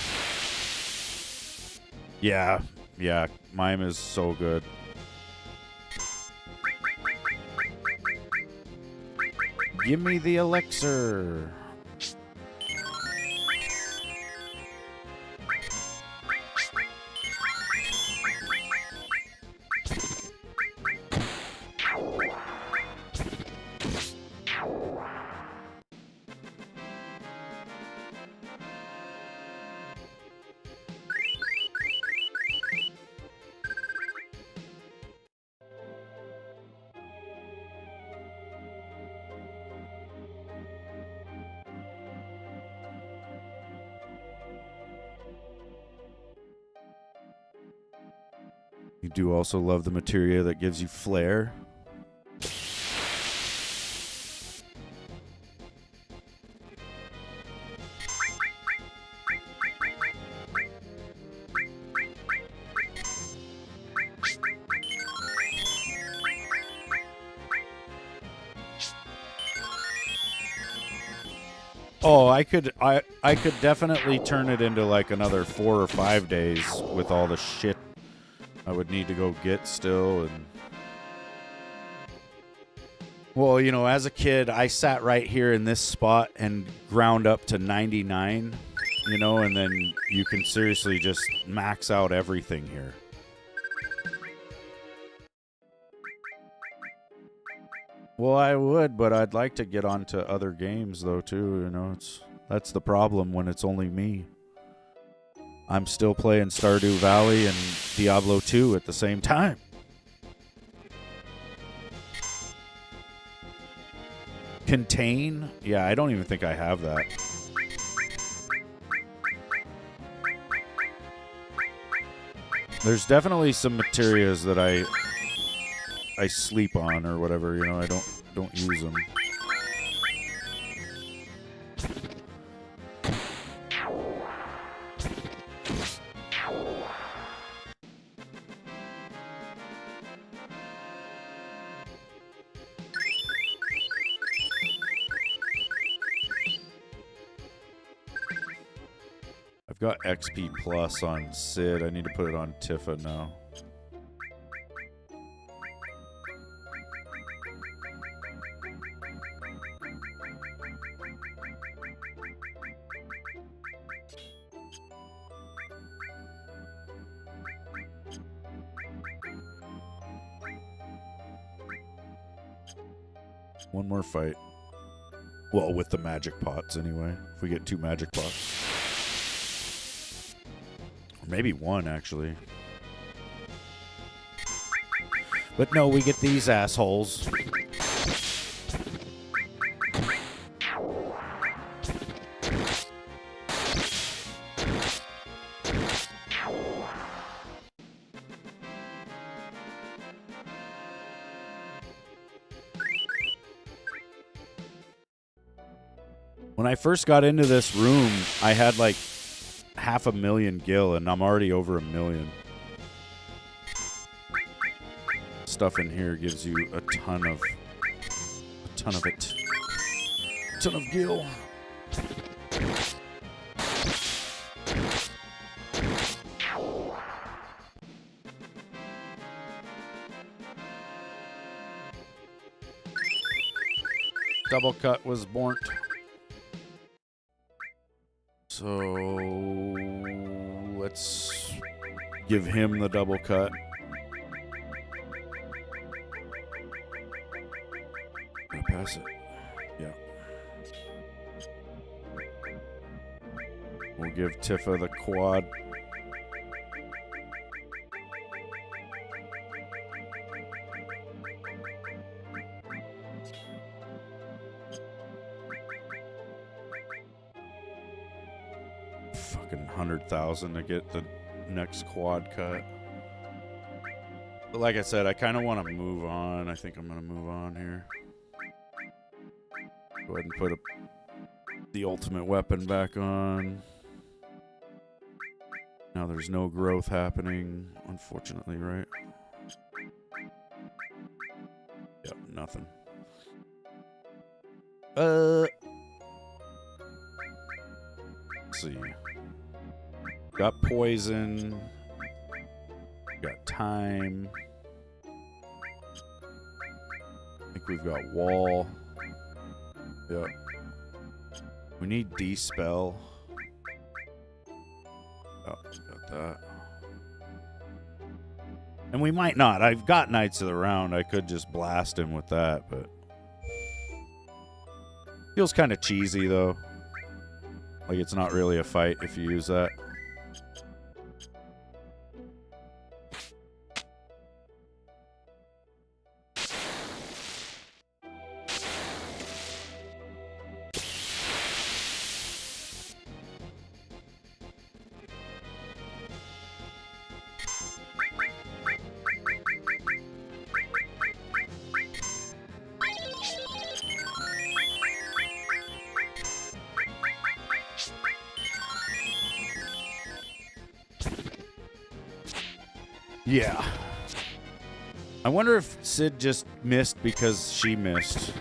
Yeah, mime is so good. Give me the elixir. You do also love the materia that gives you flair. Oh, I could definitely turn it into like another 4 or 5 days with all the shit I would need to go get still. And well, you know, as a kid, I sat right here in this spot and ground up to 99, you know, and then you can seriously just max out everything here. Well, I would, but I'd like to get onto other games though too, you know. That's the problem when it's only me. I'm still playing Stardew Valley and Diablo 2 at the same time. Contain? Yeah, I don't even think I have that. There's definitely some materials that I sleep on or whatever, you know, I don't use them. I've got XP Plus on Sid. I need to put it on Tifa now. One more fight. Well, with the magic pots anyway. If we get 2 magic pots. Or maybe 1, actually. But no, we get these assholes. When I first got into this room, I had like 500,000 gil, and I'm already over 1 million. Stuff in here gives you a ton of it. A ton of gil. Double cut was born. So let's give him the double cut. Can I pass it? Yeah. We'll give Tifa the quad. Fucking 100,000 to get the next quad cut. But like I said, I kind of want to move on. I think I'm going to move on here. Go ahead and put the ultimate weapon back on. Now there's no growth happening, unfortunately, right? Yep, nothing. Let's see. Got poison. Got time. I think we've got wall. Yep. We need dispel. Oh, got that. And we might not. I've got Knights of the Round. I could just blast him with that, but feels kind of cheesy though. Like it's not really a fight if you use that. Yeah. I wonder if Sid just missed because she missed.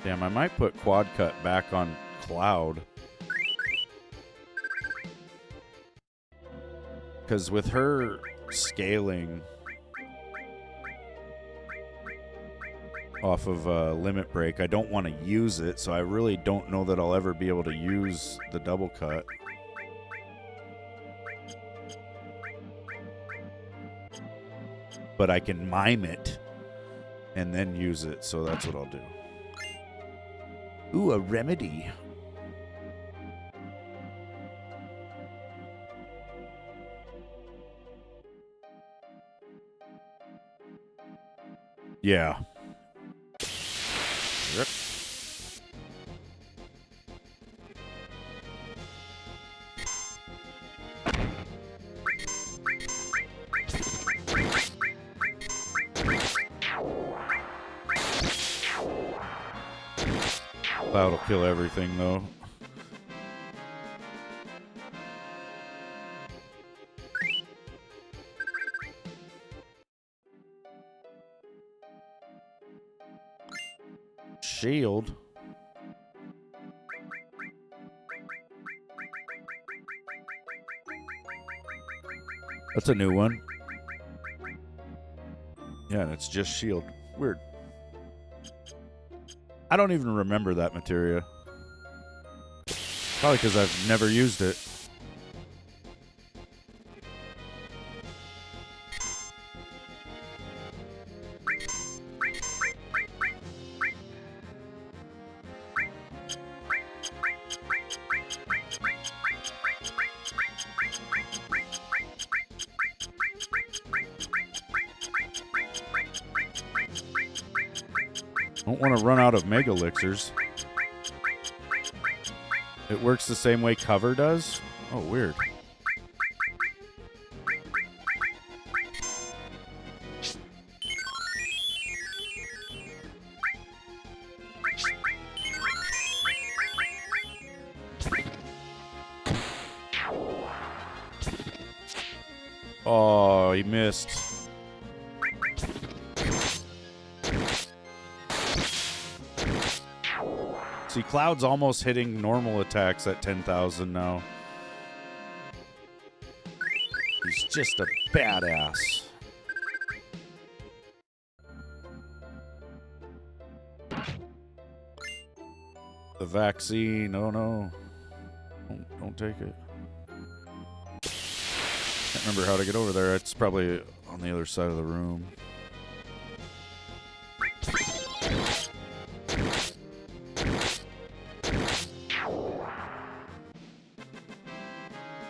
Damn, I might put Quad Cut back on Cloud. Because with her scaling off of Limit Break, I don't want to use it, so I really don't know that I'll ever be able to use the double cut. But I can mime it and then use it, so that's what I'll do. Ooh, a remedy. Yeah. Yep. That'll kill everything, though. Shield. That's a new one. Yeah, and it's just shield. Weird. I don't even remember that materia. Probably because I've never used it. Don't want to run out of Mega Elixirs. It works the same way cover does? Oh, weird. Oh, he missed. See, Cloud's almost hitting normal attacks at 10,000 now. He's just a badass. The vaccine, oh no. Don't take it. Can't remember how to get over there. It's probably on the other side of the room.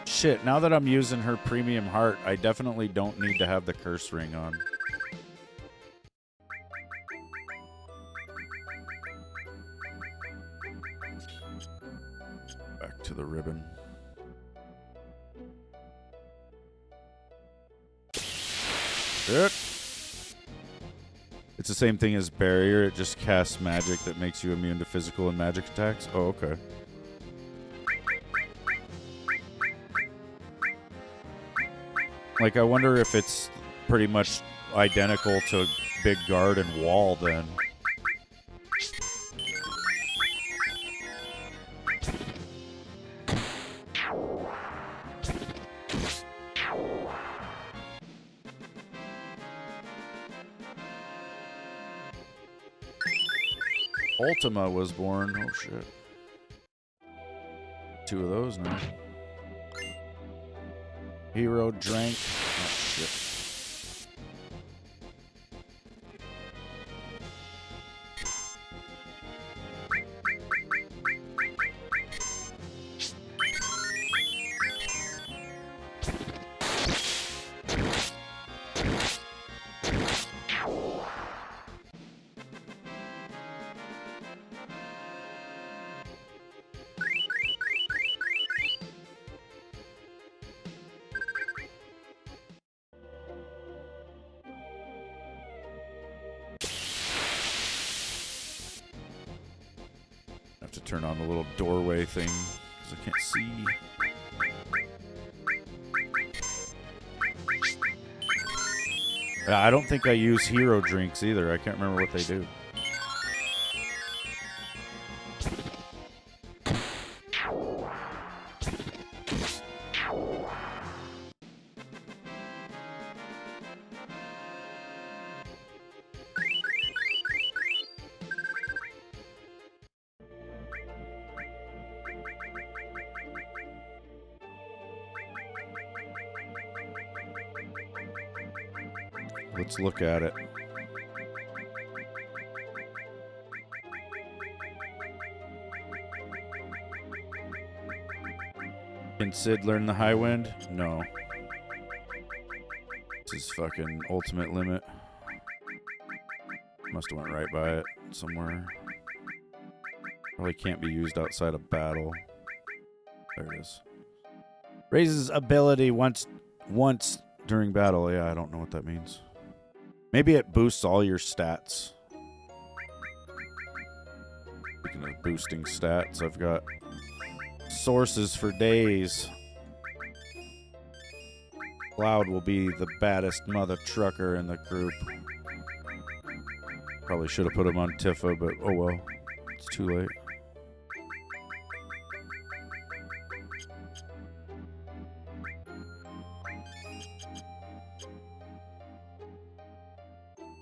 Shit, now that I'm using her premium heart, I definitely don't need to have the curse ring on. Back to the ribbon. Shit. It's the same thing as barrier, it just casts magic that makes you immune to physical and magic attacks. Oh, okay. Like, I wonder if it's pretty much identical to Big Guard and Wall, then. Ultima was born. Oh, shit. 2 of those now. Hero drank. Oh, shit. Have to turn on the little doorway thing because I can't see. I don't think I use hero drinks either. I can't remember what they do. Let's look at it. Can Sid learn the high wind? No. This is fucking ultimate limit. Must have went right by it somewhere. Probably can't be used outside of battle. There it is. Raises ability once during battle. Yeah, I don't know what that means. Maybe it boosts all your stats. Speaking of boosting stats, I've got sources for days. Cloud will be the baddest mother trucker in the group. Probably should have put him on Tifa, but oh well. It's too late.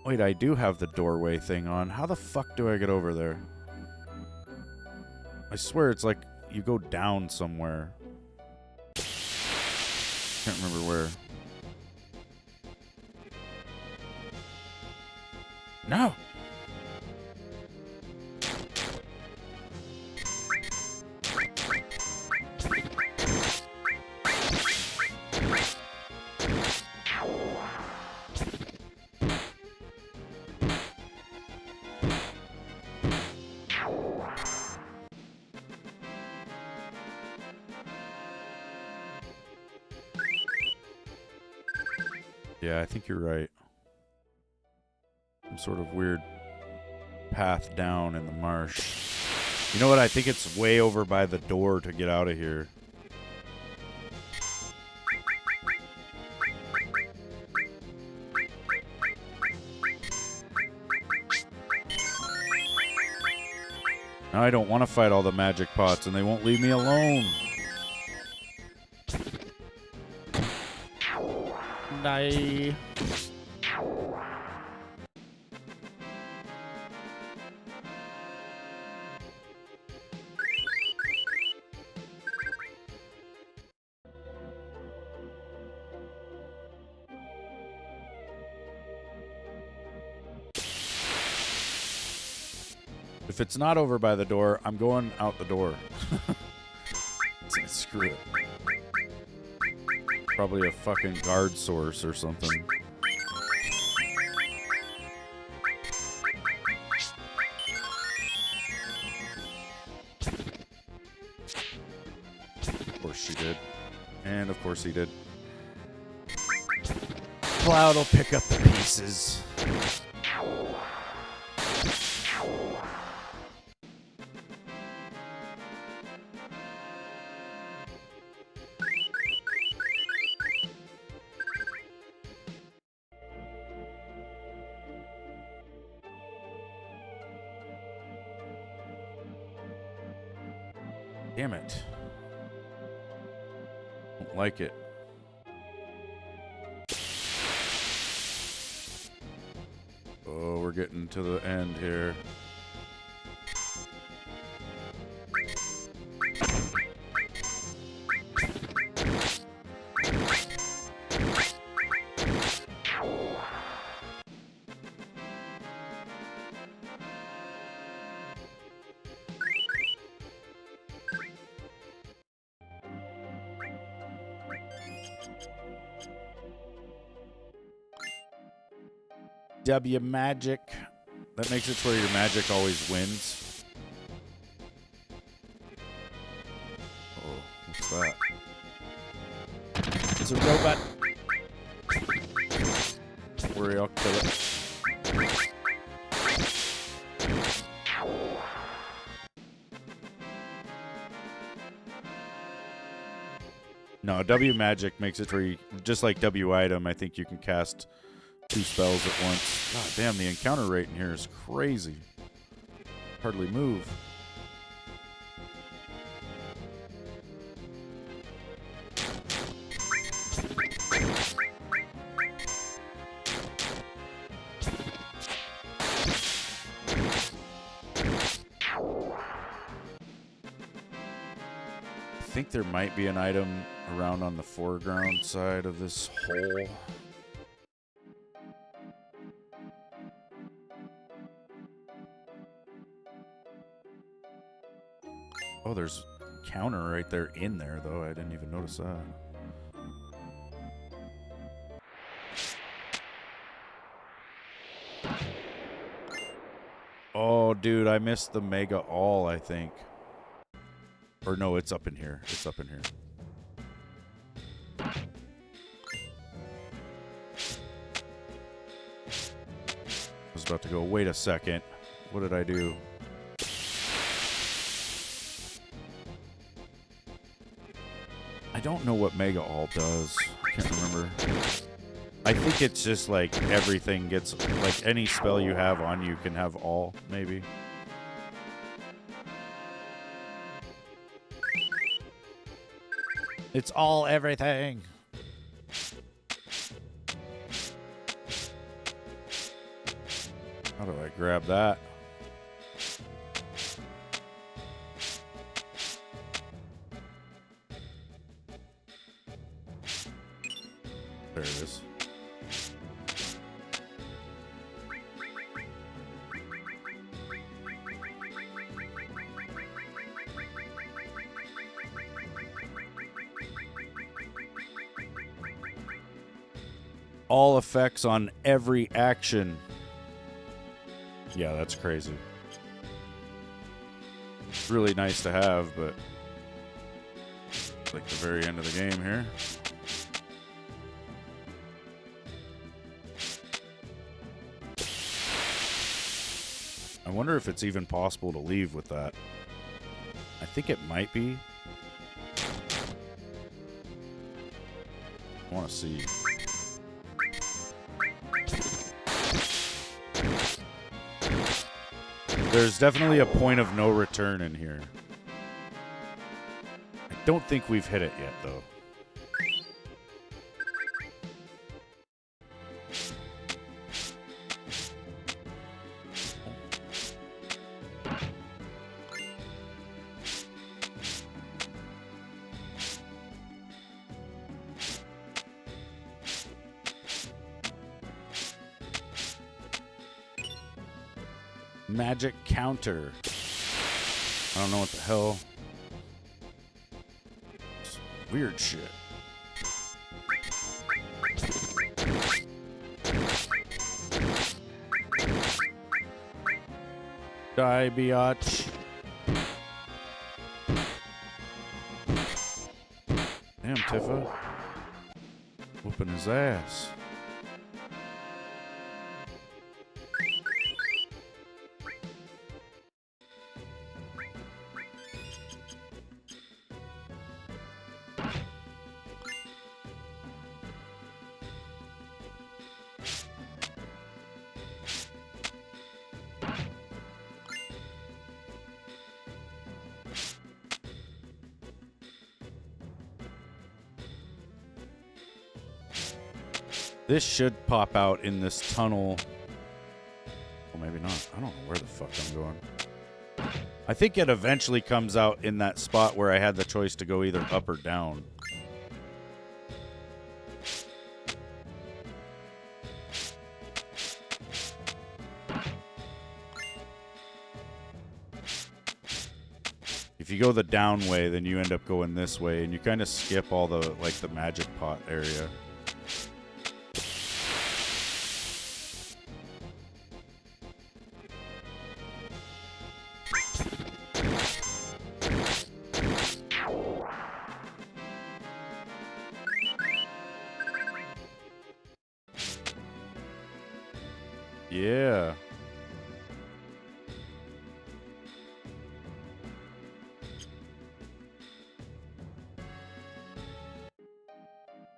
Wait, I do have the doorway thing on. How the fuck do I get over there? I swear it's like you go down somewhere. Can't remember where. No! Yeah, I think you're right. Some sort of weird path down in the marsh. You know what? I think it's way over by the door to get out of here. Now I don't want to fight all the magic pots and they won't leave me alone. Die. If it's not over by the door, I'm going out the door. Screw it. Probably a fucking guard source or something. Of course she did. And of course he did. Cloud will pick up the pieces. Damn it. Don't like it. Oh, we're getting to the end here. W magic. That makes it where your magic always wins. Oh, what's that? It's a robot. Don't worry, I'll kill it. No, W magic makes it where you, just like W item, I think you can cast 2 spells at once. God damn, the encounter rate in here is crazy. Hardly move. I think there might be an item around on the foreground side of this hole. Oh, there's counter right there in there, though. I didn't even notice that. Oh, dude, I missed the Mega All, I think. Or no, it's up in here. It's up in here. I was about to go, wait a second. What did I do? I don't know what Mega All does. I can't remember. I think it's just like everything gets, like any spell you have on you can have all, maybe. It's all everything. How do I grab that? There it is. All effects on every action. Yeah, that's crazy. It's really nice to have, but it's like the very end of the game here. I wonder if it's even possible to leave with that. I think it might be. I want to see. There's definitely a point of no return in here. I don't think we've hit it yet, though. Magic counter. I don't know what the hell. It's weird shit. Die, biatch. Damn, Tifa. Whooping his ass. This should pop out in this tunnel. Well, maybe not. I don't know where the fuck I'm going. I think it eventually comes out in that spot where I had the choice to go either up or down. If you go the down way, then you end up going this way, and you kind of skip all the, like, the magic pot area. Yeah.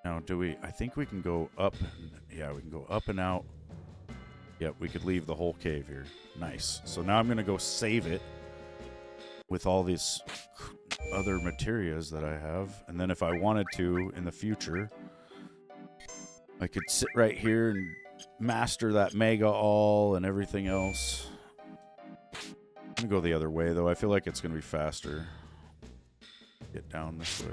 Now, do we... I think we can go up... Yeah, we can go up and out. Yep, we could leave the whole cave here. Nice. So now I'm going to go save it with all these other materials that I have. And then if I wanted to, in the future, I could sit right here and master that Mega All and everything else. I'm going to go the other way, though. I feel like it's going to be faster. Get down this way.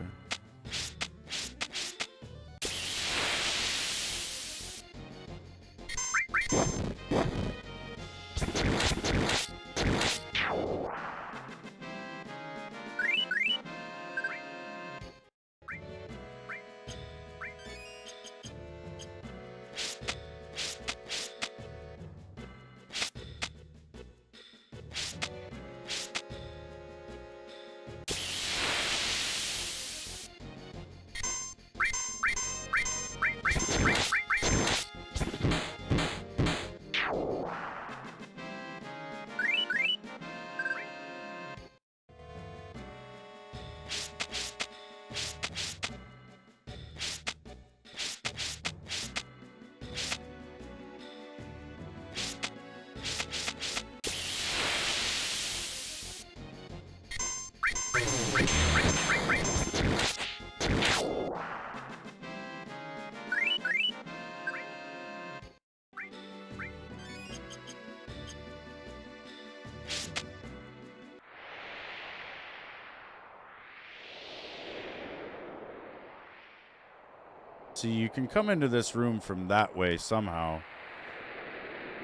See, you can come into this room from that way somehow.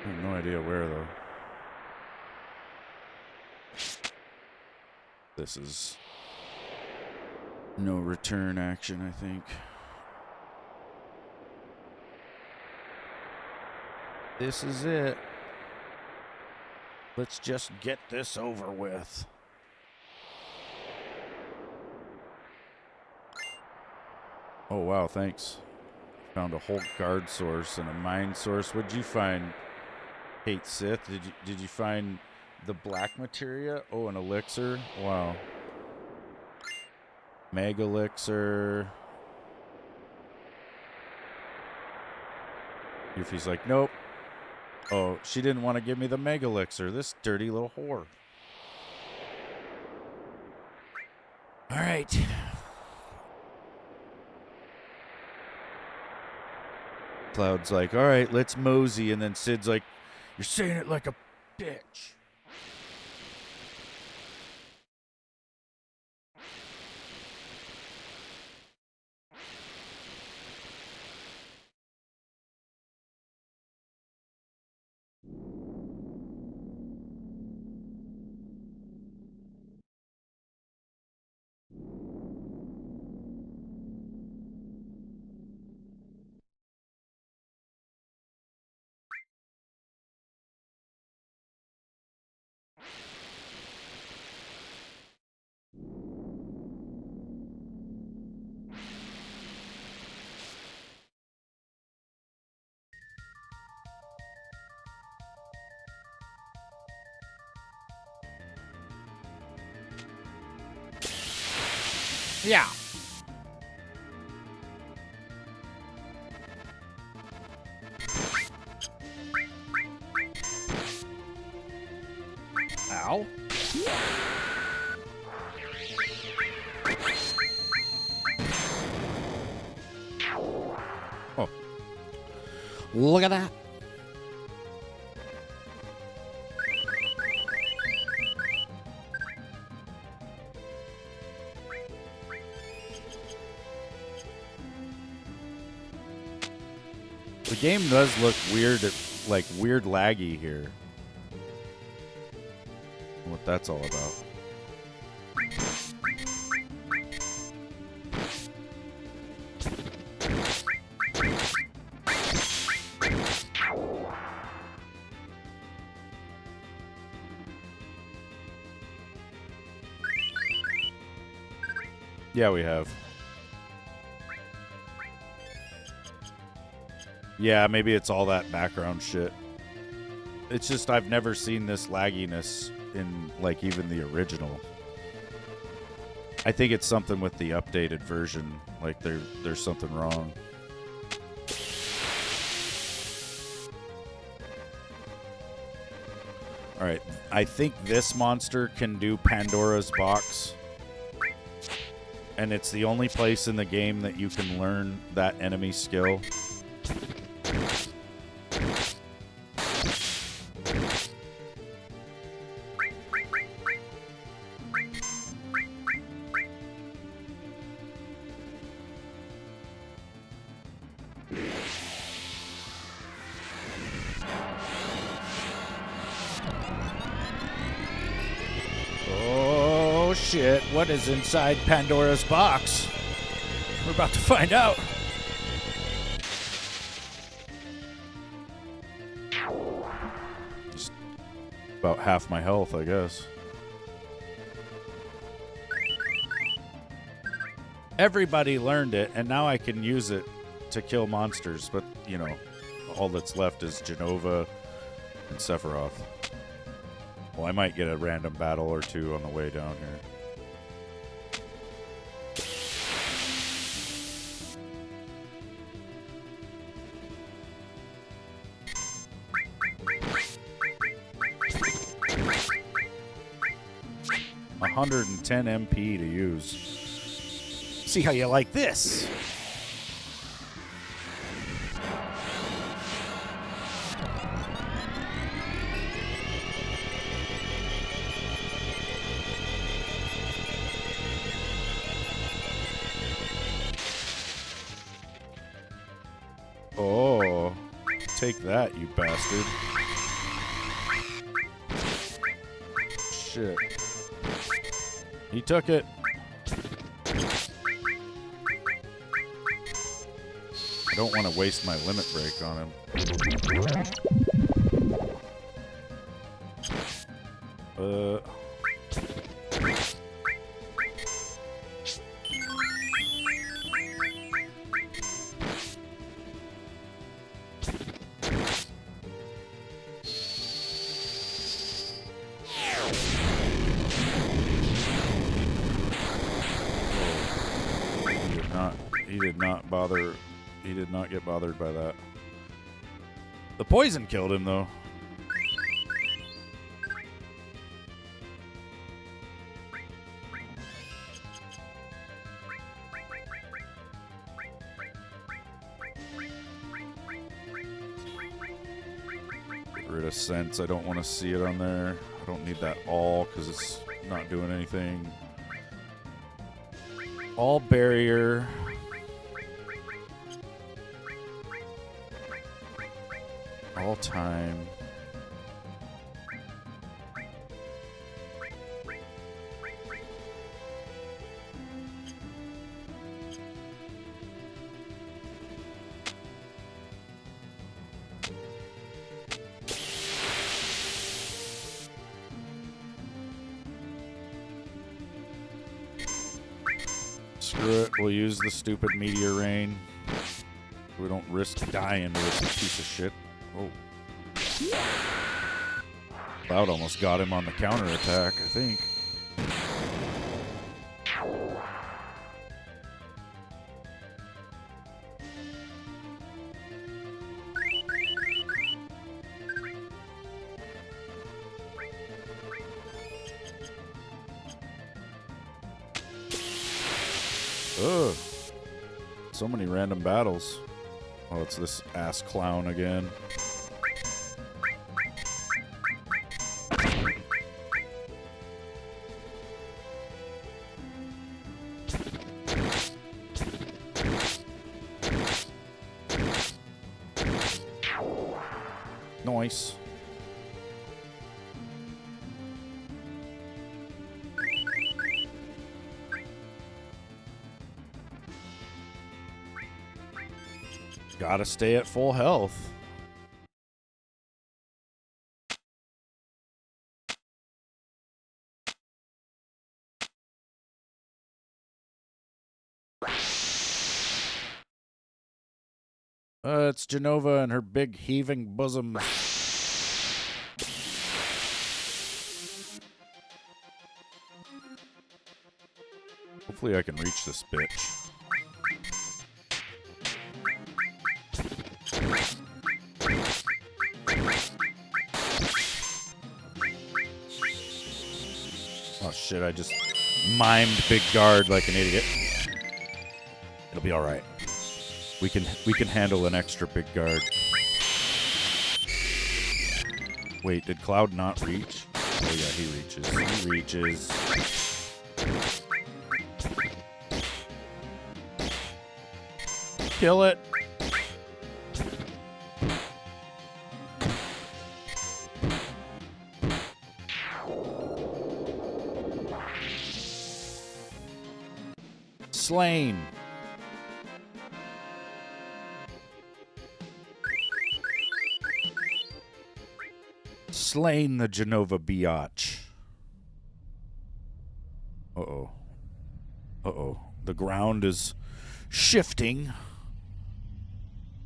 I have no idea where, though. This is no return action, I think. This is it. Let's just get this over with. Oh, wow, thanks. Found a whole guard source and a mine source. What'd you find, Hate Sith? Did you find the black materia? Oh, an elixir? Wow. Mega elixir. Yuffie's like, nope. Oh, she didn't want to give me the mega elixir. This dirty little whore. All right. Cloud's like, all right, let's mosey. And then Sid's like, you're saying it like a bitch. Yeah. Ow. Oh. Look at that. The game does look weird, like weird laggy here. What that's all about. Yeah, we have. Yeah, maybe it's all that background shit. It's just I've never seen this lagginess in, like, even the original. I think it's something with the updated version. Like, there's something wrong. Alright, I think this monster can do Pandora's Box. And it's the only place in the game that you can learn that enemy skill. Oh shit, what is inside Pandora's box? We're about to find out. Just about half my health, I guess. Everybody learned it, and now I can use it to kill monsters, but, you know, all that's left is Genova and Sephiroth. Well, I might get a random battle or two on the way down here. $110 MP to use. See how you like this. Take that, you bastard. Shit. He took it. I don't want to waste my limit break on him. He did not get bothered by that. The poison killed him, though. Get rid of sense. I don't want to see it on there. I don't need that all because it's not doing anything. All barrier. All time. Screw it, we'll use the stupid meteor rain. We don't risk dying to this piece of shit. Oh. Cloud almost got him on the counterattack, I think. Ugh. So many random battles. Oh, it's this ass clown again. Nice. Gotta stay at full health. It's Genova and her big heaving bosom. Hopefully I can reach this bitch. Oh shit, I just mimed Big Guard like an idiot. It'll be alright. We can handle an extra Big Guard. Wait, did Cloud not reach? Oh yeah, he reaches. He reaches. Kill it. Slain. Slain the Genova biatch. Uh-oh. Uh-oh. The ground is shifting.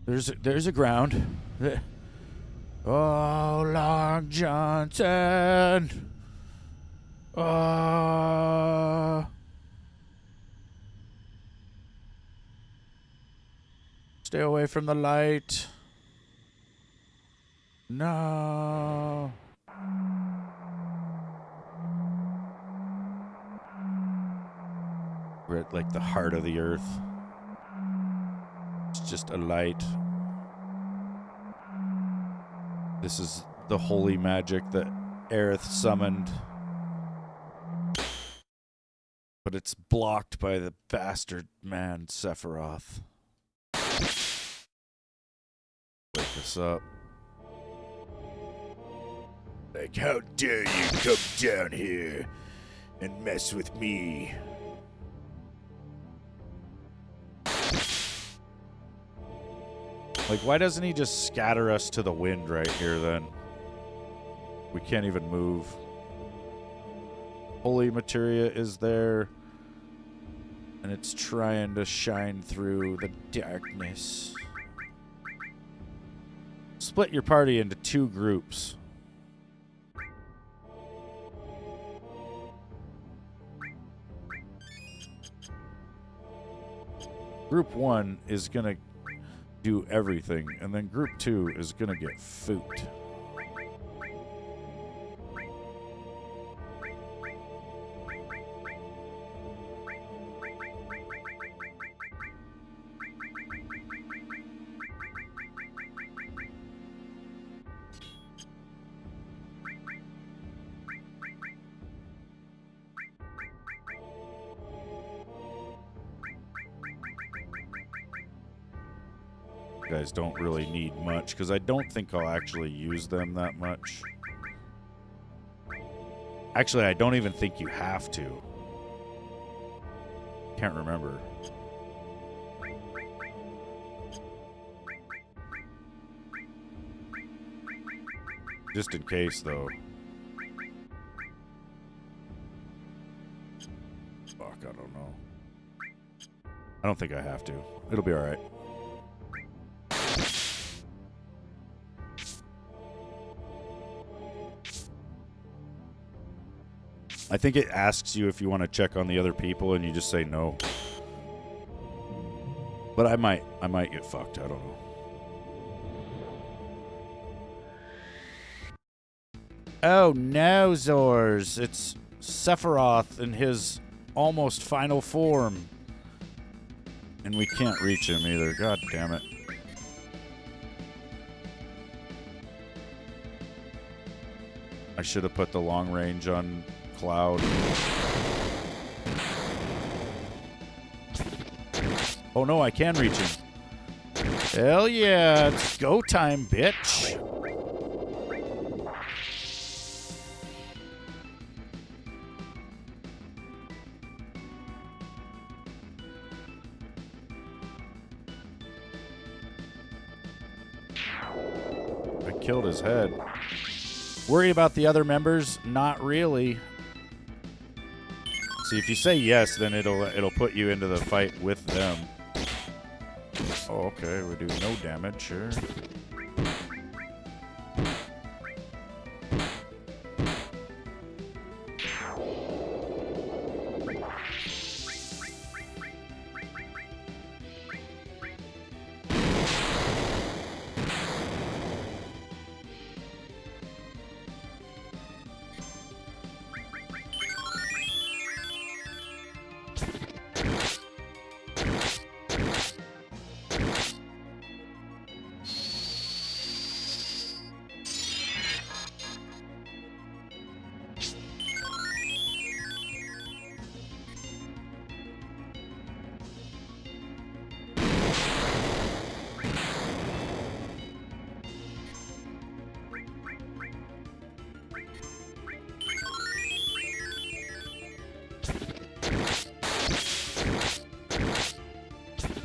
There's a ground. Oh, Long Johnson. Stay away from the light. No. We're at like the heart of the earth. It's just a light. This is the holy magic that Aerith summoned. But it's blocked by the bastard man Sephiroth. Wait, this up. Like, how dare you come down here and mess with me? Like, why doesn't he just scatter us to the wind right here, then? We can't even move. Holy materia is there. And it's trying to shine through the darkness. Split your party into 2 groups. Group 1 is going to do everything, and then group 2 is going to get fooped. Guys don't really need much because I don't think I'll actually use them that much. Actually, I don't even think you have to. Can't remember. Just in case, though. Fuck, I don't know. I don't think I have to. It'll be all right. I think it asks you if you want to check on the other people, and you just say no. But I might get fucked. I don't know. Oh no, Zors! It's Sephiroth in his almost final form, and we can't reach him either. God damn it! I should have put the long range on Cloud. Oh no, I can reach him. Hell yeah, it's go time, bitch. I killed his head. Worry about the other members? Not really. See, if you say yes, then it'll put you into the fight with them. Oh, okay, we do no damage, sure.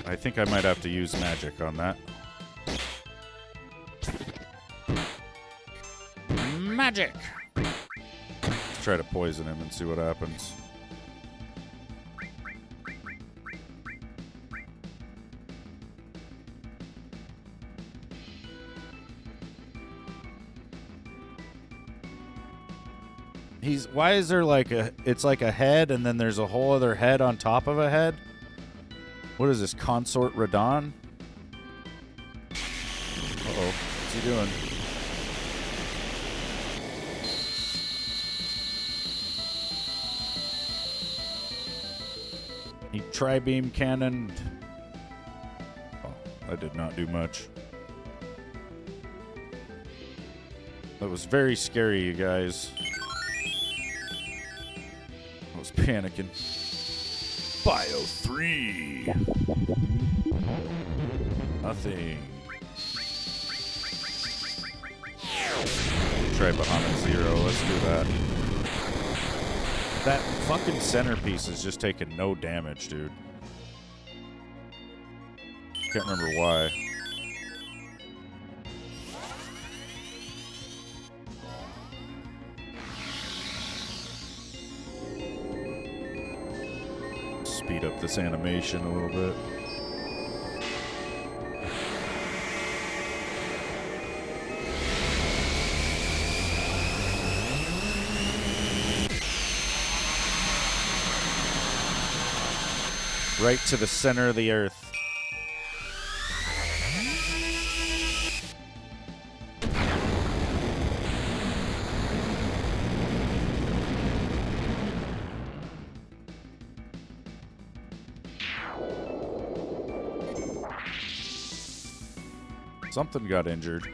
I think I might have to use magic on that. Magic! Let's try to poison him and see what happens. Why is there like it's like a head and then there's a whole other head on top of a head? What is this, Consort Radon? Uh-oh, what's he doing? He tri-beam cannoned. Oh, that did not do much. That was very scary, you guys. I was panicking. Bio 3. Nothing. try Bahamut Zero. Let's do that. That fucking centerpiece is just taking no damage, dude. Can't remember why. Speed up this animation a little bit. Right to the center of the earth. Something got injured.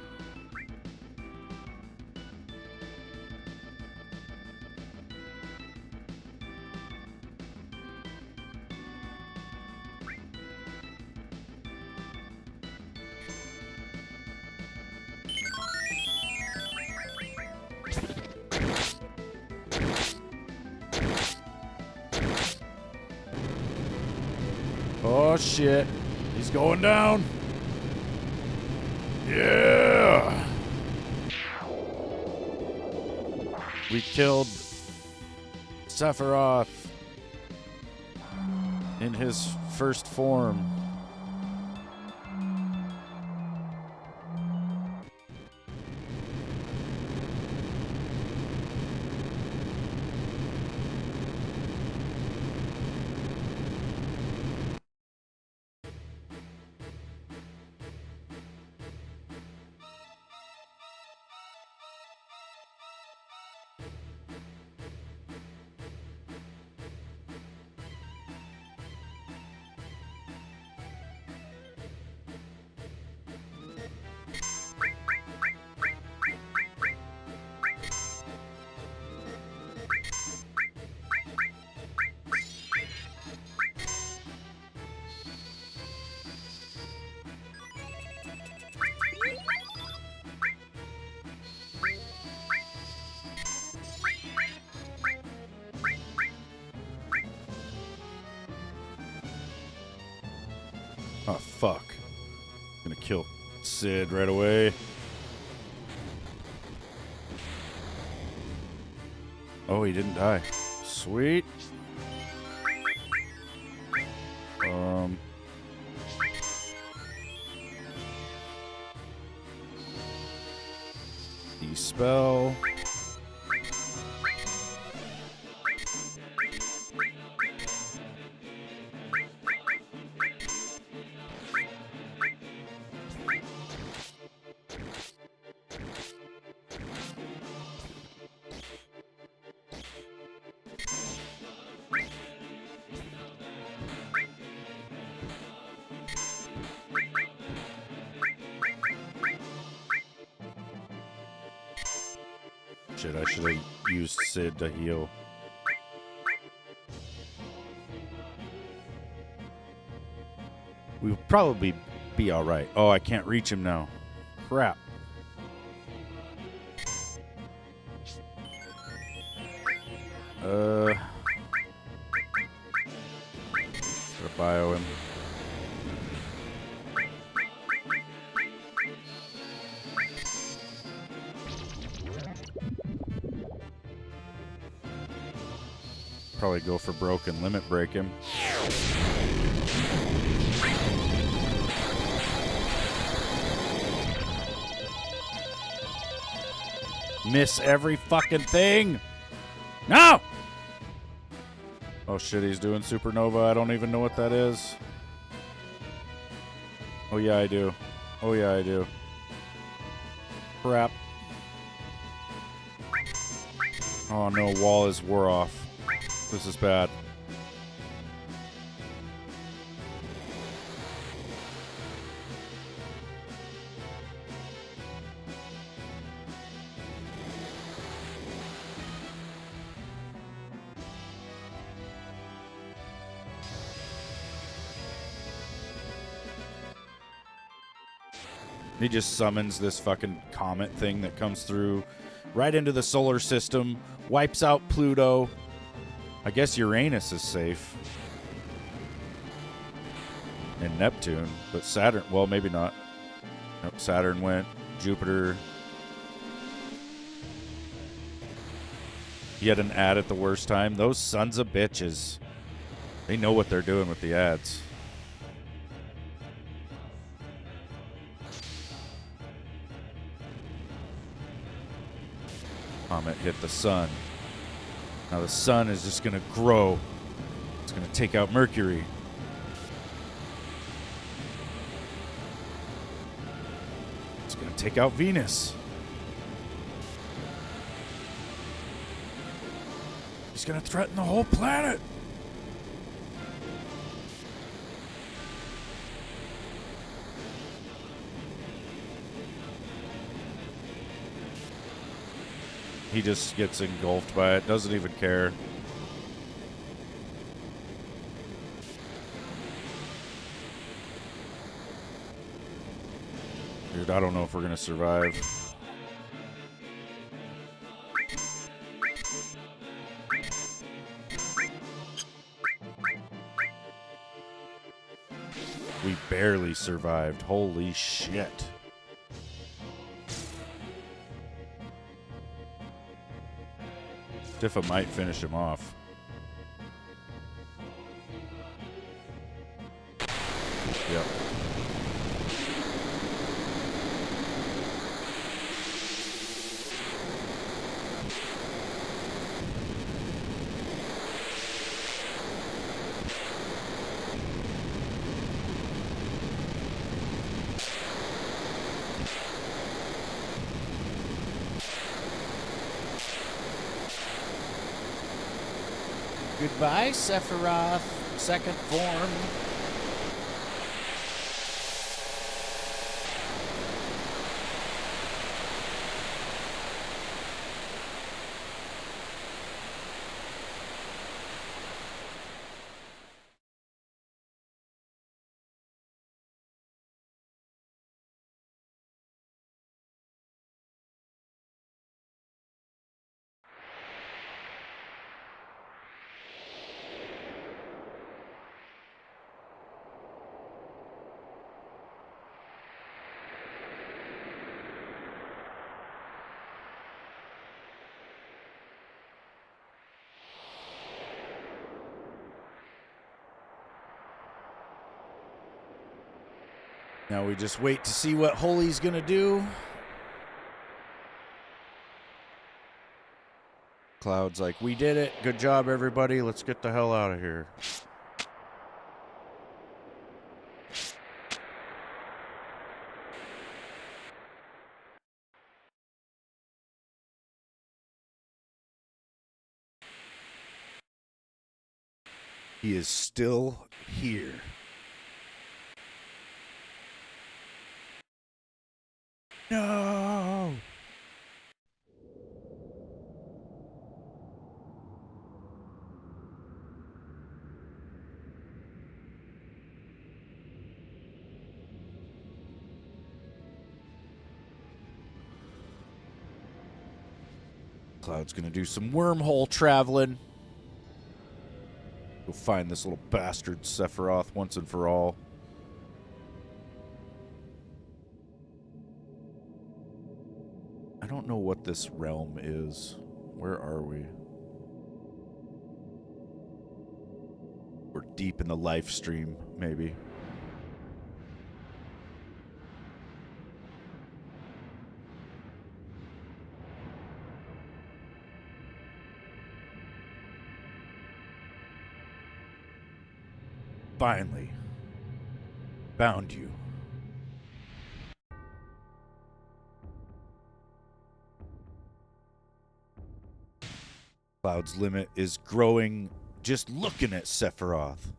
Oh shit. He's going down. Yeah. We killed Sephiroth in his first form. Oh, fuck. Gonna kill Sid right away. Oh, he didn't die. Sweet. Spell. Shit, I should have used Sid to heal. We'll probably be alright. Oh, I can't reach him now. Crap. Gotta bio him. Probably go for broken limit break him. Miss every fucking thing. No! Oh shit, he's doing supernova. I don't even know what that is. Oh yeah, I do. Oh yeah, I do. Crap. Oh no, wall is wore off. This is bad. He just summons this fucking comet thing that comes through right into the solar system, wipes out Pluto. I guess Uranus is safe. And Neptune, but Saturn, well, maybe not. Nope, Saturn went. Jupiter. He had an ad at the worst time. Those sons of bitches. They know what they're doing with the ads. Comet hit the sun. Now the sun is just going to grow. It's going to take out Mercury. It's going to take out Venus. He's going to threaten the whole planet. He just gets engulfed by it, doesn't even care. Dude, I don't know if we're gonna survive. We barely survived. Holy shit. Tifa might finish him off. Yep. Goodbye, Sephiroth, second form. Now we just wait to see what Holy's gonna do. Cloud's like, we did it. Good job, everybody. Let's get the hell out of here. He is still here. No! Cloud's gonna do some wormhole traveling. Go find this little bastard Sephiroth once and for all. I don't know what this realm is. Where are we? We're deep in the life stream, maybe. Finally. Found you. Cloud's limit is growing just looking at Sephiroth.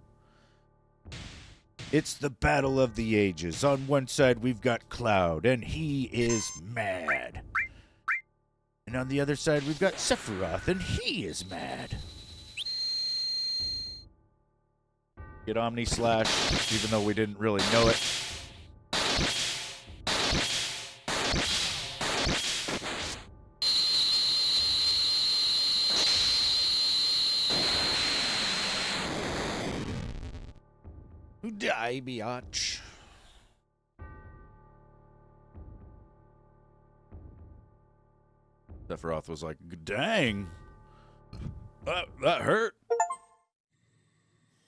It's the battle of the ages. On one side we've got Cloud, and he is mad. And on the other side we've got Sephiroth, and he is mad. Get Omni Slash, even though we didn't really know it. Die, biatch. Sephiroth was like, dang. That hurt.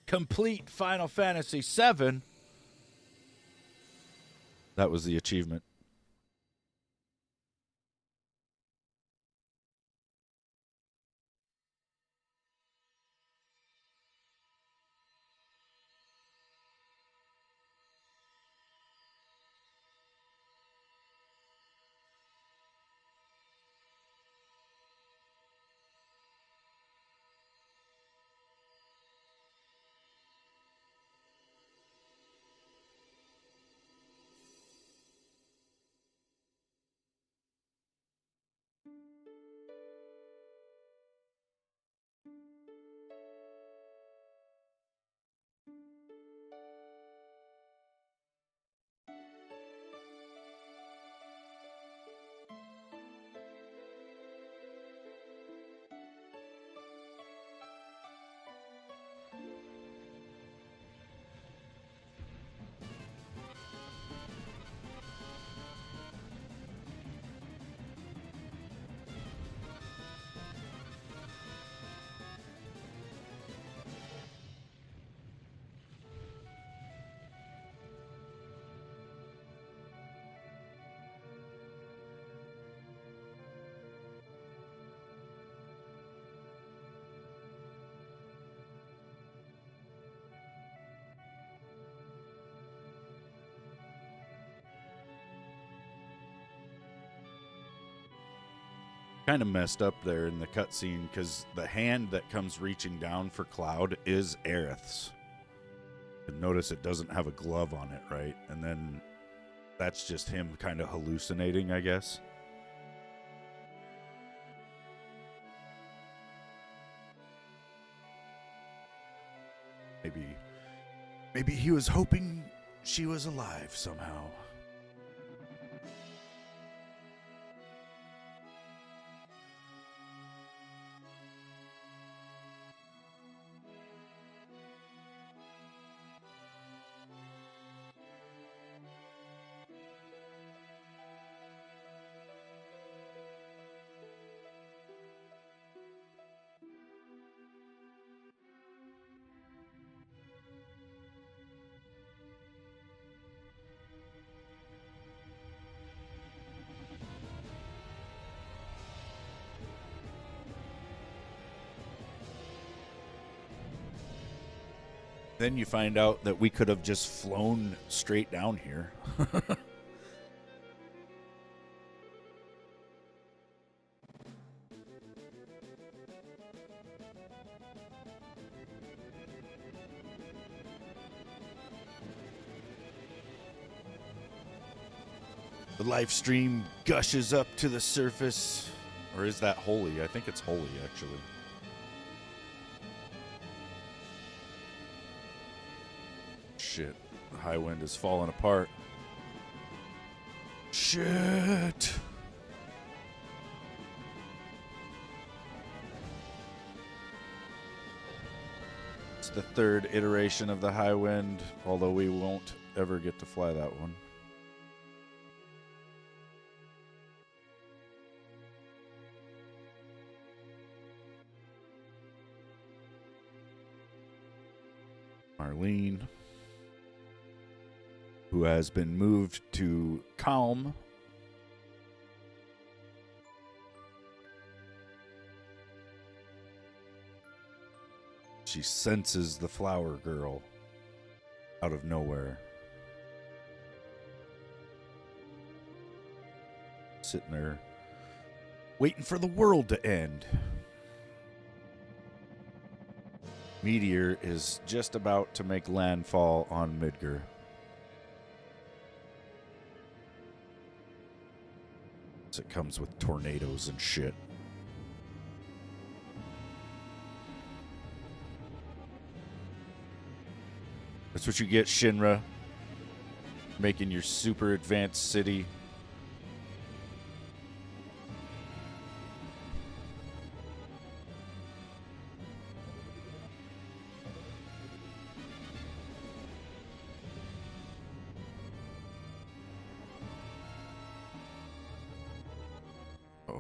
Complete Final Fantasy VII. That was the achievement. Kind of messed up there in the cutscene because the hand that comes reaching down for Cloud is Aerith's. And notice it doesn't have a glove on it, right? And then that's just him kind of hallucinating, I guess. Maybe he was hoping she was alive somehow. Then you find out that we could have just flown straight down here. The live stream gushes up to the surface. Or is that holy? I think it's holy, actually. Shit. The high wind is falling apart. Shit. It's the third iteration of the high wind, although we won't ever get to fly that one. Marlene, who has been moved to calm. She senses the flower girl out of nowhere. Sitting there waiting for the world to end. Meteor is just about to make landfall on Midgar. It comes with tornadoes and shit. That's what you get, Shinra. Making your super advanced city.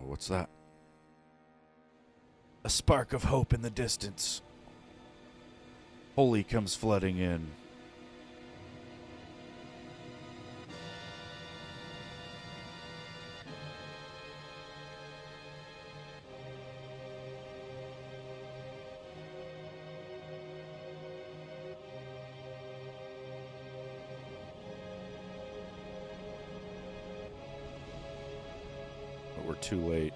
what's that? A spark of hope in the distance. Holy comes flooding in. But we're too late.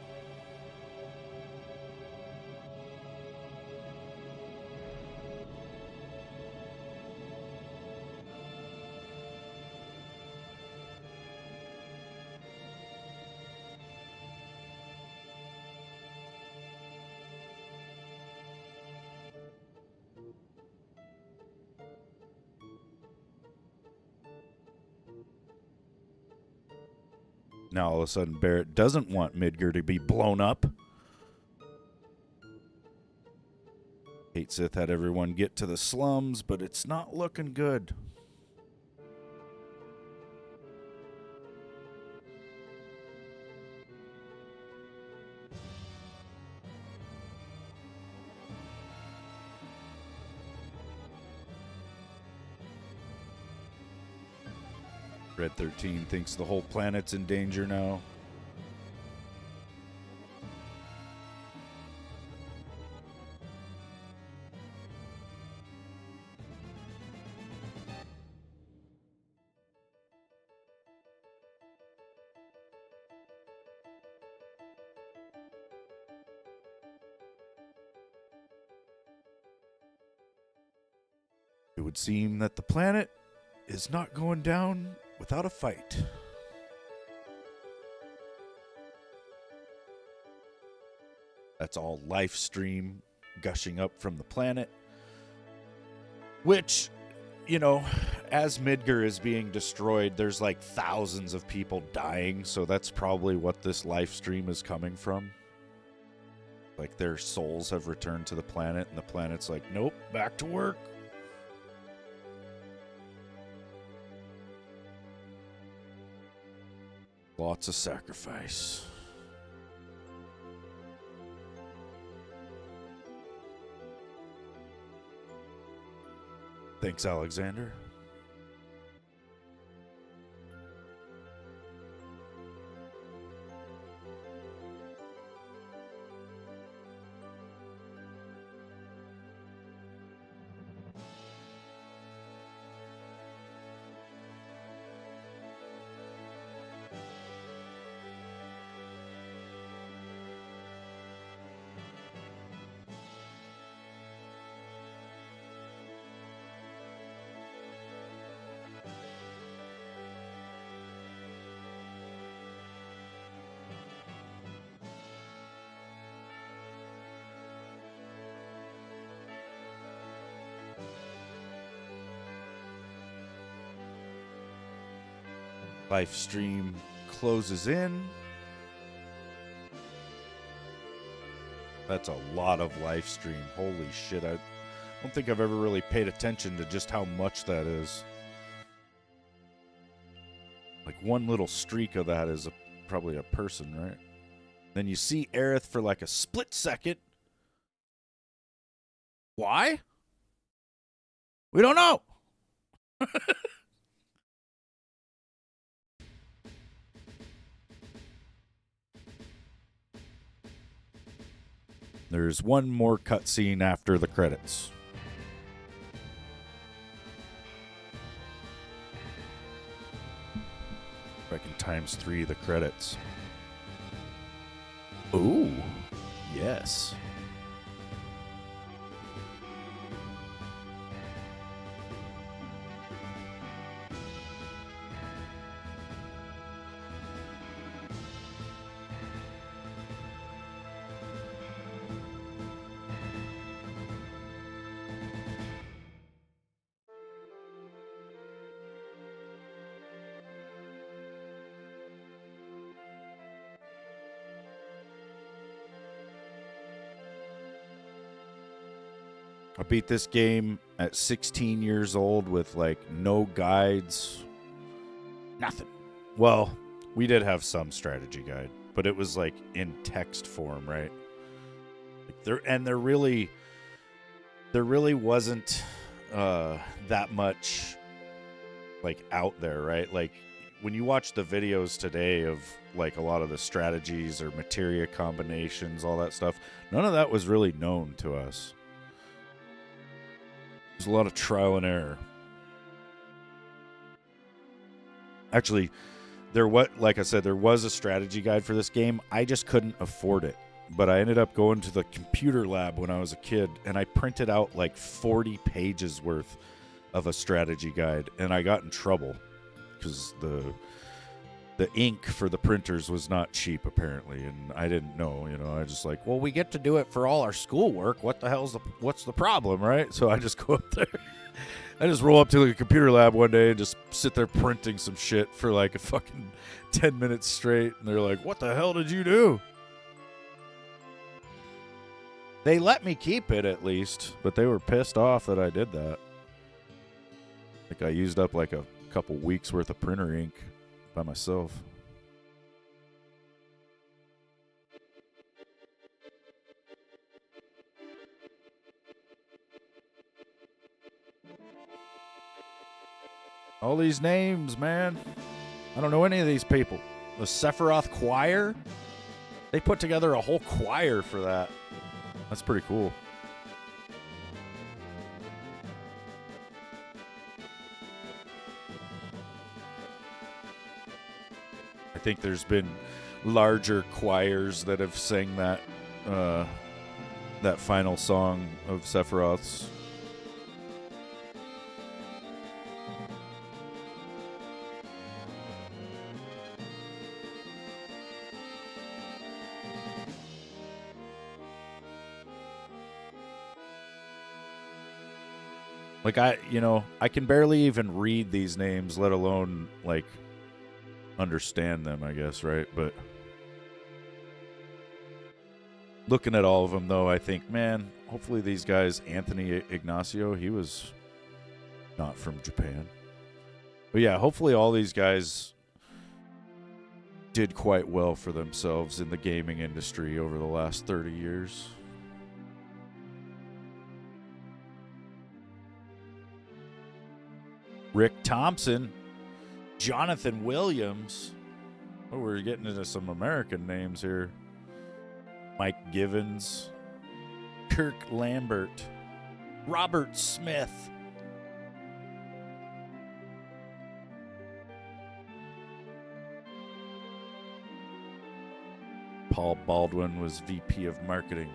Now all of a sudden Barrett doesn't want Midgar to be blown up. Hate Sith had everyone get to the slums, but it's not looking good. Red 13 thinks the whole planet's in danger now. It would seem that the planet is not going down without a fight. That's all life stream gushing up from the planet. Which, you know, as Midgar is being destroyed, there's like thousands of people dying, so that's probably what this life stream is coming from. Like their souls have returned to the planet, and the planet's like, nope, back to work. Lots of sacrifice. Thanks, Alexander. Live stream closes in. That's a lot of live stream. Holy shit. I don't think I've ever really paid attention to just how much that is. Like one little streak of that is probably a person, right? Then you see Aerith for like a split second. Why? We don't know. There's one more cutscene after the credits. I can times 3 the credits. Ooh, yes. I beat this game at 16 years old with like no guides. Nothing. Well, we did have some strategy guide. but it was like in text form, right? Like there really wasn't that much like out there, right? Like when you watch the videos today of like a lot of the strategies or materia combinations, all that stuff, none of that was really known to us. There's a lot of trial and error. Actually, like I said, there was a strategy guide for this game. I just couldn't afford it. But I ended up going to the computer lab when I was a kid, and I printed out like 40 pages worth of a strategy guide, and I got in trouble because the ink for the printers was not cheap apparently, and I didn't know. I just like, well, we get to do it for all our schoolwork. What's the problem, right? So I just go up there. I just roll up to the computer lab one day and just sit there printing some shit for like a fucking 10 minutes straight, and they're like, what the hell did you do? They let me keep it at least, but they were pissed off that I did that. Like I used up like a couple weeks worth of printer ink by myself. All these names, man. I don't know any of these people. The Sephiroth Choir? They put together a whole choir for that. That's pretty cool. I think there's been larger choirs that have sang that that final song of Sephiroth's. Like I can barely even read these names, let alone like understand them, I guess, right? But looking at all of them though, I think, man, hopefully these guys, Anthony Ignacio, he was not from Japan. But yeah, hopefully all these guys did quite well for themselves in the gaming industry over the last 30 years. Rick Thompson, Jonathan Williams. Oh, we're getting into some American names here. Mike Givens, Kirk Lambert, Robert Smith. Paul Baldwin was VP of Marketing.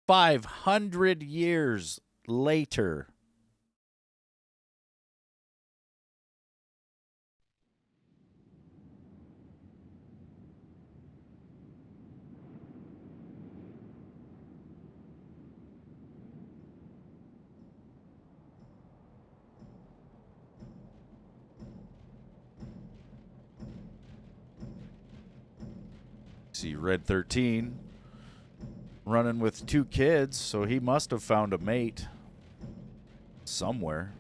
$500 years later. See, Red 13 running with 2 kids, so he must have found a mate somewhere.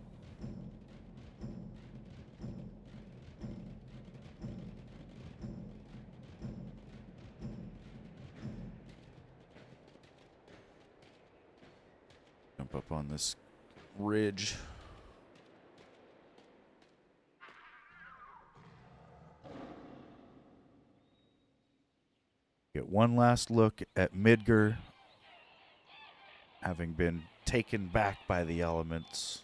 Jump up on this ridge. Get one last look at Midgar, having been taken back by the elements.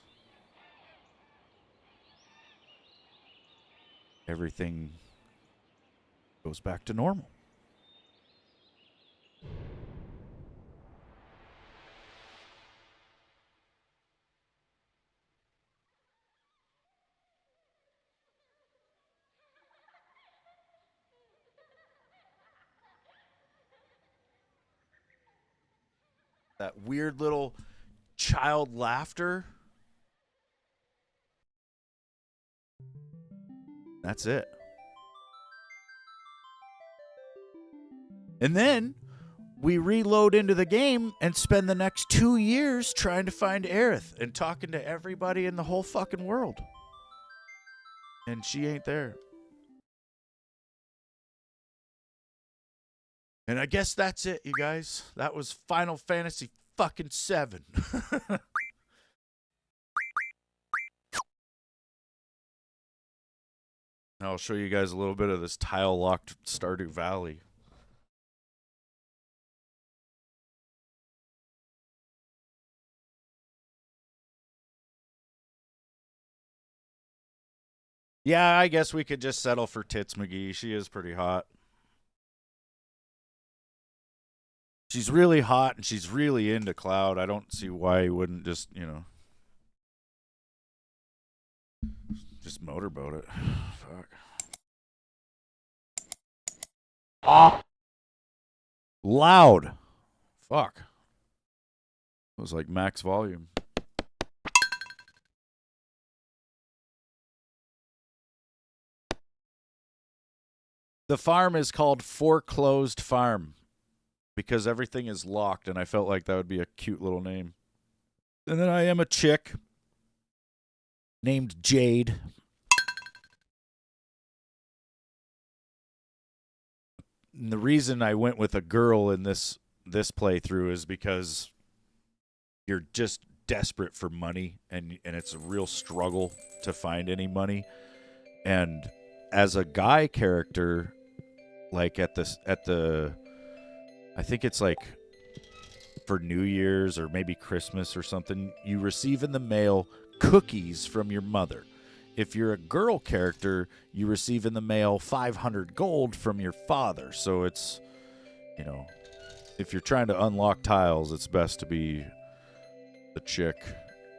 Everything goes back to normal. That weird little child laughter. That's it. And then we reload into the game and spend the next 2 years trying to find Aerith and talking to everybody in the whole fucking world. And she ain't there. And I guess that's it, you guys. That was Final Fantasy fucking 7. I'll show you guys a little bit of this tile-locked Stardew Valley. Yeah, I guess we could just settle for Tits McGee. She is pretty hot. She's really hot and she's really into Cloud. I don't see why he wouldn't just, just motorboat it. Fuck. Loud. Fuck. It was like max volume. The farm is called Foreclosed Farm because everything is locked, and I felt like that would be a cute little name. And then I am a chick named Jade. And the reason I went with a girl in this playthrough is because you're just desperate for money, and it's a real struggle to find any money. And as a guy character, like at the I think it's like for New Year's or maybe Christmas or something, you receive in the mail cookies from your mother. If you're a girl character, you receive in the mail 500 gold from your father. So it's, if you're trying to unlock tiles, it's best to be the chick,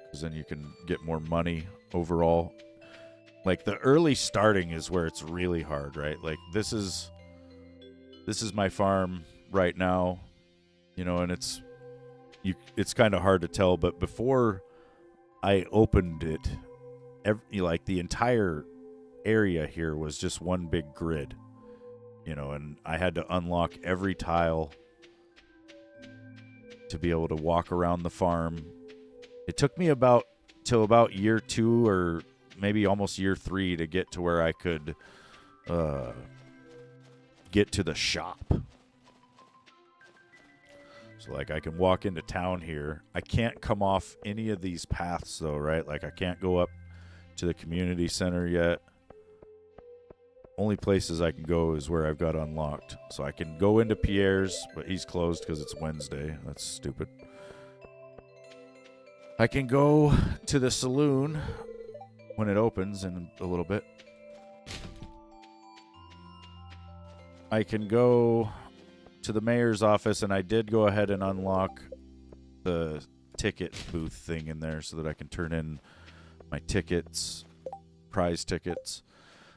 because then you can get more money overall. Like the early starting is where it's really hard, right? Like this is my farm right now, and it's kind of hard to tell, but before I opened it, like the entire area here was just one big grid, and I had to unlock every tile to be able to walk around the farm. It took me till about year 2 or maybe almost year 3 to get to where I could get to the shop. So like I can walk into town here. I can't come off any of these paths though, right? Like I can't go up to the community center yet. Only places I can go is where I've got unlocked. So I can go into Pierre's, but he's closed because it's Wednesday. That's stupid. I can go to the saloon when it opens in a little bit. I can go to the mayor's office, and I did go ahead and unlock the ticket booth thing in there so that I can turn in my tickets, prize tickets.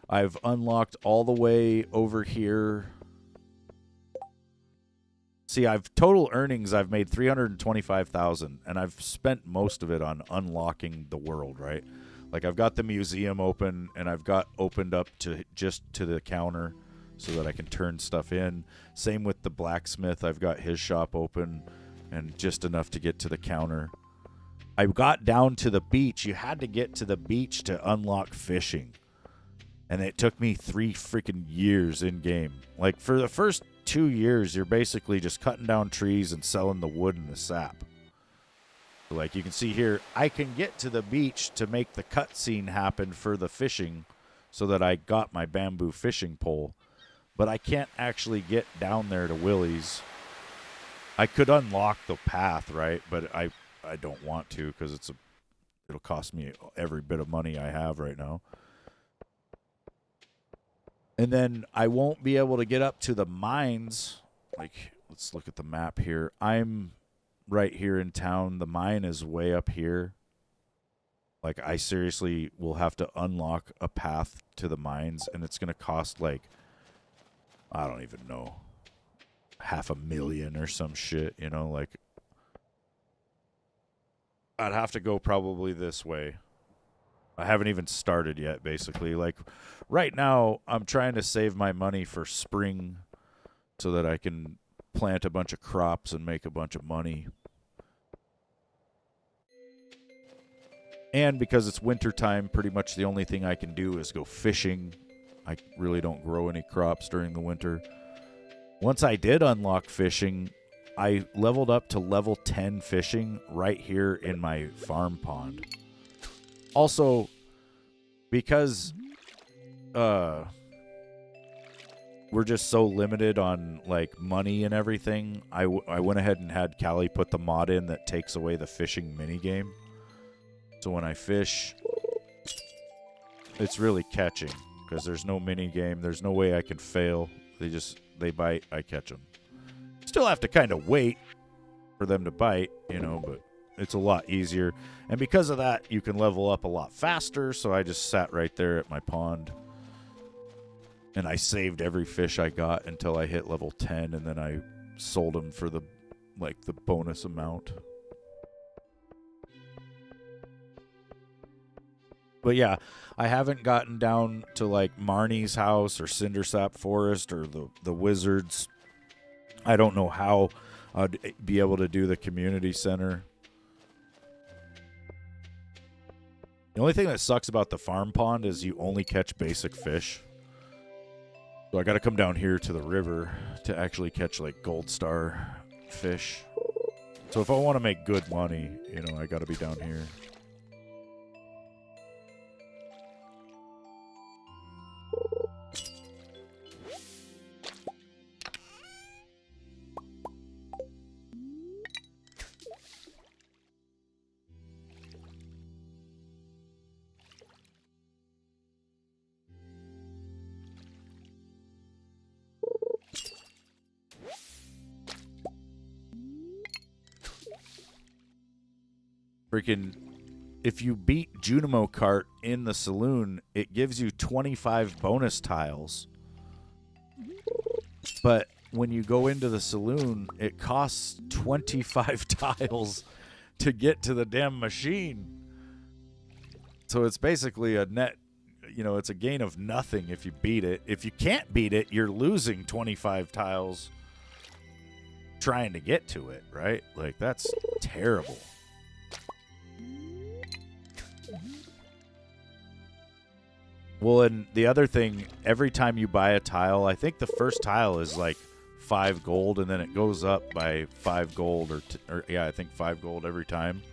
I've unlocked all the way over here. See, total earnings, I've made 325,000, and I've spent most of it on unlocking the world, right? Like I've got the museum open, and I've got opened up to just to the counter so that I can turn stuff in. Same with the blacksmith. I've got his shop open and just enough to get to the counter. I got down to the beach. You had to get to the beach to unlock fishing. And it took me 3 freaking years in game. Like for the first 2 years, you're basically just cutting down trees and selling the wood and the sap. Like you can see here, I can get to the beach to make the cutscene happen for the fishing so that I got my bamboo fishing pole. But I can't actually get down there to Willie's. I could unlock the path, right? But I don't want to because it'll cost me every bit of money I have right now. And then I won't be able to get up to the mines. Like, let's look at the map here. I'm right here in town. The mine is way up here. Like, I seriously will have to unlock a path to the mines, and it's going to cost, like, I don't even know, $500,000 or some shit, like, I'd have to go probably this way. I haven't even started yet, basically. Like, right now, I'm trying to save my money for spring so that I can plant a bunch of crops and make a bunch of money. And because it's wintertime, pretty much the only thing I can do is go fishing. I really don't grow any crops during the winter. Once I did unlock fishing, I leveled up to level 10 fishing right here in my farm pond. Also, because we're just so limited on like money and everything, I went ahead and had Callie put the mod in that takes away the fishing minigame. So when I fish, it's really catching because there's no minigame. There's no way I can fail. They bite, I catch them. Still have to kind of wait for them to bite, you know, but it's a lot easier. And because of that, you can level up a lot faster. So I just sat right there at my pond and I saved every fish I got until I hit level 10, and then I sold them for the bonus amount. But yeah, I haven't gotten down to like Marnie's house or Cindersap Forest or the Wizards. I don't know how I'd be able to do the community center. The only thing that sucks about the farm pond is you only catch basic fish. So I got to come down here to the river to actually catch like gold star fish. So if I want to make good money, you know, I got to be down here. Freaking, if you beat Junimo Kart in the saloon, it gives you 25 bonus tiles. But when you go into the saloon, it costs 25 tiles to get to the damn machine. So it's basically a net, you know, it's a gain of nothing if you beat it. If you can't beat it, you're losing 25 tiles trying to get to it, right? Like, that's terrible. Well, and the other thing, every time you buy a tile, I think the first tile is like 5 gold, and then it goes up by 5 gold, or yeah, I think 5 gold every time.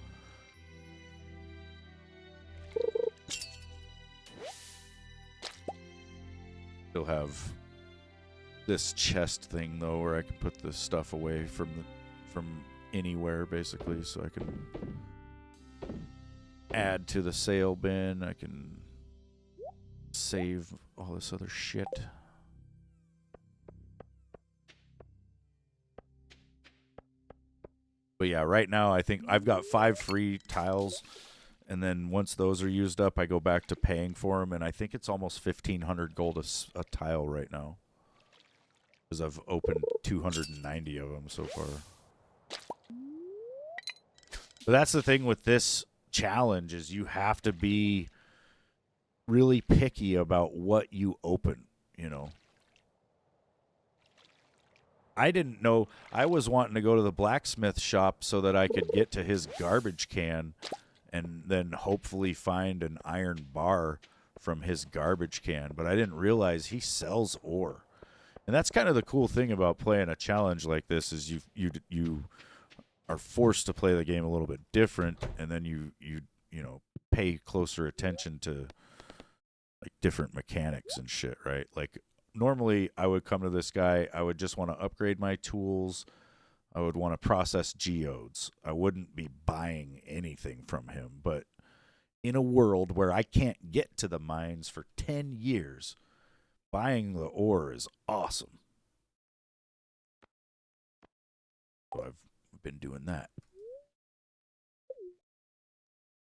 Still have this chest thing though, where I can put this stuff away from anywhere basically, so I can add to the sale bin. I can save all this other shit. But yeah, right now I think I've got 5 free tiles, and then once those are used up, I go back to paying for them, and I think it's almost 1,500 gold a tile right now, because I've opened 290 of them so far. But that's the thing with this challenge, is you have to be really picky about what you open, you know. I didn't know. I was wanting to go to the blacksmith shop so that I could get to his garbage can and then hopefully find an iron bar from his garbage can, but I didn't realize he sells ore. And that's kind of the cool thing about playing a challenge like this, is you are forced to play the game a little bit different, and then you know, pay closer attention to like different mechanics and shit, right? Like normally I would come to this guy, I would just want to upgrade my tools, I would want to process geodes. I wouldn't be buying anything from him. But in a world where I can't get to the mines for 10 years, buying the ore is awesome. So I've been doing that.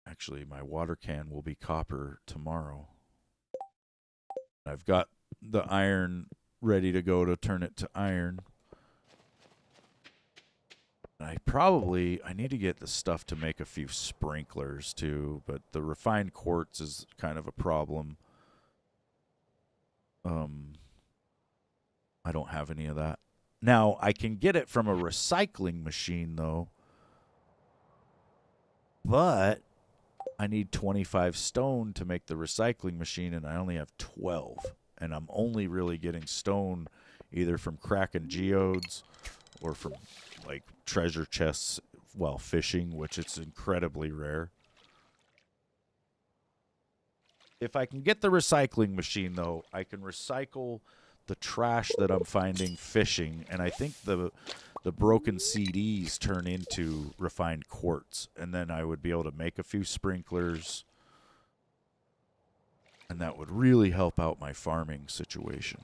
Actually, my water can will be copper tomorrow. I've got the iron ready to go to turn it to iron. I need to get the stuff to make a few sprinklers too, but the refined quartz is kind of a problem. I don't have any of that. Now, I can get it from a recycling machine though, but I need 25 stone to make the recycling machine, and I only have 12. And I'm only really getting stone either from cracking geodes or from like treasure chests while fishing, which it's incredibly rare. If I can get the recycling machine, though, I can recycle the trash that I'm finding fishing, and I think the broken CDs turn into refined quartz, and then I would be able to make a few sprinklers, and that would really help out my farming situation.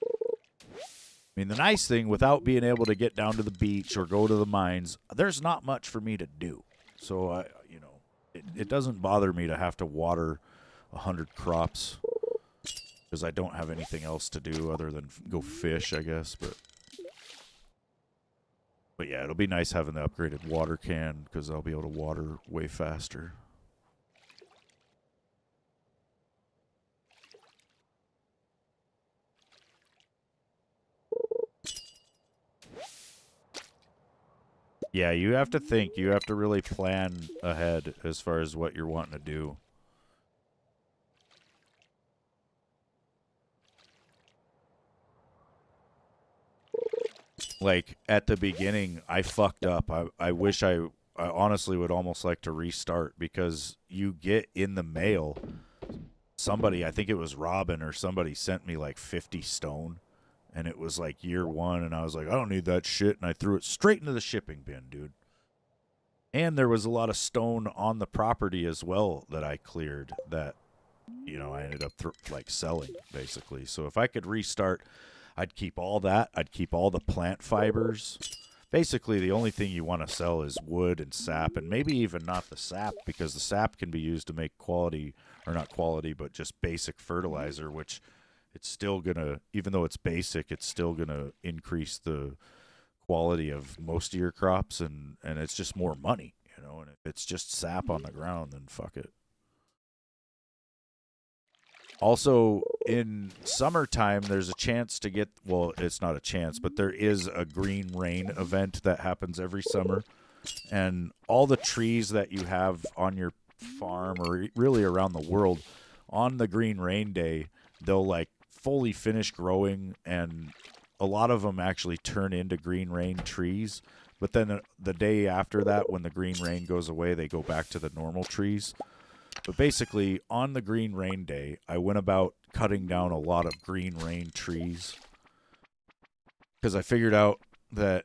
I mean, the nice thing, without being able to get down to the beach or go to the mines, there's not much for me to do. So, it doesn't bother me to have to water 100 crops because I don't have anything else to do other than go fish, I guess. But yeah, it'll be nice having the upgraded water can because I'll be able to water way faster. Yeah, you have to think. You have to really plan ahead as far as what you're wanting to do. Like, at the beginning, I fucked up. I wish I honestly would almost like to restart because you get in the mail. Somebody, I think it was Robin or somebody, sent me like 50 stone. And it was like year one, and I was like, I don't need that shit. And I threw it straight into the shipping bin, dude. And there was a lot of stone on the property as well that I cleared that, I ended up selling, basically. So if I could restart, I'd keep all that. I'd keep all the plant fibers. Basically, the only thing you want to sell is wood and sap, and maybe even not the sap, because the sap can be used to make quality, or not quality, but just basic fertilizer, which it's still going to, even though it's basic, it's still going to increase the quality of most of your crops, and it's just more money, and if it's just sap on the ground, then fuck it. Also, in summertime, there's a chance to get, well, it's not a chance, but there is a green rain event that happens every summer. And all the trees that you have on your farm, or really around the world, on the green rain day, they'll fully finish growing, and a lot of them actually turn into green rain trees. But then the day after that, when the green rain goes away, they go back to the normal trees. But basically, on the green rain day, I went about cutting down a lot of green rain trees because I figured out that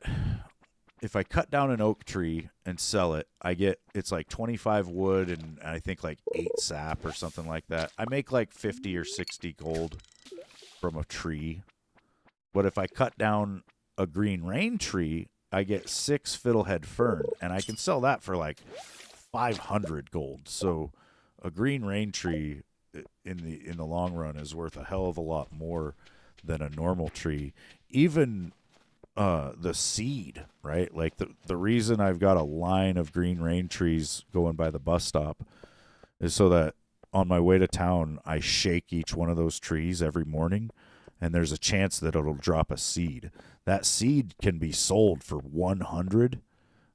if I cut down an oak tree and sell it, it's like 25 wood and I think like 8 sap or something like that. I make like 50 or 60 gold from a tree. But if I cut down a green rain tree, I get 6 fiddlehead fern, and I can sell that for like 500 gold. So a green rain tree in the long run is worth a hell of a lot more than a normal tree. Even the seed, right? Like the reason I've got a line of green rain trees going by the bus stop is so that on my way to town, I shake each one of those trees every morning, and there's a chance that it'll drop a seed. That seed can be sold for 100,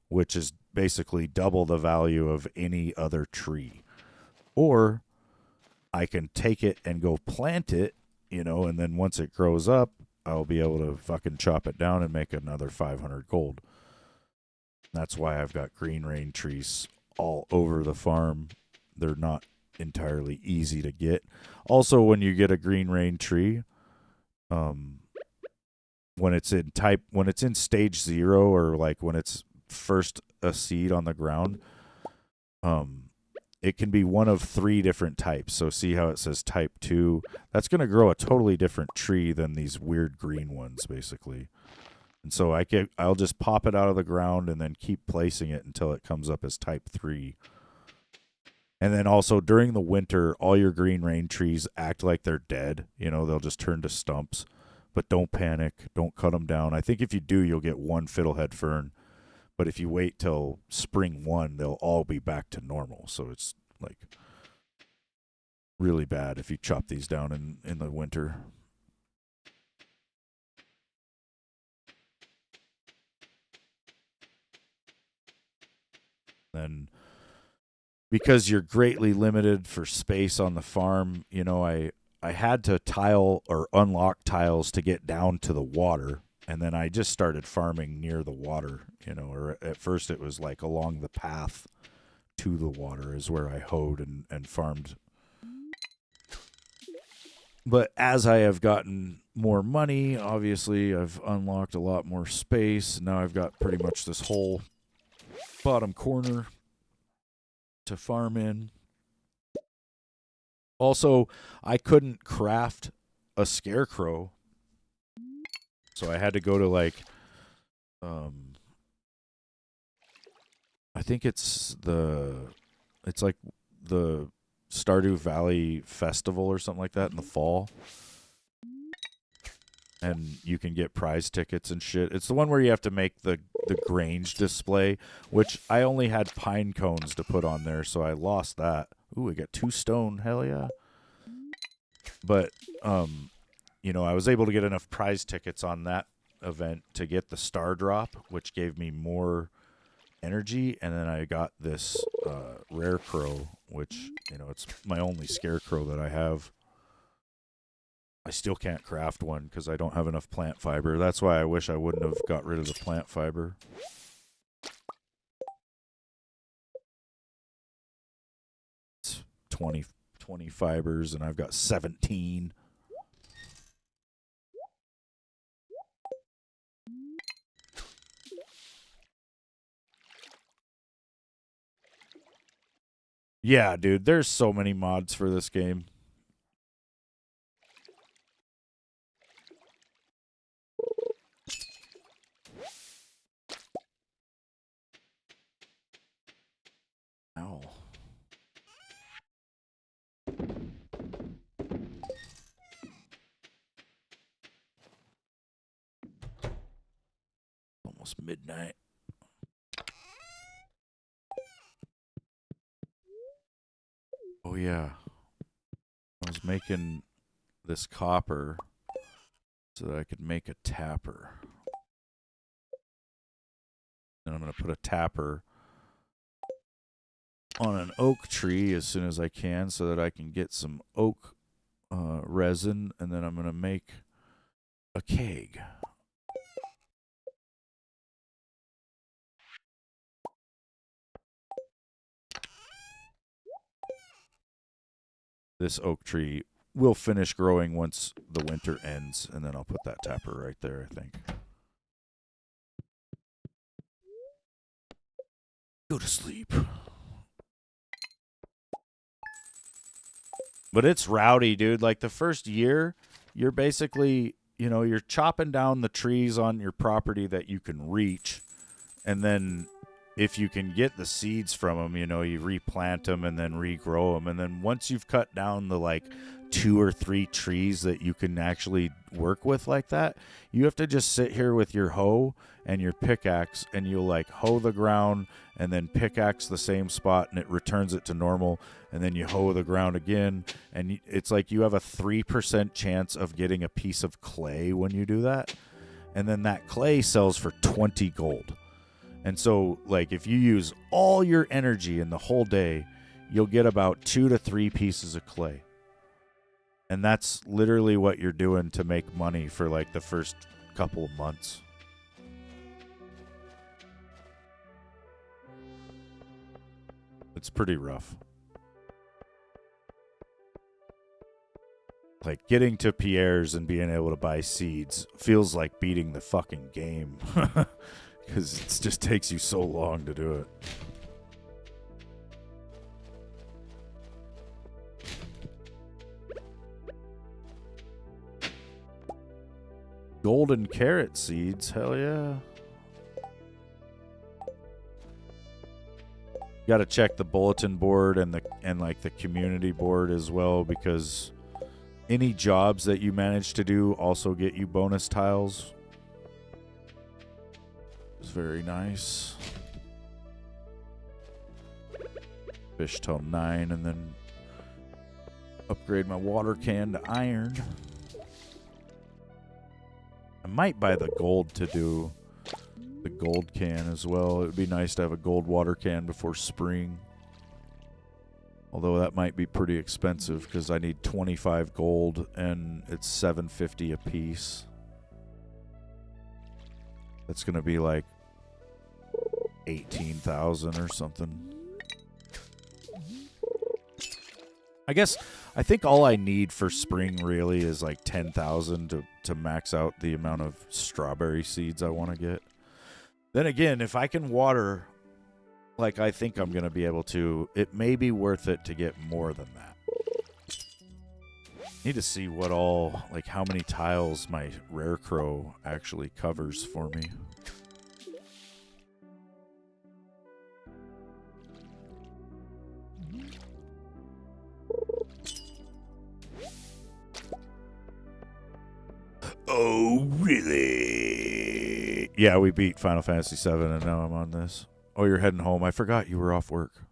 which is basically double the value of any other tree. Or I can take it and go plant it, and then once it grows up, I'll be able to fucking chop it down and make another 500 gold. That's why I've got green rain trees all over the farm. They're not entirely easy to get. Also, when you get a green rain tree, when it's in stage 0, or like when it's first a seed on the ground, it can be one of 3 different types. So see how it says type 2? That's going to grow a totally different tree than these weird green ones, basically. And so I'll just pop it out of the ground and then keep placing it until it comes up as type 3. And then also during the winter, all your green rain trees act like they're dead. They'll just turn to stumps. But don't panic. Don't cut them down. I think if you do, you'll get one fiddlehead fern. But if you wait till spring 1, they'll all be back to normal. So it's like really bad if you chop these down in the winter. Then because you're greatly limited for space on the farm, you know, I had to tile or unlock tiles to get down to the water. And then I just started farming near the water, you know, or at first it was like along the path to the water is where I hoed and farmed. But as I have gotten more money, obviously I've unlocked a lot more space. Now I've got pretty much this whole bottom corner to farm in. Also, I couldn't craft a scarecrow. So I had to go to like, I think it's like the Stardew Valley Festival or something like that in the fall. And you can get prize tickets and shit. It's the one where you have to make the Grange display, which I only had pine cones to put on there, so I lost that. Ooh, I got 2 stone. Hell yeah. But, you know, I was able to get enough prize tickets on that event to get the star drop, which gave me more energy, and then I got this rare crow, which, you know, it's my only scarecrow that I have. I still can't craft one because I don't have enough plant fiber. That's why I wish I wouldn't have got rid of the plant fiber. It's 20 fibers, and I've got 17. Yeah, dude, there's so many mods for this game. Ow. Almost midnight. Oh, yeah. I was making this copper so that I could make a tapper. And I'm going to put a tapper on an oak tree as soon as I can so that I can get some oak resin, and then I'm going to make a keg. This oak tree will finish growing once the winter ends, and then I'll put that tapper right there, I think. Go to sleep. But it's rowdy, dude. Like the first year, you're basically, you know, you're chopping down the trees on your property that you can reach. And then if you can get the seeds from them, you know, you replant them and then regrow them. And then once you've cut down the like 2 or 3 trees that you can actually work with like that, you have to just sit here with your hoe and your pickaxe, and you'll like hoe the ground and then pickaxe the same spot, and it returns it to normal. And then you hoe the ground again, and it's like you have a 3% chance of getting a piece of clay when you do that. And then that clay sells for 20 gold. And so, like, if you use all your energy in the whole day, you'll get about 2 to 3 pieces of clay. And that's literally what you're doing to make money for, like, the first couple of months. It's pretty rough. Like, getting to Pierre's and being able to buy seeds feels like beating the fucking game. Because it just takes you so long to do it. Golden carrot seeds, hell yeah. Got to check the bulletin board and like the community board as well, because Any jobs that you manage to do also get you bonus tiles. It's very nice. Fish till 9 and then upgrade my water can to iron. I might buy the gold to do the gold can as well. It would be nice to have a gold water can before spring. Although that might be pretty expensive because I need 25 gold and it's $7.50 a piece. That's going to be like 18,000 or something. I think all I need for spring really is like 10,000 to max out the amount of strawberry seeds I want to get. Then again, if I can water like I think I'm going to be able to, it may be worth it to get more than that. Need to see what all, like how many tiles my rare crow actually covers for me. Oh, really? Yeah, we beat Final Fantasy VII and now I'm on this. Oh, you're heading home. I forgot you were off work.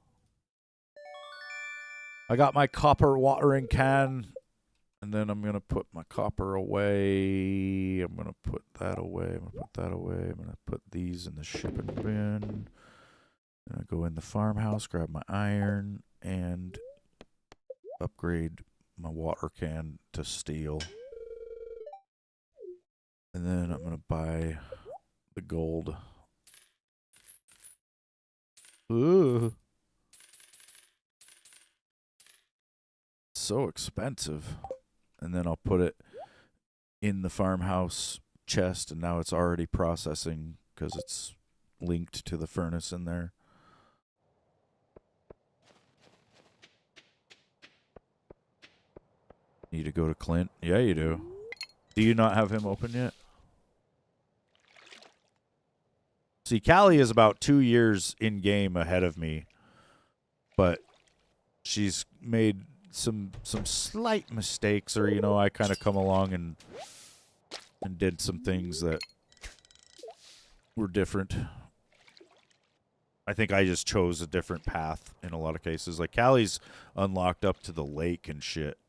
I got my copper watering can, and then I'm going to put my copper away. I'm going to put that away. I'm going to put that away. I'm going to put these in the shipping bin. I'm going to go in the farmhouse, grab my iron, and upgrade my water can to steel. And then I'm going to buy the gold. Ooh. So expensive. And then I'll put it in the farmhouse chest, and now it's already processing because it's linked to the furnace in there. Need to go to Clint? Yeah, you do. Do you not have him open yet? See, Callie is about 2 years in game ahead of me, but she's made some slight mistakes, or you know, I kind of come along and did some things that were different. I think I just chose a different path in a lot of cases. Like Callie's unlocked up to the lake and shit.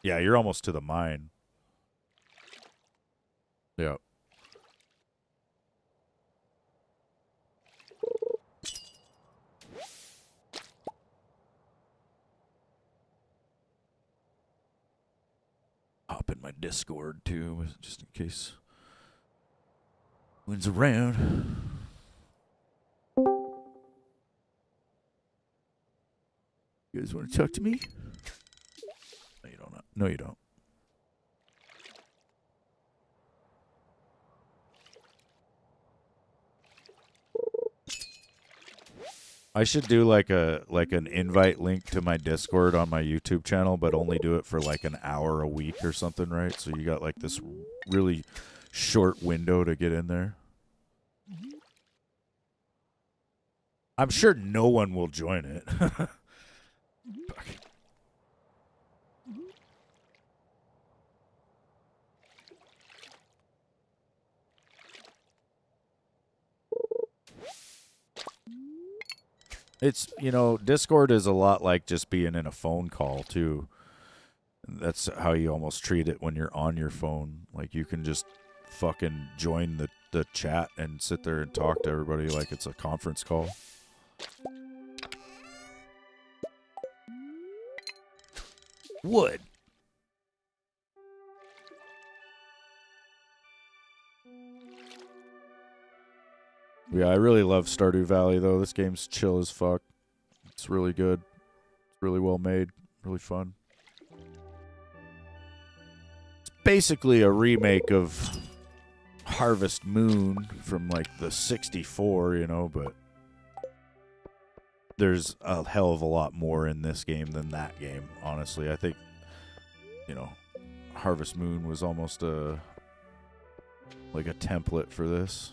Yeah, you're almost to the mine. Yeah. Hop in my Discord too, just in case Wynn's around. You guys want to talk to me? No, you don't. No, you don't. I should do like an invite link to my Discord on my YouTube channel, but only do it for like an hour a week or something, right? So you got like this really short window to get in there. I'm sure no one will join it. Fuck. It's, you know, Discord is a lot like just being in a phone call, too. That's how you almost treat it when you're on your phone. Like, you can just fucking join the chat and sit there and talk to everybody like it's a conference call. Wood. Yeah, I really love Stardew Valley, though. This game's chill as fuck. It's really good. It's really well made. Really fun. It's basically a remake of Harvest Moon from, like, the 64, you know, but there's a hell of a lot more in this game than that game, honestly. I think, you know, Harvest Moon was almost like a template for this.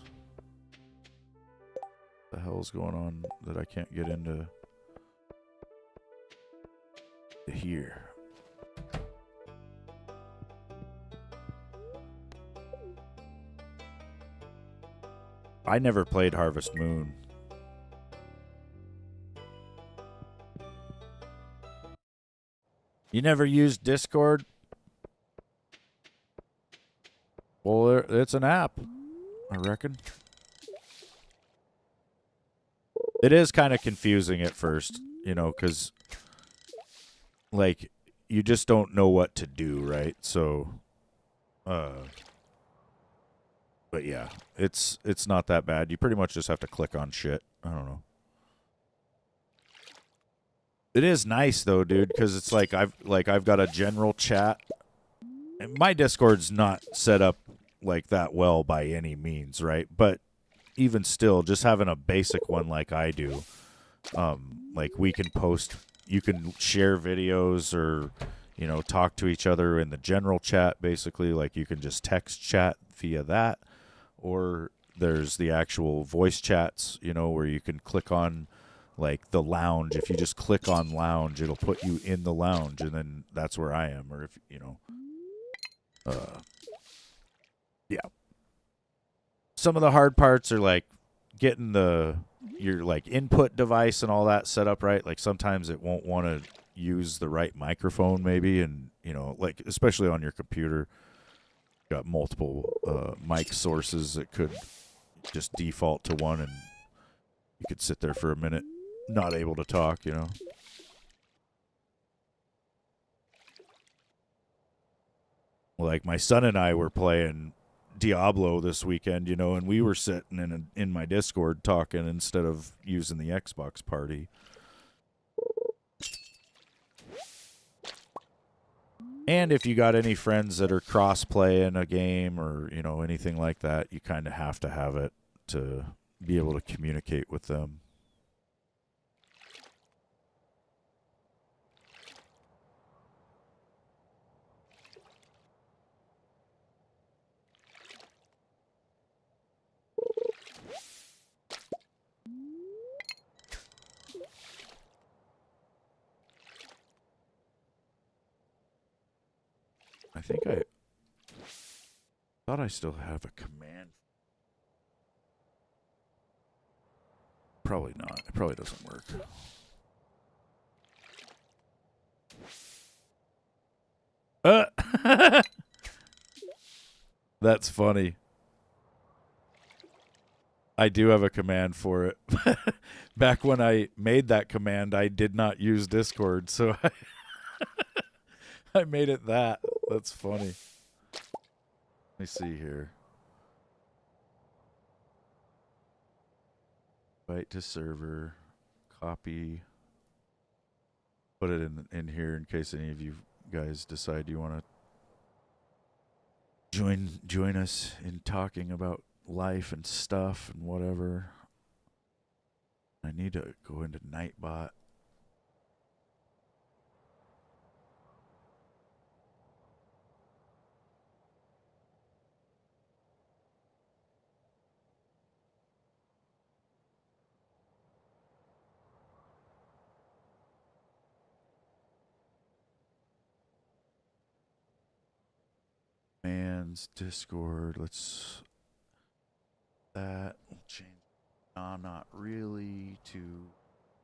The hell's going on that I can't get into here? I never played Harvest Moon. You never used Discord? Well, it's an app, I reckon. It is kind of confusing at first, you know, because, like, you just don't know what to do, right? So, but yeah, it's not that bad. You pretty much just have to click on shit. I don't know. It is nice though, dude, because it's like I've got a general chat. And my Discord's not set up like that well by any means, right? But even still, just having a basic one like I do, like we can post, you can share videos or, you know, talk to each other in the general chat. Basically, like you can just text chat via that, or there's the actual voice chats, you know, where you can click on. Like the lounge, if you just click on lounge, it'll put you in the lounge, and then that's where I am. Or if you know, yeah. Some of the hard parts are like getting your like input device and all that set up right. Like sometimes it won't want to use the right microphone, maybe, and you know, like especially on your computer, got multiple mic sources that could just default to one, and you could sit there for a minute not able to talk, you know. Like my son and I were playing Diablo this weekend, you know, and we were sitting in my Discord talking instead of using the Xbox party. And if you got any friends that are cross-playing a game or, you know, anything like that, you kind of have to have it to be able to communicate with them. I think I thought I still have a command. Probably not. It probably doesn't work. That's funny. I do have a command for it. Back when I made that command, I did not use Discord, so I made it that. That's funny. Let me see here. Invite to server. Copy. Put it in here in case any of you guys decide you want to join us in talking about life and stuff and whatever. I need to go into Nightbot. Man's Discord. Let's that. We'll change. Not really to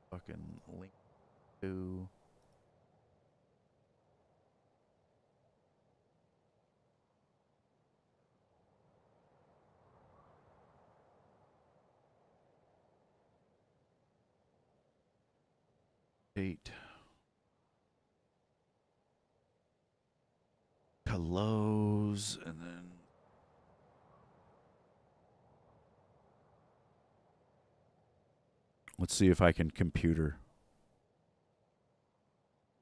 fucking link to. Date. Hellos, and then let's see if I can computer.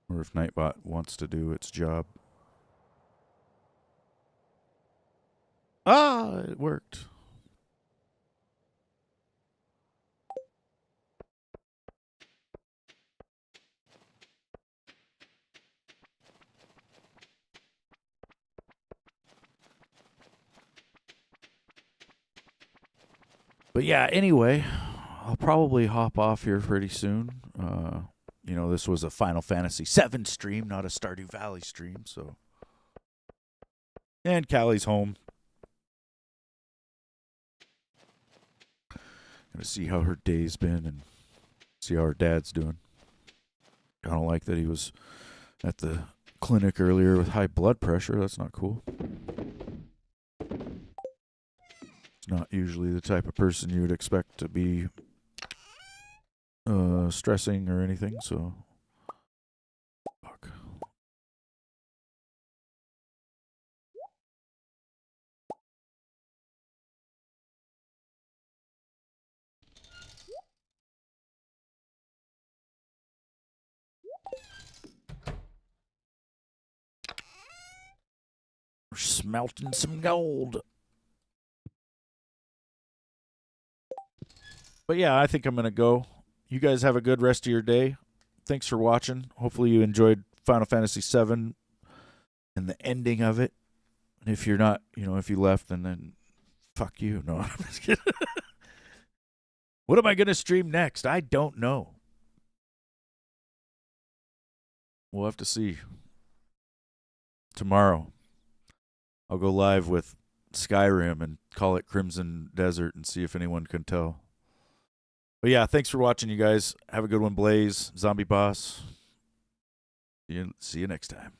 Or if Nightbot wants to do its job. Ah, it worked. But yeah, anyway, I'll probably hop off here pretty soon. You know, this was a Final Fantasy VII stream, not a Stardew Valley stream, so. And Callie's home. Gonna see how her day's been and see how her dad's doing. I don't like that he was at the clinic earlier with high blood pressure. That's not cool. It's not usually the type of person you would expect to be stressing or anything, so fuck. We're smelting some gold. But yeah, I think I'm going to go. You guys have a good rest of your day. Thanks for watching. Hopefully you enjoyed Final Fantasy VII and the ending of it. And if you're not, if you left, then fuck you. No, I'm just kidding. What am I going to stream next? I don't know. We'll have to see. Tomorrow, I'll go live with Skyrim and call it Crimson Desert and see if anyone can tell. But yeah, thanks for watching, you guys. Have a good one, Blaze, Zombie Boss. See you next time.